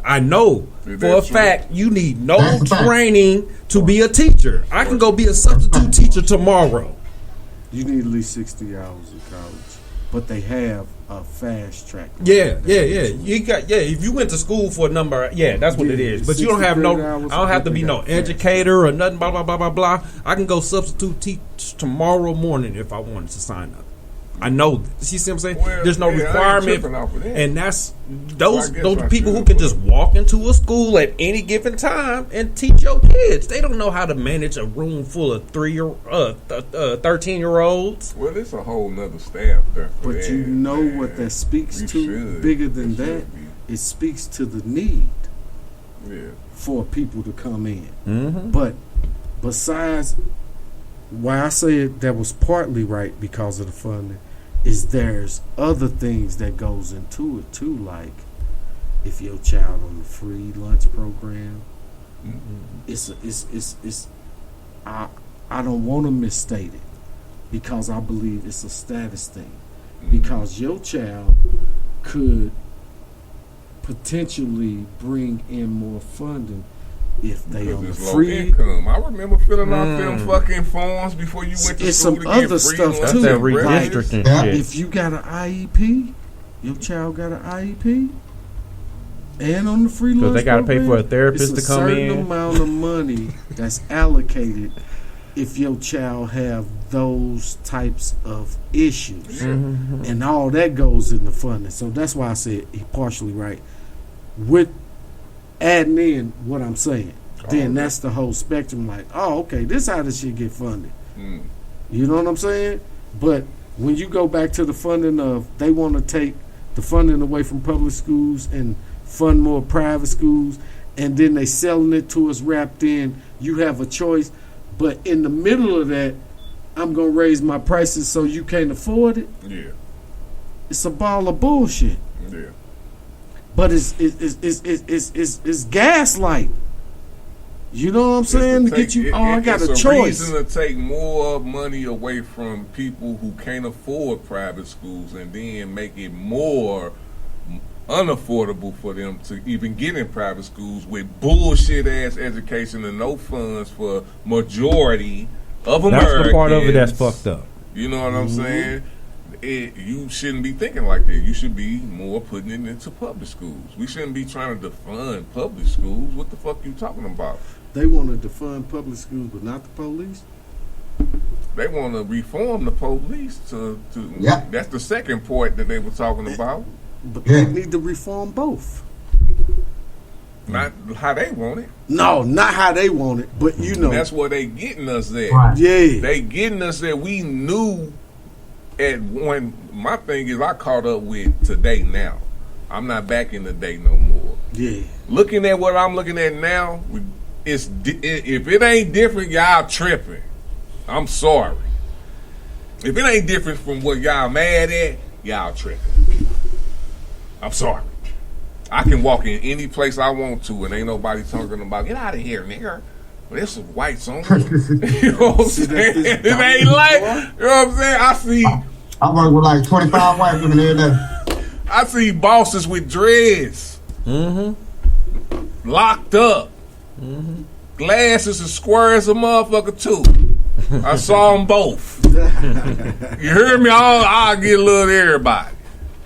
I know for a fact you need no training to be a teacher. I can go be a substitute teacher tomorrow. You need at least 60 hours of college, but they have a fast track. Yeah. You got if you went to school for a number, that's what it is. But you don't have no. I don't have to be no educator or nothing. Blah blah blah blah blah. I can go substitute teach tomorrow morning if I wanted to sign up. I know. You see what I'm saying? Well, There's no I ain't requirement, tripping off of that. and that's Well, those I guess those I people who should, can just walk into a school at any given time and teach your kids. They don't know how to manage a room full of 13-year-olds. Well, it's a whole nother staff there. For But that, you know man. what that speaks You to? should. Bigger than that, it speaks to the need Yeah. for people to come in. Mm-hmm. But besides, why I say it, that was partly right because of the funding, is there's other things that goes into it too, like if your child on the free lunch program, it's I don't want to misstate it because I believe it's a status thing, because your child could potentially bring in more funding if they on the It's low free. income. I remember filling out them fucking forms before you went to It's school some to get other free stuff lunch too. and Like, breakfast. if you got an IEP, your child got an IEP, and on the free lunch Because they gotta pay program, for a therapist it's to come a certain in. amount of money that's allocated if your child have those types of issues, and all that goes in the funding. So that's why I said he partially right with adding in what I'm saying. Then that's the whole spectrum. Like, oh, okay, this how this shit get funded. You know what I'm saying? But when you go back to the funding of, they want to take the funding away from public schools and fund more private schools, and then they selling it to us wrapped in, you have a choice. But in the middle of that, I'm gonna raise my prices so you can't afford it. Yeah. It's a ball of bullshit. Yeah. But it's gaslight. You know what I'm saying? To get you, I got a choice. It's a reason to take more money away from people who can't afford private schools and then make it more unaffordable for them to even get in private schools with bullshit ass education and no funds for majority of Americans. That's the part of it that's fucked up. You know what I'm saying? You shouldn't be thinking like that. You should be more putting it into public schools. We shouldn't be trying to defund public schools. What the fuck you talking about? They want to defund public schools, but not the police. They want to reform the police to Yeah. That's the second point that they were talking about. But they need to reform both. Not how they want it. No, not how they want it, but you know. That's where they getting us at. Right. Yeah. They getting us at. We knew at one. My thing is I caught up with today now. I'm not back in the day no more. Yeah. Looking at what I'm looking at now, if it ain't different, y'all tripping. I'm sorry. If it ain't different from what y'all mad at, y'all tripping. I'm sorry. I can walk in any place I want to and ain't nobody talking about, get out of here, nigga. Well, there's some whites on me. You know what I'm saying? It ain't like, you know what I'm saying? I see. I work with like 25 white women every day. I see bosses with dreads. Mm-hmm. Locked up. Mm-hmm. Glasses as square as a motherfucker, too. I saw them both. You heard me? I'll get a little everybody.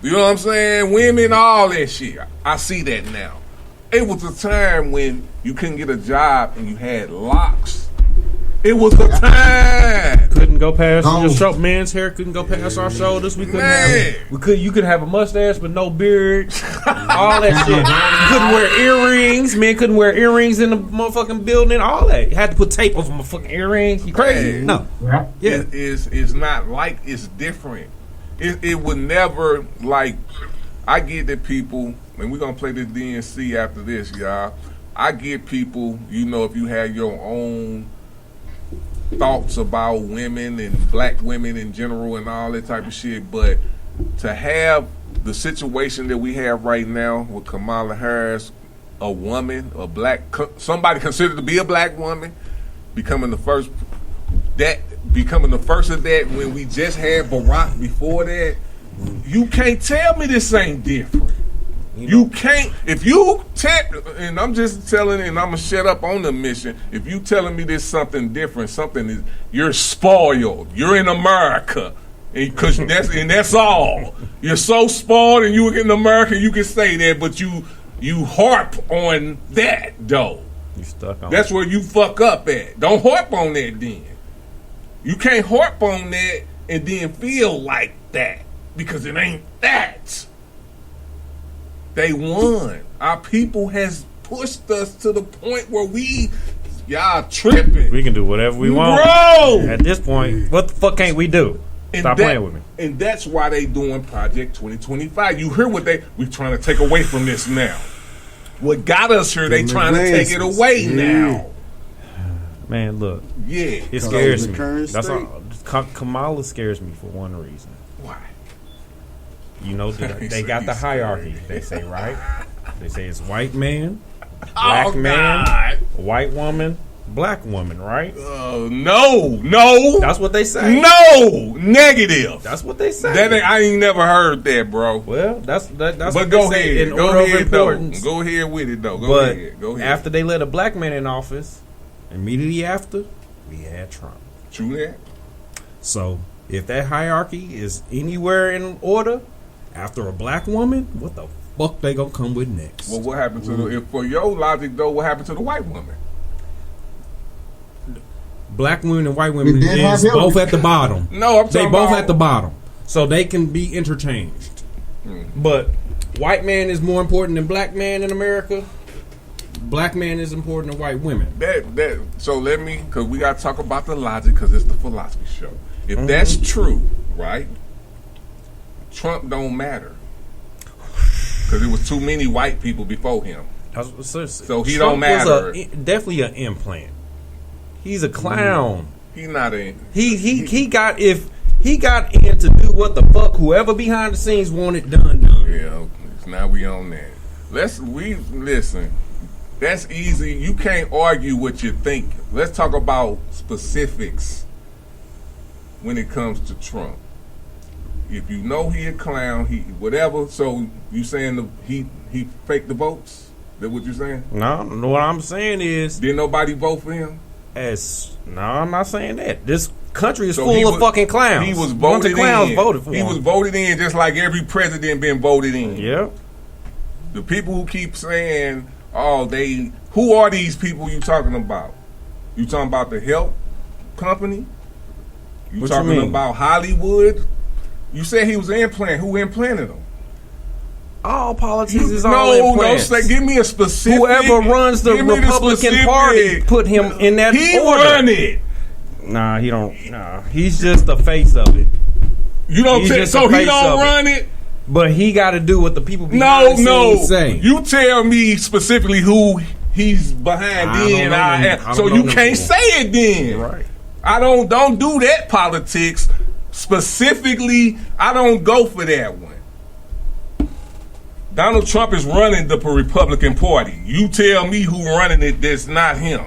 You know what I'm saying? Women, all that shit. I see that now. It was a time when you couldn't get a job and you had locks. It was a time. Couldn't go past your men's hair. Couldn't go past our shoulders. We couldn't have. You could have a mustache but no beard. All that shit. You couldn't wear earrings. Men couldn't wear earrings in the motherfucking building. All that. You had to put tape over my fucking earrings. You crazy? Man, No. Yeah. It's not like it's different. It would never, like, I get that people, and we're going to play this DNC after this, y'all. I get people, you know, if you have your own thoughts about women and black women in general and all that type of shit, but to have the situation that we have right now with Kamala Harris, a woman, somebody considered to be a black woman, becoming the first of that when we just had Barack before that, you can't tell me this ain't different. You can't. If you and I'm just telling, and I'm gonna shut up on the mission. If you telling me there's something different, you're spoiled. You're in America, because that's all. You're so spoiled, and you're in America. You can say that, but you harp on that though. You stuck on. That's where you fuck up at. Don't harp on that then. You can't harp on that and then feel like that, because it ain't that. They won. Our people has pushed us to the point where y'all tripping. We can do whatever we want. Bro! At this point, what the fuck can't we do? Stop playing with me. And that's why they doing Project 2025. You hear what we're trying to take away from this now. What got us here, they trying to take it away now. Man, look. Yeah. It scares me. That's all. Kamala scares me for one reason. Why? You know, they got the hierarchy. They say, right? They say it's white man, black man, white woman, black woman, right? No. That's what they say. No, negative. That's what they say. I ain't never heard that, bro. Well, that's but what go they say ahead. in Go order ahead, of importance. Go ahead with it, though. Go ahead. After they let a black man in office, immediately after, we had Trump. True that. So, if that hierarchy is anywhere in order, after a black woman, what the fuck they gonna come with next? Well, what happened to for your logic though? What happened to the white woman? Black women and white women is both at the bottom. No, I'm talking they both about at the bottom, so they can be interchanged. But white man is more important than black man in America. Black man is important than white women. So let me, because we got to talk about the logic, because it's the philosophy show. If that's true, right? Trump don't matter, because there was too many white people before him. So he Trump don't matter. Was definitely an implant. He's a clown. He not in. He got if he got in to do what the fuck whoever behind the scenes wanted done. Yeah, now we on that. Listen. That's easy. You can't argue what you think. Let's talk about specifics when it comes to Trump. If you know he a clown, he whatever. So you saying he faked the votes? That what you saying? No, what I'm saying is did nobody vote for him? No, I'm not saying that. This country is full of fucking clowns. He was voted in. Voted for he him. was voted in just like every president been voted in. Yeah. The people who keep saying, "Oh, who are these people you talking about? You talking about the health company? You talking about Hollywood? You said he was implanted. Who implanted him? All politics is all implants. No, give me a specific. Whoever runs the Republican Party put him in that he order. Run it. Nah, he don't. Nah, he's just the face of it. You don't so he don't run it. But he got to do what the people behind the scenes say. You tell me specifically who he's behind. So you can't say it then. Right. I don't do that politics specifically. I don't go for that one. Donald Trump is running the Republican Party. You tell me who running it that's not him.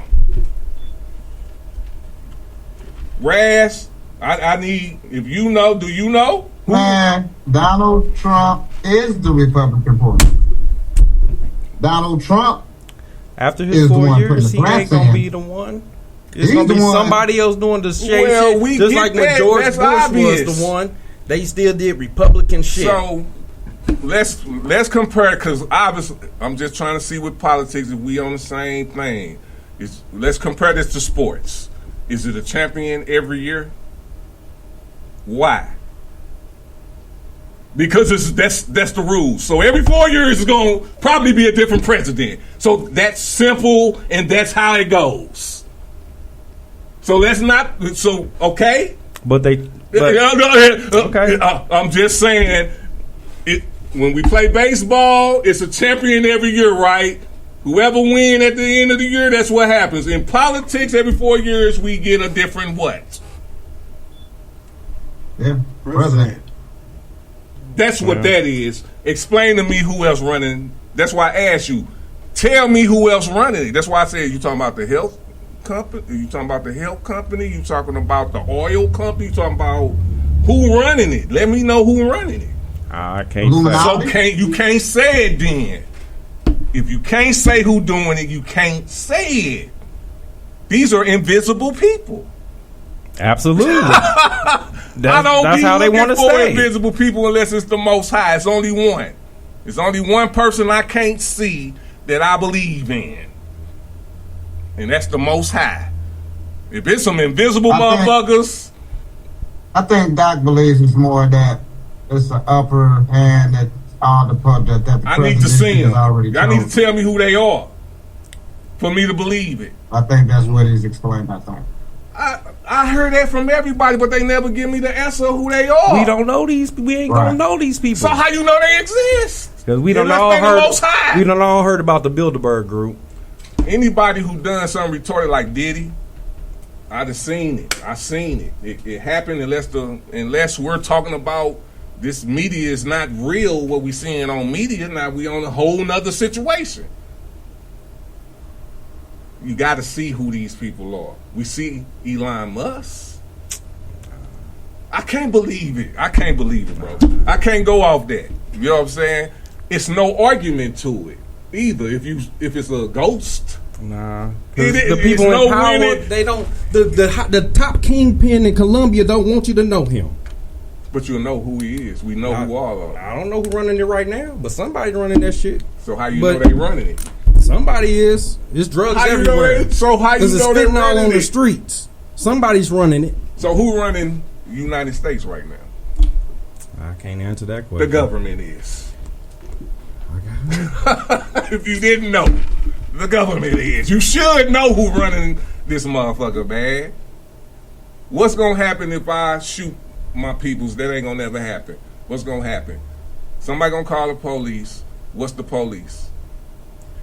Raz, I need, if you know, do you know? Man, Donald Trump is the Republican Party. Donald Trump after his 4 years, he ain't going to be the one. It's going to be somebody else doing the shit. Just like when George Bush was the one, they still did Republican shit. So let's compare, because obviously I'm just trying to see with politics if we on the same thing. Let's compare this to sports. Is it a champion every year? Why? Because that's the rule. So every 4 years is going to probably be a different president. So that's simple, and that's how it goes. So let's not. So okay. Okay. I'm just saying. When we play baseball, it's a champion every year, right? Whoever win at the end of the year, that's what happens. In politics, every 4 years, we get a different what? Yeah, president. That's what that is. Explain to me who else running. That's why I asked you. Tell me who else running it. That's why I said you talking about the health company. You talking about the health company. You talking about the oil company. You talking about who running it. Let me know who running it. I can't say. So you can't say it then. If you can't say who doing it, you can't say it. These are invisible people. Absolutely. That's how they want to say invisible people unless it's the Most High. It's only one. It's only one person I can't see that I believe in, and that's the Most High. If it's some invisible motherfuckers, I think Doc believes it's more that it's the upper hand that all the public that the I need to see them. Already I need to tell me who they are for me to believe it. I think that's what he's explained. I think. I heard that from everybody, but they never give me the answer of who they are. We don't know these. We ain't gonna know these people. So how you know they exist? Because we don't all heard. We don't all heard about the Bilderberg group. Anybody who done something retarded like Diddy, I'd have seen it. I seen it. It happened unless we're talking about this media is not real. What we seeing on media now, we on a whole nother situation. You got to see who these people are. We see Elon Musk. I can't believe it. I can't believe it, bro. I can't go off that. You know what I'm saying? It's no argument to it either. If it's a ghost, nah. The people in power, they don't. The top kingpin in Colombia don't want you to know him. But you'll know who he is. We know who all are. I don't know who running it right now, but somebody's running that shit. So how you know they running it? Somebody is. There's drugs everywhere. So how you know they're running on it? The streets. Somebody's running it. So who running the United States right now? I can't answer that question. The government is. If you didn't know, the government is. You should know who running this motherfucker, man. What's gonna happen if I shoot my peoples? That ain't gonna never happen. What's gonna happen? Somebody gonna call the police. What's the police?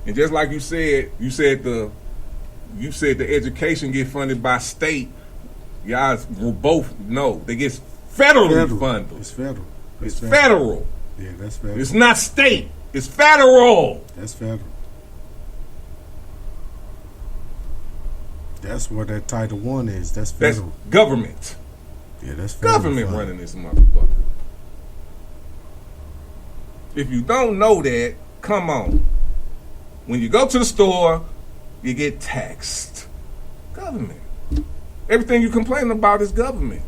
And just like you said the education get funded by state. Y'all will both know they get federally funded. It's federal. It's federal. Yeah, that's federal. It's not state. It's federal. That's federal. That's what that Title I is. That's federal. That's government. Yeah, that's federal. Government running this motherfucker. If you don't know that, come on. When you go to the store, you get taxed. Government. Everything you complain about is government.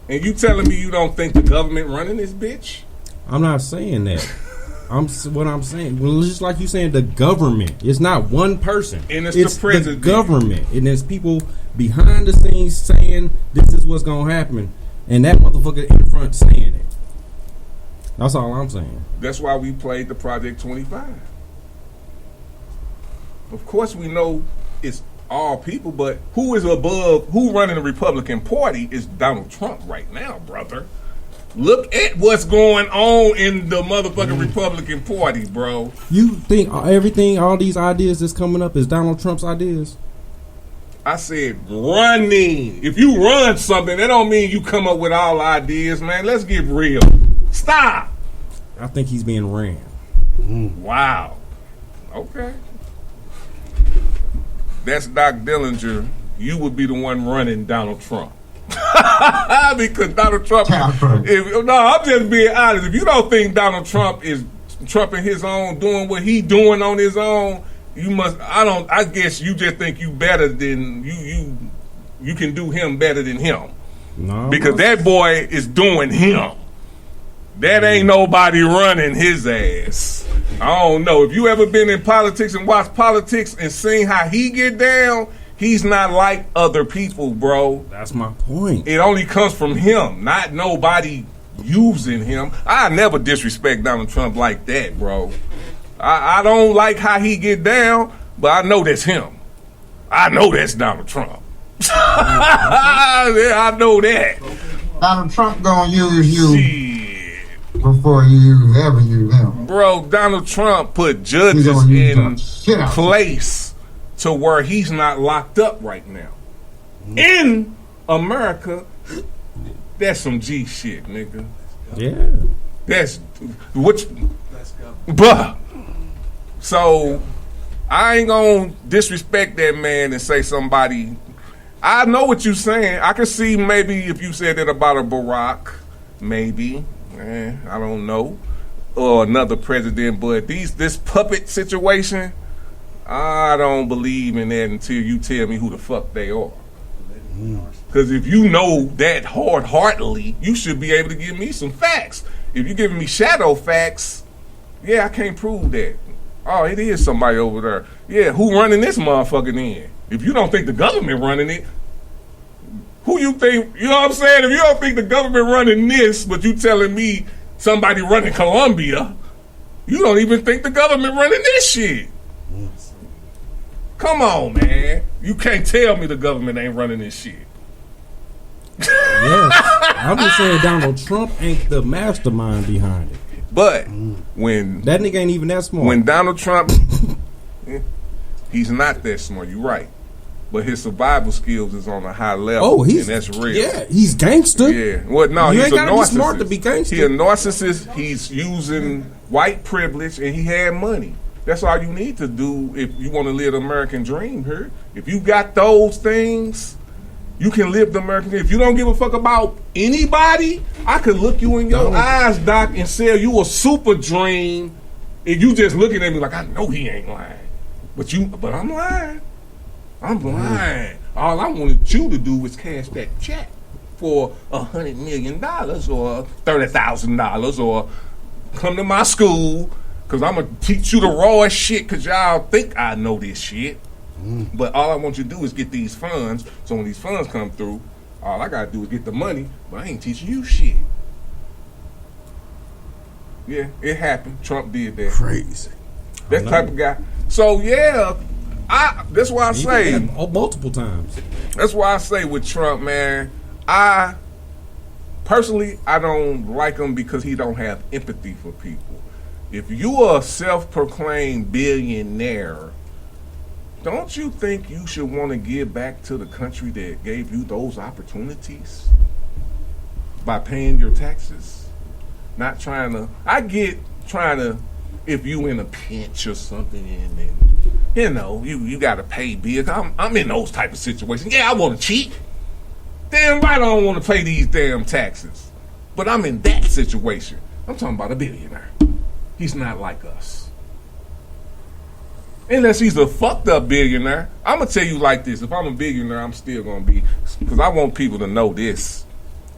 And you telling me you don't think the government running this bitch? I'm not saying that. What I'm saying, well, just like you saying, the government. It's not one person. And it's the president. The government. And there's people behind the scenes saying this is what's going to happen. And that motherfucker in front saying it. That's all I'm saying. That's why we played the Project 25. Of course we know it's all people, but who is above, who running the Republican Party is Donald Trump right now, brother. Look at what's going on in the motherfucking Republican Party, bro. You think everything, all these ideas that's coming up is Donald Trump's ideas? I said running. If you run something, that don't mean you come up with all ideas, man. Let's get real. Stop. I think he's being ran. Wow. Okay. That's Doc Dillinger. You would be the one running Donald Trump. Because Donald Trump, I'm just being honest. If you don't think Donald Trump is trumping his own, doing what he doing on his own, you must. I guess you just think you better than you can do him better than him. No, because that boy is doing him. That ain't nobody running his ass. I don't know. If you ever been in politics and watched politics and seen how he get down, he's not like other people, bro. That's my point. It only comes from him, not nobody using him. I never disrespect Donald Trump like that, bro. I don't like how he get down, but I know that's him. I know that's Donald Trump. Yeah, I know that. Donald Trump gonna use you before you ever use him. Bro, Donald Trump put judges in place to where he's not locked up right now. In America, that's some G shit, nigga. Yeah. That's what. Bruh. So I ain't gonna disrespect that man and say somebody. I know what you're saying. I can see maybe if you said that about a Barack, maybe. I don't know. Or another president, but this puppet situation, I don't believe in that until you tell me who the fuck they are. Because if you know that hard-heartedly, you should be able to give me some facts. If you're giving me shadow facts, yeah, I can't prove that. Oh, it is somebody over there. Yeah, who running this motherfucker then? If you don't think the government running it, who you think, you know what I'm saying? If you don't think the government running this, but you telling me somebody running Colombia, you don't even think the government running this shit. Come on, man. You can't tell me the government ain't running this shit. Yes. I'm just saying Donald Trump ain't the mastermind behind it. But when that nigga ain't even that smart. When Donald Trump, he's not that smart. You're right. But his survival skills is on a high level, and that's real. Yeah, he's gangster. Yeah, well, no, you he's ain't a gotta narcissist. be smart to be gangster. He's a narcissist. He's using white privilege, and he had money. That's all you need to do if you want to live the American dream here. If you got those things, you can live the American dream. If you don't give a fuck about anybody, I could look you in your eyes, Doc, and sell you a super dream, and you just looking at me like, I know he ain't lying. But I'm lying. I'm lying. All I wanted you to do was cash that check for $100 million or $30,000 or come to my school because I'm going to teach you the rawest shit because y'all think I know this shit. But all I want you to do is get these funds. So when these funds come through, all I got to do is get the money, but I ain't teaching you shit. Yeah, it happened. Trump did that. Crazy. That type of guy. So, yeah, that's why I say multiple times. That's why I say with Trump, man, I personally don't like him because he don't have empathy for people. If you are a self-proclaimed billionaire, don't you think you should want to give back to the country that gave you those opportunities by paying your taxes? Not trying to, if you in a pinch or something and you got to pay bills. I'm in those type of situations. Yeah, I want to cheat. Damn right I don't want to pay these damn taxes. But I'm in that situation. I'm talking about a billionaire. He's not like us. Unless he's a fucked up billionaire. I'm going to tell you like this. If I'm a billionaire, I'm still going to be, because I want people to know this.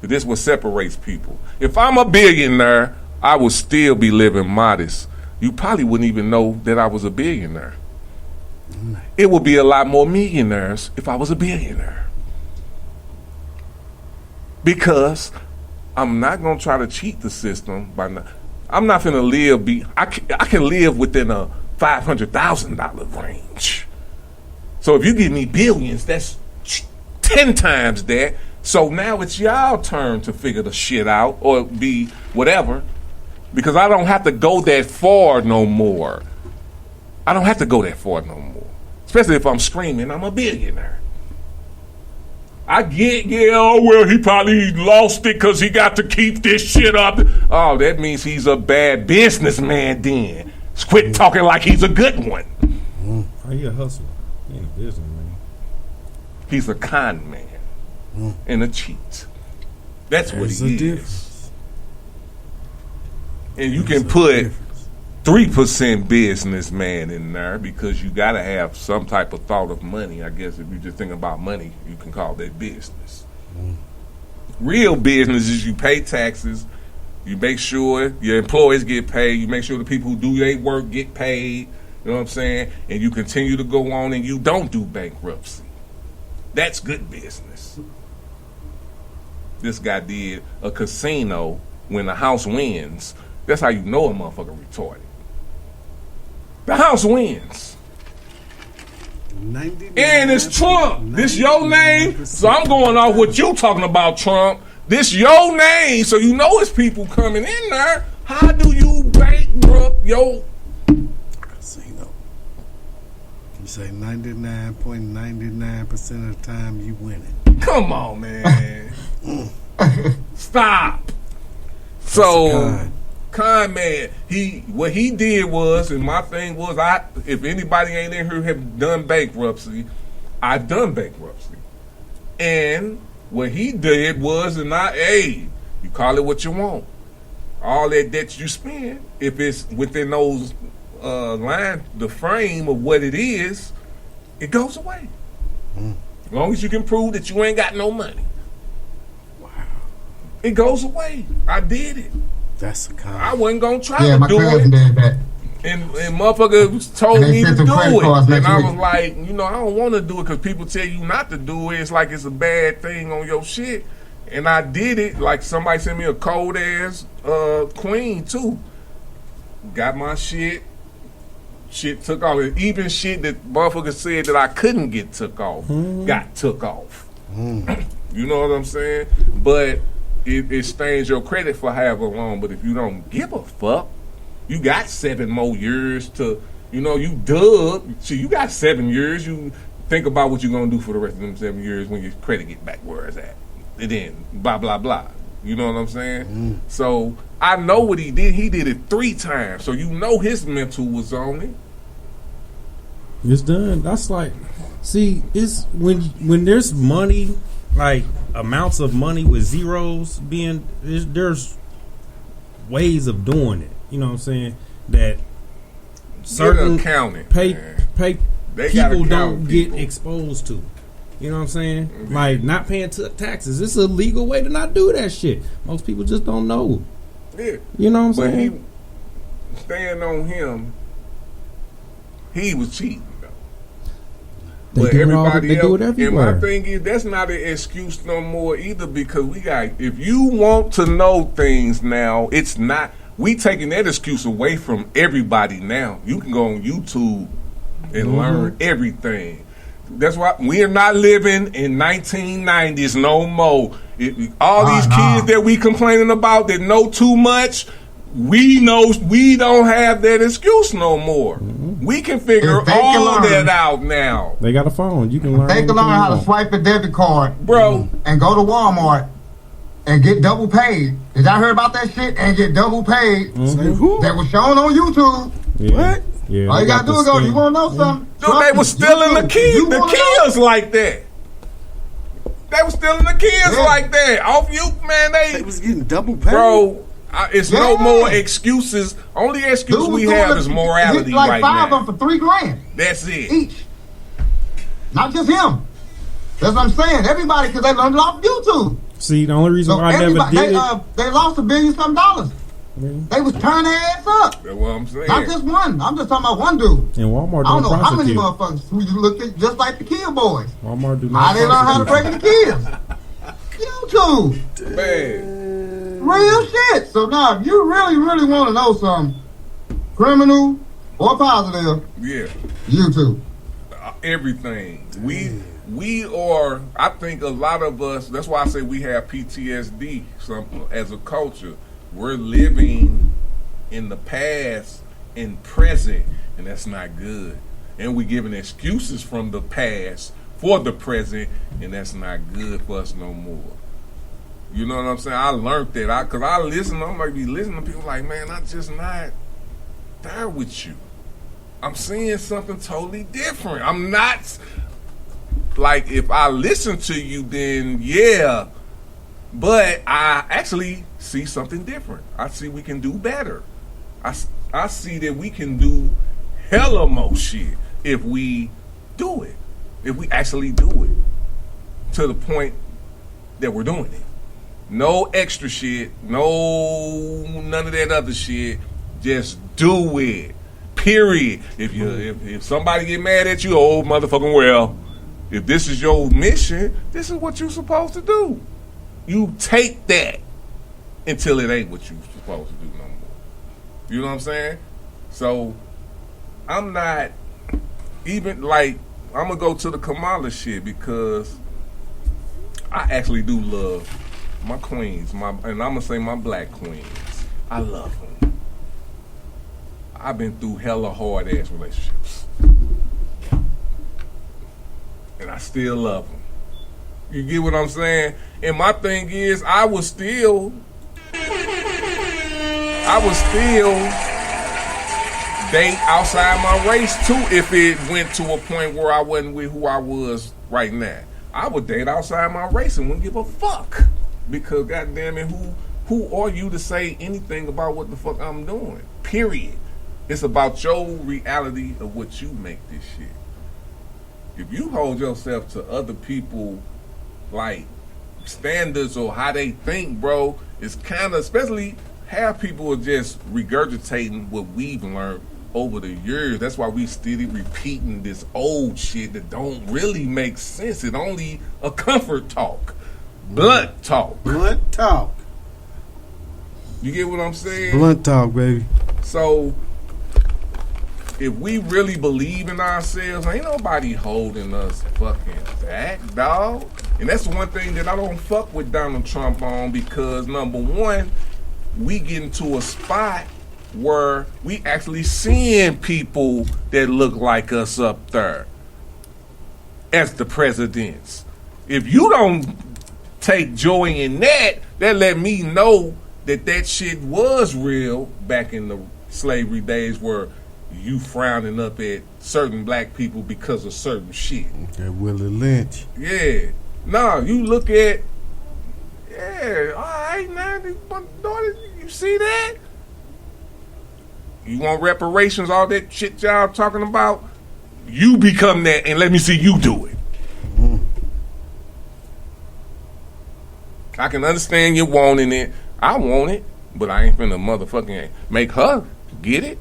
This is what separates people. If I'm a billionaire, I would still be living modest. You probably wouldn't even know that I was a billionaire. It would be a lot more millionaires if I was a billionaire. Because I'm not going to try to cheat the system. I'm not going to live, I can live within a $500,000 range. So if you give me billions, that's 10 times that. So now it's y'all turn to figure the shit out or be whatever. Because I don't have to go that far no more. I don't have to go that far no more. Especially if I'm screaming, I'm a billionaire. I get, he probably lost it because he got to keep this shit up. Oh, that means he's a bad businessman then. Quit talking like he's a good one. Are you a hustler? He ain't a businessman. He's a con man and a cheat. That's what he is. And you can put 3% businessman in there because you got to have some type of thought of money. I guess if you just think about money, you can call that business. Real business is you pay taxes, you make sure your employees get paid, you make sure the people who do their work get paid, you know what I'm saying? And you continue to go on and you don't do bankruptcy. That's good business. This guy did a casino when the house wins. That's how you know a motherfucker retarded. The house wins. And it's Trump. This your name. So I'm going off what you talking about, Trump. This your name. So you know it's people coming in there. How do you bankrupt your casino? You say 99.99% of the time you winning. Come on, man. Stop. So con man, what he did was, and my thing was, if anybody ain't in here have done bankruptcy, I've done bankruptcy. And what he did was, you call it what you want. All that debt you spend, if it's within those the frame of what it is, it goes away. As long as you can prove that you ain't got no money. Wow. It goes away. I did it. That's a con. I wasn't going to try to do it. Did that. And motherfucker told me to do it. And I was like, I don't want to do it because people tell you not to do it. It's like it's a bad thing on your shit. And I did it. Like somebody sent me a cold ass queen too. Got my shit. Shit took off. Even shit that motherfuckers said that I couldn't get took off, got took off. You know what I'm saying? But it stains your credit for however long. But if you don't give a fuck, you got 7 more years to, you dub. So you got 7 years. You think about what you're going to do for the rest of them 7 years when your credit get back where it's at. And then blah, blah, blah. You know what I'm saying? So I know what he did. He did it 3 times. So his mental was on it. It's done. That's like, see, it's when there's money, like amounts of money with zeros there's ways of doing it. You know what I'm saying? That certain people don't get exposed to. You know what I'm saying? Mm-hmm. Like not paying taxes. It's a legal way to not do that shit. Most people just don't know. Yeah. You know what I'm saying? But staying on him, he was cheating. But everybody else, and my thing is, that's not an excuse no more either, because if you want to know things now, it's not, we taking that excuse away from everybody now. You can go on YouTube and learn everything. That's why we're not living in 1990s no more. All these kids that we complaining about that know too much, we know we don't have that excuse no more. We can figure If they can all learn- that out now. They got a phone. You can learn. They can anything learn you how to want. swipe a debit card, bro, and go to Walmart and get double paid. Did y'all heard about that shit? And get double paid. That was shown on YouTube. Yeah. What? Yeah, All they you gotta got do is the go. You scam. want to know something? Dude, they was stealing the kids like that. They was stealing the kids like that. Off you, man. They was getting double paid. Bro, it's no Yeah. more excuses. Only excuse Dude was we doing have it- is morality like right 5 now. of them for $3,000 That's it. each. Not just him. That's what I'm saying. Everybody, because they learned it off YouTube. See, the only reason So why I never everybody, did they lost $1 billion. They was turning their ass up. That's what I'm saying. Not just one. I'm just talking about one dude. it, and Walmart I don't don't know how many prosecute. motherfuckers who you looked at just like the Kill Boys. Walmart do How not they learn how to break prosecute. the kids? YouTube. Man. Real shit. So now, if you really, really want to know something, criminal or positive, Yeah. YouTube. Everything. We are, I think a lot of us, that's why I say we have PTSD as a culture. We're living in the past and present, and that's not good. And we're giving excuses from the past for the present, and that's not good for us no more. You know what I'm saying? I learned that. Because I listen, I might be listening to people like, man, I'm just not there with you. I'm seeing something totally different. I'm not, like, if I listen to you, then yeah, but I actually see something different. I see we can do better. I see that we can do hella more shit if we do it. If we actually do it to the point that we're doing it. No extra shit. None of that other shit. Just do it. Period. If somebody get mad at you, oh motherfucking well, if this is your mission, this is what you're supposed to do. You take that until it ain't what you're supposed to do no more. You know what I'm saying? So I'm not even like, I'm gonna go to the Kamala shit because I actually do love my queens, and I'm gonna say my black queens. I love them. I've been through hella hard ass relationships, and I still love them. You get what I'm saying? And my thing is, I would still date outside my race too if it went to a point where I wasn't with who I was right now. I would date outside my race and wouldn't give a fuck. Because goddamn it, who are you to say anything about what the fuck I'm doing? Period. It's about your reality of what you make this shit. If you hold yourself to other people like standards or how they think, bro, it's kind of, especially half people are just regurgitating what we've learned over the years. That's why we steady repeating this old shit that don't really make sense. It only a comfort talk. Blunt talk. Blunt talk. You get what I'm saying? Blunt talk, baby. So, if we really believe in ourselves, ain't nobody holding us fucking back, dog. And that's one thing that I don't fuck with Donald Trump on, because number one, we get into a spot where we actually seeing people that look like us up there as the presidents. If you don't take joy in that, that let me know that shit was real back in the slavery days, where you frowning up at certain black people because of certain shit. That Willie Lynch. Yeah. No, you look at, yeah, all right, man, daughter, you see that? You want reparations, all that shit y'all talking about? You become that and let me see you do it. I can understand you wanting it. I want it, but I ain't finna motherfucking make her get it.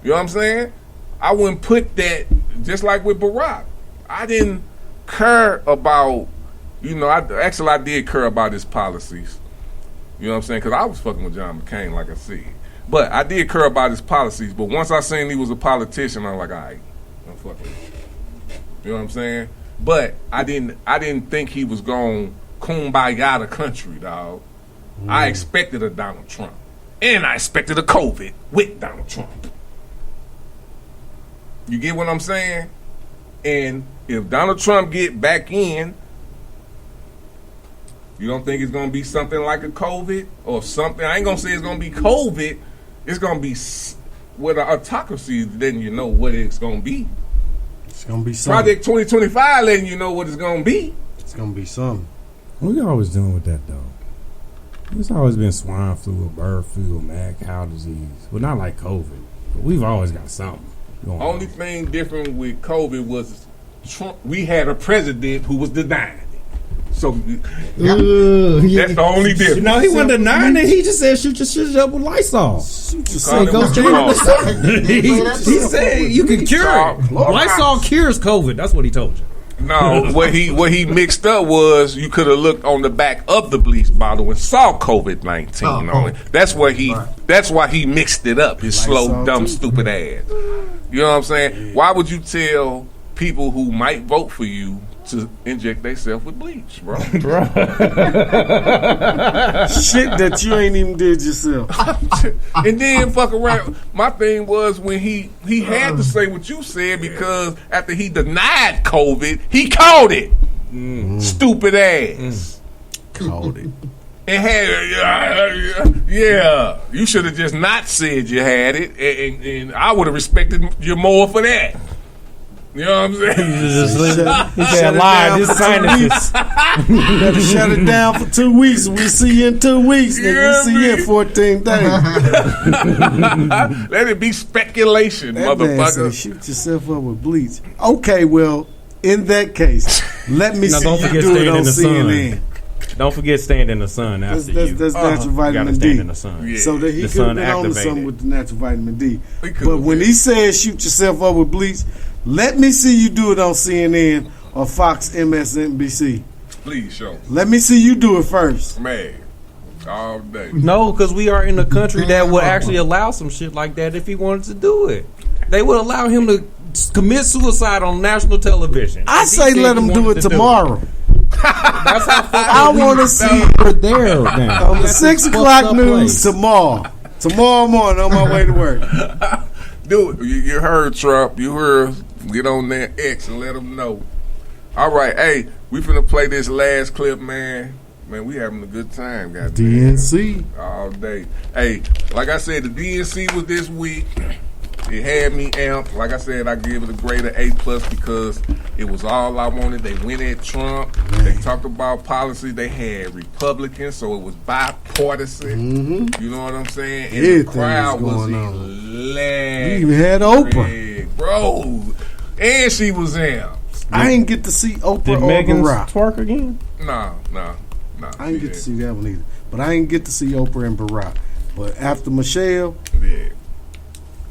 You know what I'm saying? I wouldn't put that, just like with Barack. I didn't care about, I did care about his policies. You know what I'm saying? Because I was fucking with John McCain, like I said. But I did care about his policies. But once I seen he was a politician, I was like, all right, I'm fucking with him. You know what I'm saying? But I didn't think he was going kumbaya the country, dog. I expected a Donald Trump. And I expected a COVID with Donald Trump. You get what I'm saying? And if Donald Trump get back in, you don't think it's going to be something like a COVID or something? I ain't going to say it's going to be COVID. It's going to be with an autocracy, then you know what it's going to be. It's going to be something. Project 2025 letting you know what it's going to be. It's going to be something. What we always doing with that, though? It's always been swine flu, or bird flu, or mad cow disease. Well, not like COVID, but we've always got something going on. Only thing different with COVID was Trump. We had a president who was denying it. So that's the only difference. No, he wasn't denying it. He just said shoot your shit up with Lysol. Shoot your shit. Go stand in the sun. He said you can cure it. Lysol cures COVID. That's what he told you. No, what he mixed up was you could have looked on the back of the bleach bottle and saw COVID-19 on it. That's why he mixed it up. His slow, dumb, stupid ass. You know what I'm saying? Why would you tell people who might vote for you to inject themselves with bleach, bro? Shit that you ain't even did yourself. And then fuck around. My thing was when he had to say what you said because after he denied COVID, he caught it. Stupid ass. Caught it. And had yeah, you should have just not said you had it, and I would have respected you more for that. You know what I'm saying? He said, "Lie, this sinuses." You better shut it down for 2 weeks. We see you in 2 weeks. Nigga. We see you in 14 days. Let it be speculation, that motherfucker. Man said, shoot yourself up with bleach. Okay, well, in that case, let me see you do it on CNN. Don't forget stand in the sun after that's natural vitamin D. Stand in the sun. Yeah. So that he could have been on to something with the natural vitamin D. But when been. he said shoot yourself up with bleach, let me see you do it on CNN or Fox MSNBC. Please show. Let me see you do it first. Man, all day. No, because we are in a country that would actually allow some shit like that if he wanted to do it. They would allow him to commit suicide on national television. I say let him do it tomorrow. That's how I want to see it there now. On the 6 o'clock news tomorrow. Tomorrow morning on my way to work. Do it. You heard Trump. You heard. Get on there X and let them know. All right, hey, we finna play this last clip, man. Man, we having a good time, guys. DNC all day. Hey, like I said, the DNC was this week. It had me amped. Like I said, I give it a grade of A+ because it was all I wanted. They went at Trump. They talked about policy. They had Republicans, so it was bipartisan. You know what I'm saying? And everything the crowd was You electric. even had Oprah, bro, and she was in. I didn't get to see Oprah Did or Megan Barack. twerk again? No. I didn't get to see that one either. But I didn't get to see Oprah and Barack. But after Michelle,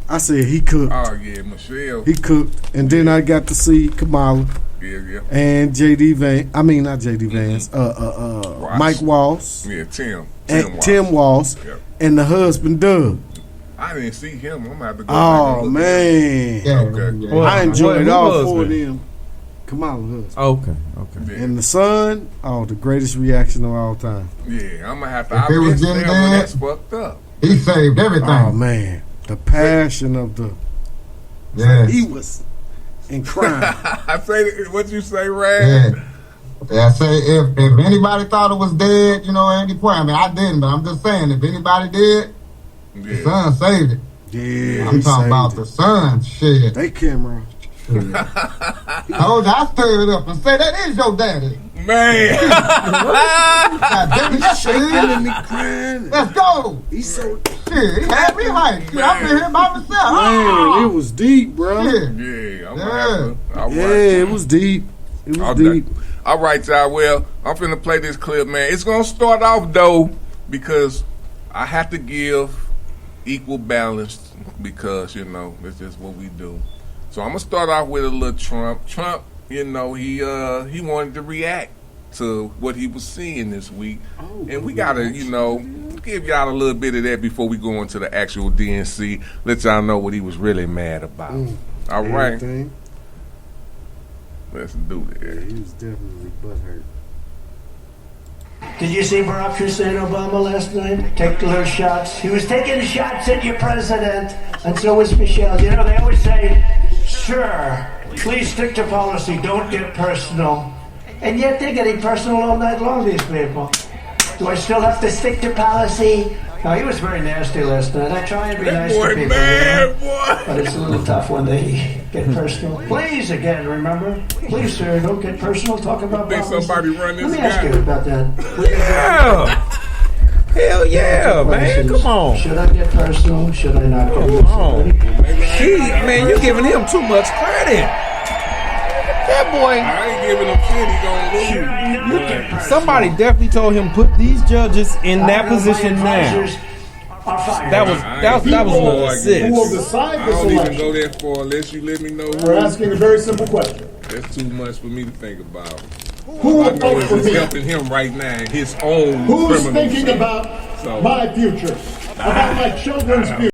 I said he cooked. Oh yeah, Michelle. He cooked, and then I got to see Kamala. And JD Vance. I mean not JD Vance. Mike Walsh. Yeah, Tim Walsh. Yep. And the husband Doug. I didn't see him. I'm gonna have to go. Oh man. Okay. Well, I enjoyed all 4 of them. Kamala husband. Okay. Yeah. And the son, the greatest reaction of all time. Yeah, I'm gonna have to. If it was Jim Dad, that's fucked up. He saved everything. Oh man, the passion of the. Yes. He was in crime. I say what you say, Rad. Yeah, I say if anybody thought it was dead, at any point. I mean, I didn't, but I'm just saying if anybody did, the son saved it. Yeah, I'm talking about the son. Shit. They camera. I stirred it up and say that is your daddy. Man. Let's go. He's so shit. He had me hyped. Shit, I've been here by myself. Man, it was deep, bro. It was deep. It was deep. All right, y'all. Well, I'm finna play this clip, man. It's gonna start off though because I have to give equal balance because that's just what we do. So I'm gonna start off with a little Trump. Trump, he wanted to react to what he was seeing this week, and we gotta, give y'all a little bit of that before we go into the actual DNC. Let y'all know what he was really mad about. All right, everything. Let's do it. Yeah, he was definitely butthurt. Did you see Barack Hussein Obama last night take little shots? He was taking shots at your president, and so was Michelle. They always say, sure. Please stick to policy. Don't get personal. And yet they're getting personal all night long, these people. Do I still have to stick to policy? No, he was very nasty last night. I try and be nice to people, but it's a little tough when they get personal. Please, again, remember? Please, sir, don't get personal. Talk about policy. Somebody run this Let me ask you about that. Yeah. Hell yeah, man. Come on. Should I get personal? Should I not get personal? Man, you're giving him too much credit. That boy. I ain't giving him shit. He gonna lose. Somebody definitely told him put these judges in that position now. That was an assist. Who will decide I this don't even election? go that far unless you let me know. We're asking a very simple question. That's too much for me to think about. Who I will know vote for it's me? helping him right now in his own Who's criminal thinking shit. about my future? About my children's future?